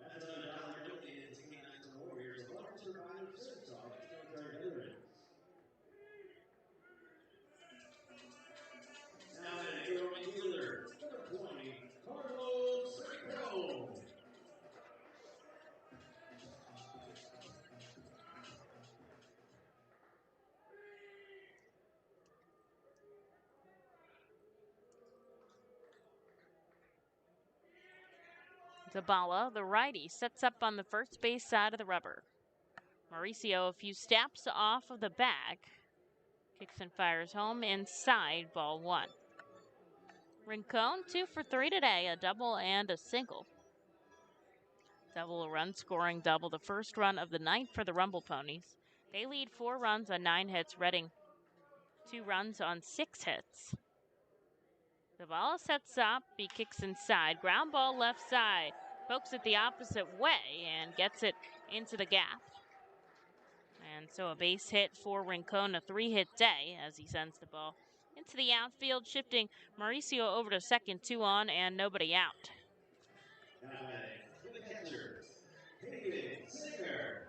Speaker 1: That's another dollar donated to Canines and Warriors, the largest provider of service dogs to military veterans. Now batting the right fielder, number 20, Carlos Rincon.
Speaker 3: Zabala, the righty, sets up on the first base side of the rubber. Mauricio a few steps off of the bag. Kicks and fires home inside, ball 1. Rincon 2 for 3 today, a double and a single. Double a run scoring double, the first run of the 9th for the Rumble Ponies. They lead 4 runs on 9 hits, Reading 2 runs on 6 hits. Zabala sets up, he kicks inside, ground ball left side, pokes it the opposite way and gets it into the gap. And so a base hit for Rincon, a 3-hit day as he sends the ball into the outfield, shifting Mauricio over to second, 2 on and nobody out.
Speaker 1: Now batting, the catcher, Hayden Singer.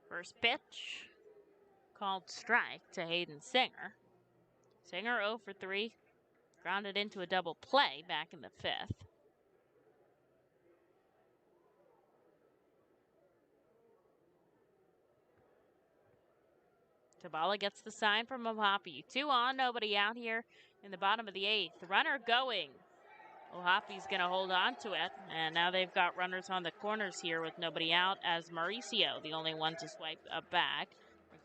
Speaker 3: First pitch, called strike to Hayden Singer. Singer 0 for 3, grounded into a double play back in the 5th. Zabala gets the sign from Ohapi. 2 on, nobody out here in the bottom of the 8th. Runner going. Ohapi's going to hold on to it, and now they've got runners on the corners here with nobody out as Mauricio, the only one to swipe a bag.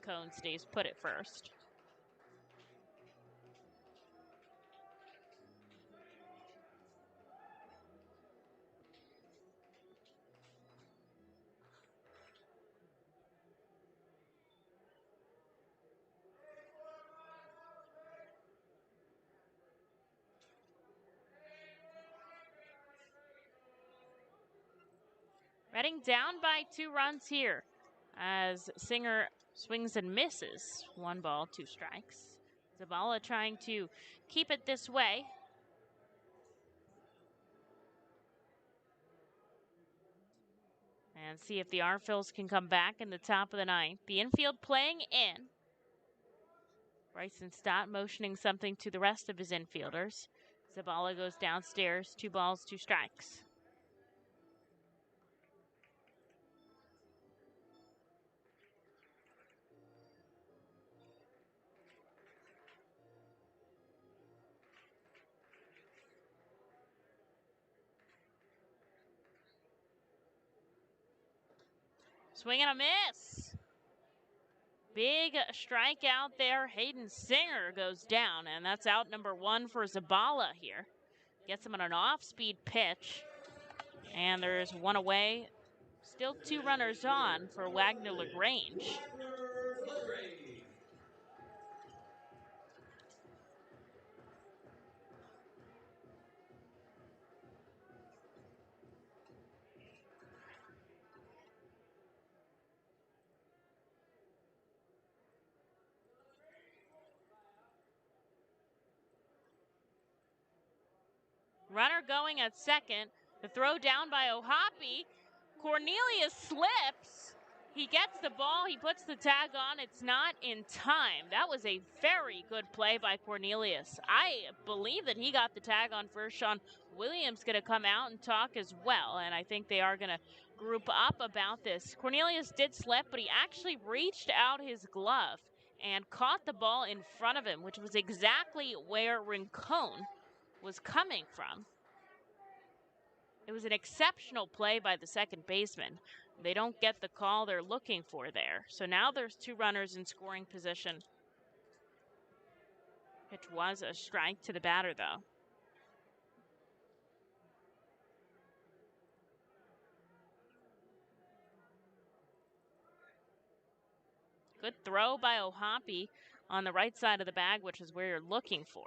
Speaker 3: Cone stays put at first. Reading down by 2 runs here as Singer swings and misses. 1 ball, 2 strikes. Zabala trying to keep it this way. And see if the Arphils can come back in the top of the 9th. The infield playing in. Bryson Stott motioning something to the rest of his infielders. Zabala goes downstairs, 2 balls, 2 strikes. Swing and a miss. Big strikeout there. Hayden Singer goes down, and that's out number 1 for Zabala here. Gets him on an off-speed pitch, and there's 1 away. Still 2 runners on for Wagner LaGrange. Runner going at second. The throw down by Ohapi. Cornelius slips. He gets the ball. He puts the tag on. It's not in time. That was a very good play by Cornelius. I believe that he got the tag on first. Sean Williams going to come out and talk as well, and I think they are going to group up about this. Cornelius did slip, but he actually reached out his glove and caught the ball in front of him, which was exactly where Rincon was coming from. It was an exceptional play by the second baseman. They don't get the call they're looking for there. So now there's 2 runners in scoring position. Pitch was a strike to the batter, though. Good throw by Ohapi on the right side of the bag, which is where you're looking for.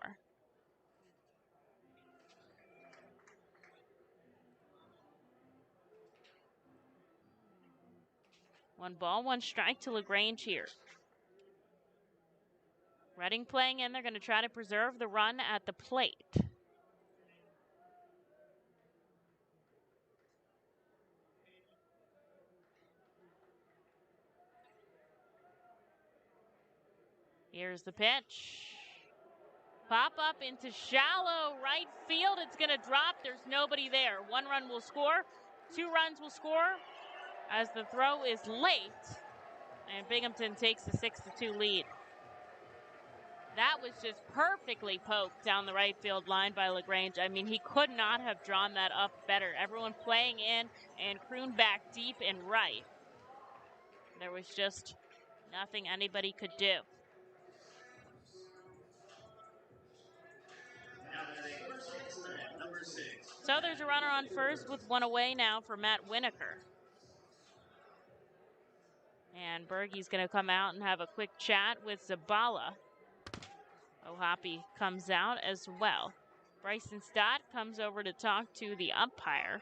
Speaker 3: One ball, 1 strike to LaGrange here. Reading playing in. They're going to try to preserve the run at the plate. Here's the pitch. Pop up into shallow right field. It's going to drop. There's nobody there. 1 run will score. 2 runs will score as the throw is late. And Binghamton takes the 6-2 lead. That was just perfectly poked down the right field line by LaGrange. I mean, he could not have drawn that up better. Everyone playing in and crooned back deep and right. There was just nothing anybody could do. So there's a runner on first with 1 away now for Matt Winokur. And Bergey's going to come out and have a quick chat with Zabala. Ohapi comes out as well. Bryson Stott comes over to talk to the umpire.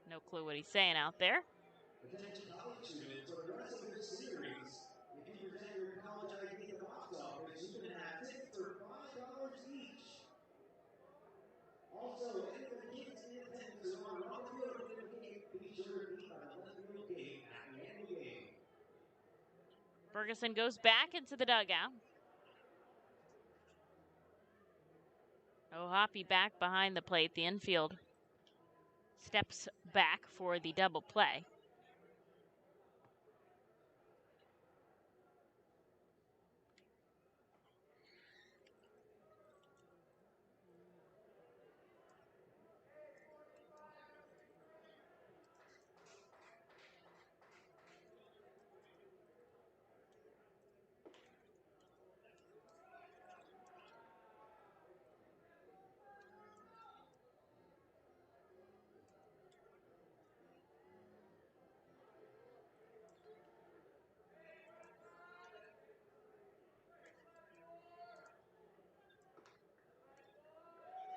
Speaker 3: No clue what he's saying out there.
Speaker 1: Attention college students, for the rest of this series, if you present your college ID at the box office, you can have tickets for $5 each. Also, any of the kids in attendance who are on the field at the game, be sure to meet by the left field gate at the end of the game.
Speaker 3: Ferguson goes back into the dugout. Ohapi back behind the plate. The infield steps back for the double play.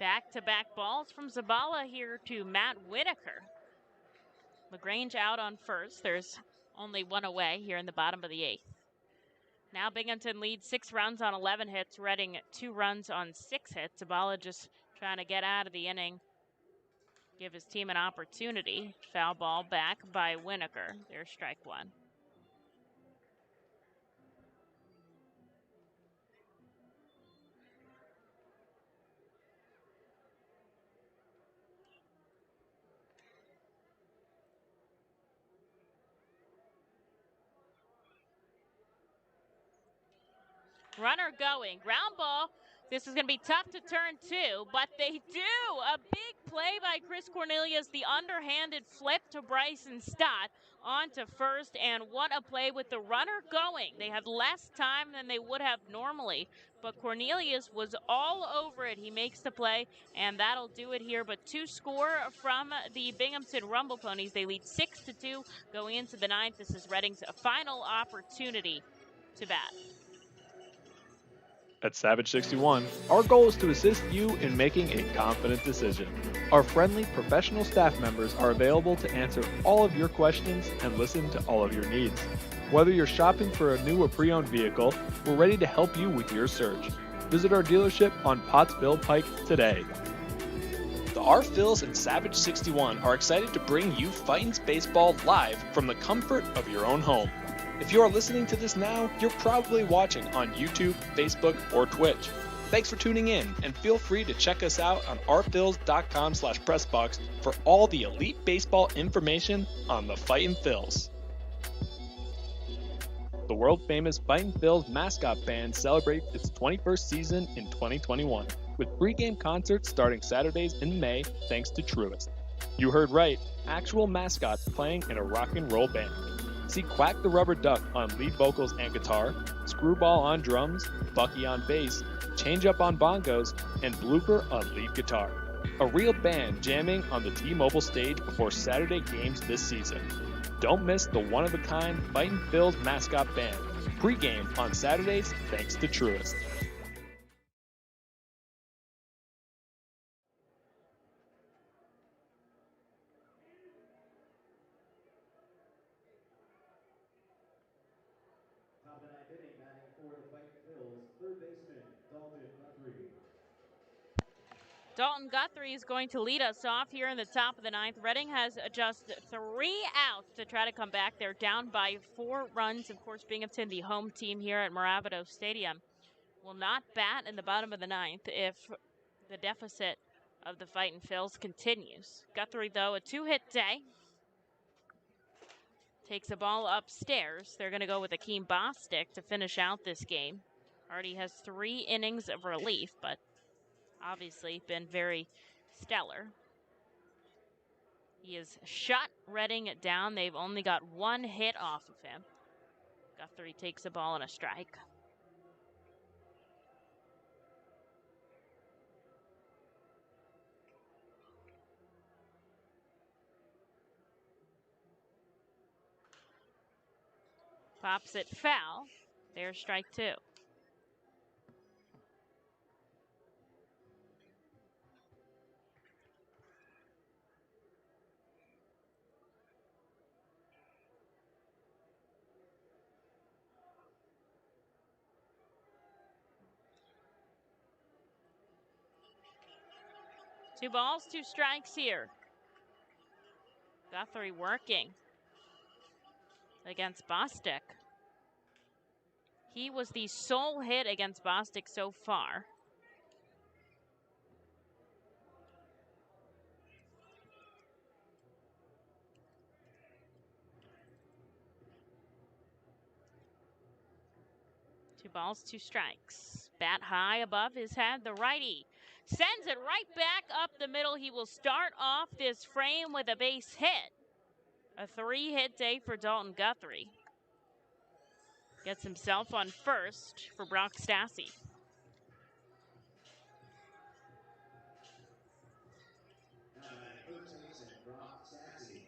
Speaker 3: Back-to-back balls from Zabala here to Matt Whitaker. LaGrange out on first. There's only one away here in the bottom of the 8th. Now Binghamton leads 6 runs on 11 hits. Reading 2 runs on 6 hits. Zabala just trying to get out of the inning, give his team an opportunity. Foul ball back by Whitaker. There's strike 1. Runner going, ground ball. This is going to be tough to turn to, but they do. A big play by Chris Cornelius, the underhanded flip to Bryson Stott onto first, and what a play with the runner going. They had less time than they would have normally, but Cornelius was all over it. He makes the play, and that'll do it here. But 2 score from the Binghamton Rumble Ponies. They lead 6-2 going into the 9th. This is Reading's final opportunity to bat.
Speaker 5: At Savage 61, our goal is to assist you in making a confident decision. Our friendly, professional staff members are available to answer all of your questions and listen to all of your needs. Whether you're shopping for a new or pre-owned vehicle, we're ready to help you with your search. Visit our dealership on Pottsville Pike today. The R-Phils and Savage 61 are excited to bring you Fightin's Baseball live from the comfort of your own home. If you are listening to this now, you're probably watching on YouTube, Facebook, or Twitch. Thanks for tuning in, and feel free to check us out on rphils.com/pressbox for all the elite baseball information on the Fightin' Phils. The world-famous Fightin' Phils mascot band celebrates its 21st season in 2021, with pregame concerts starting Saturdays in May thanks to Truist. You heard right, actual mascots playing in a rock and roll band. See Quack the Rubber Duck on lead vocals and guitar, Screwball on drums, Bucky on bass, Change Up on bongos, and Blooper on lead guitar. A real band jamming on the T-Mobile stage before Saturday games this season. Don't miss the one-of-a-kind Fightin' Phils mascot band. Pre-game on Saturdays thanks to Truist.
Speaker 1: Top of the 9th inning, batting for the Fightin' Phils, third baseman Dalton Guthrie.
Speaker 3: Dalton Guthrie is going to lead us off here in the top of the 9th. Reading has just 3 outs to try to come back. They're down by 4 runs. Of course, Binghamton, the home team here at Mirabito Stadium, will not bat in the bottom of the 9th if the deficit of the Fightin' Phils continues. Guthrie, though, a 2-hit day. Takes a ball upstairs. They're going to go with Akeem Bostic to finish out this game. Already has 3 innings of relief, but obviously been very stellar. He has shut Reading down. They've only got 1 hit off of him. Guthrie takes a ball and a strike. Pops it foul. There's strike 2. Two balls, 2 strikes here. Guthrie working against Bostic. He was the sole hit against Bostic so far. Two balls, 2 strikes. Bat high above his head. The righty sends it right back up the middle. He will start off this frame with a base hit. A 3-hit day for Dalton Guthrie. Gets himself on first for Brock Stassi.
Speaker 1: Now batting first baseman Brock Stassi.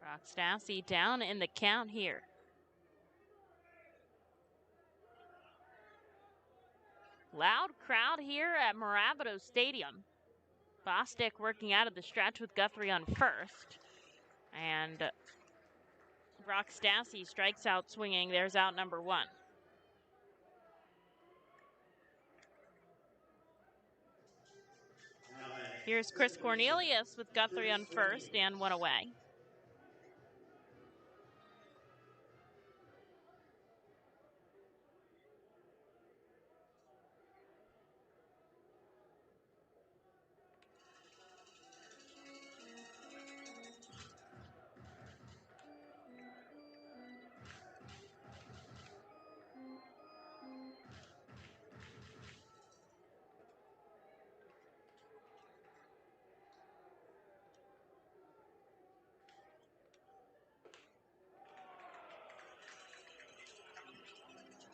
Speaker 3: Brock Stassi down in the count here. Loud crowd here at Mirabito Stadium. Bostic working out of the stretch with Guthrie on first. And Brock Stassi strikes out swinging. There's out number 1. Here's Chris Cornelius with Guthrie on first and 1 away.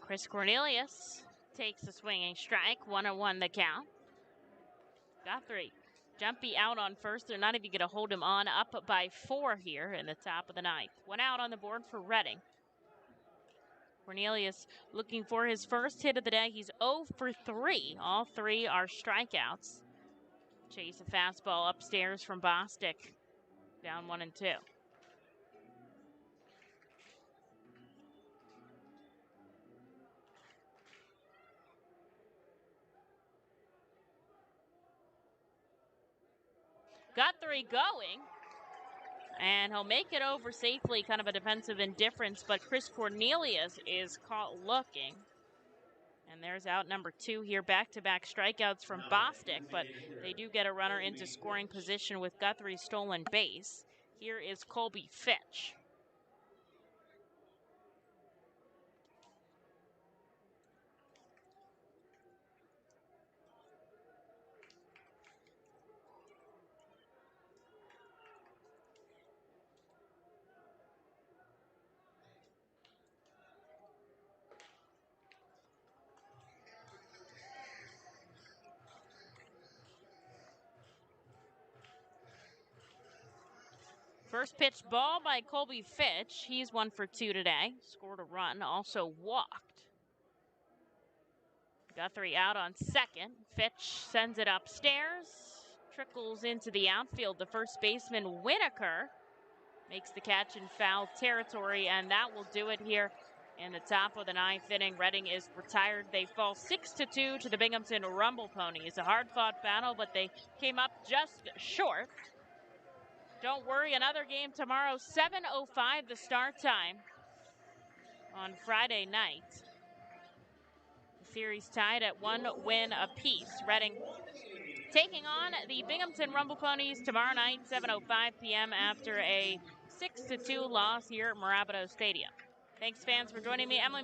Speaker 3: Chris Cornelius takes a swinging strike, 1-1 the count. Guthrie, jumpy out on first. They're not even going to hold him on, up by 4 here in the top of the 9th. 1 out on the board for Reading. Cornelius looking for his first hit of the day. He's 0 for 3. All 3 are strikeouts. Chase a fastball upstairs from Bostic. Down 1-2. Guthrie going, and he'll make it over safely, kind of a defensive indifference, but Chris Cornelius is caught looking. And there's out number 2 here, back-to-back strikeouts from Bostic, but they do get a runner into scoring position with Guthrie's stolen base. Here is Colby Fitch. First pitch ball by Colby Fitch. He's 1 for 2 today. Scored a run, also walked. Guthrie out on second. Fitch sends it upstairs. Trickles into the outfield. The first baseman, Winokur, makes the catch in foul territory, and that will do it here in the top of the 9th inning. Reading is retired. They fall 6-2 to the Binghamton Rumble Ponies. A hard-fought battle, but they came up just short. Don't worry, another game tomorrow, 7:05 the start time on Friday night. The series tied at 1 win apiece. Reading taking on the Binghamton Rumble Ponies tomorrow night, 7:05 p.m. after a 6-2 loss here at Mirabito Stadium. Thanks, fans, for joining me. Emily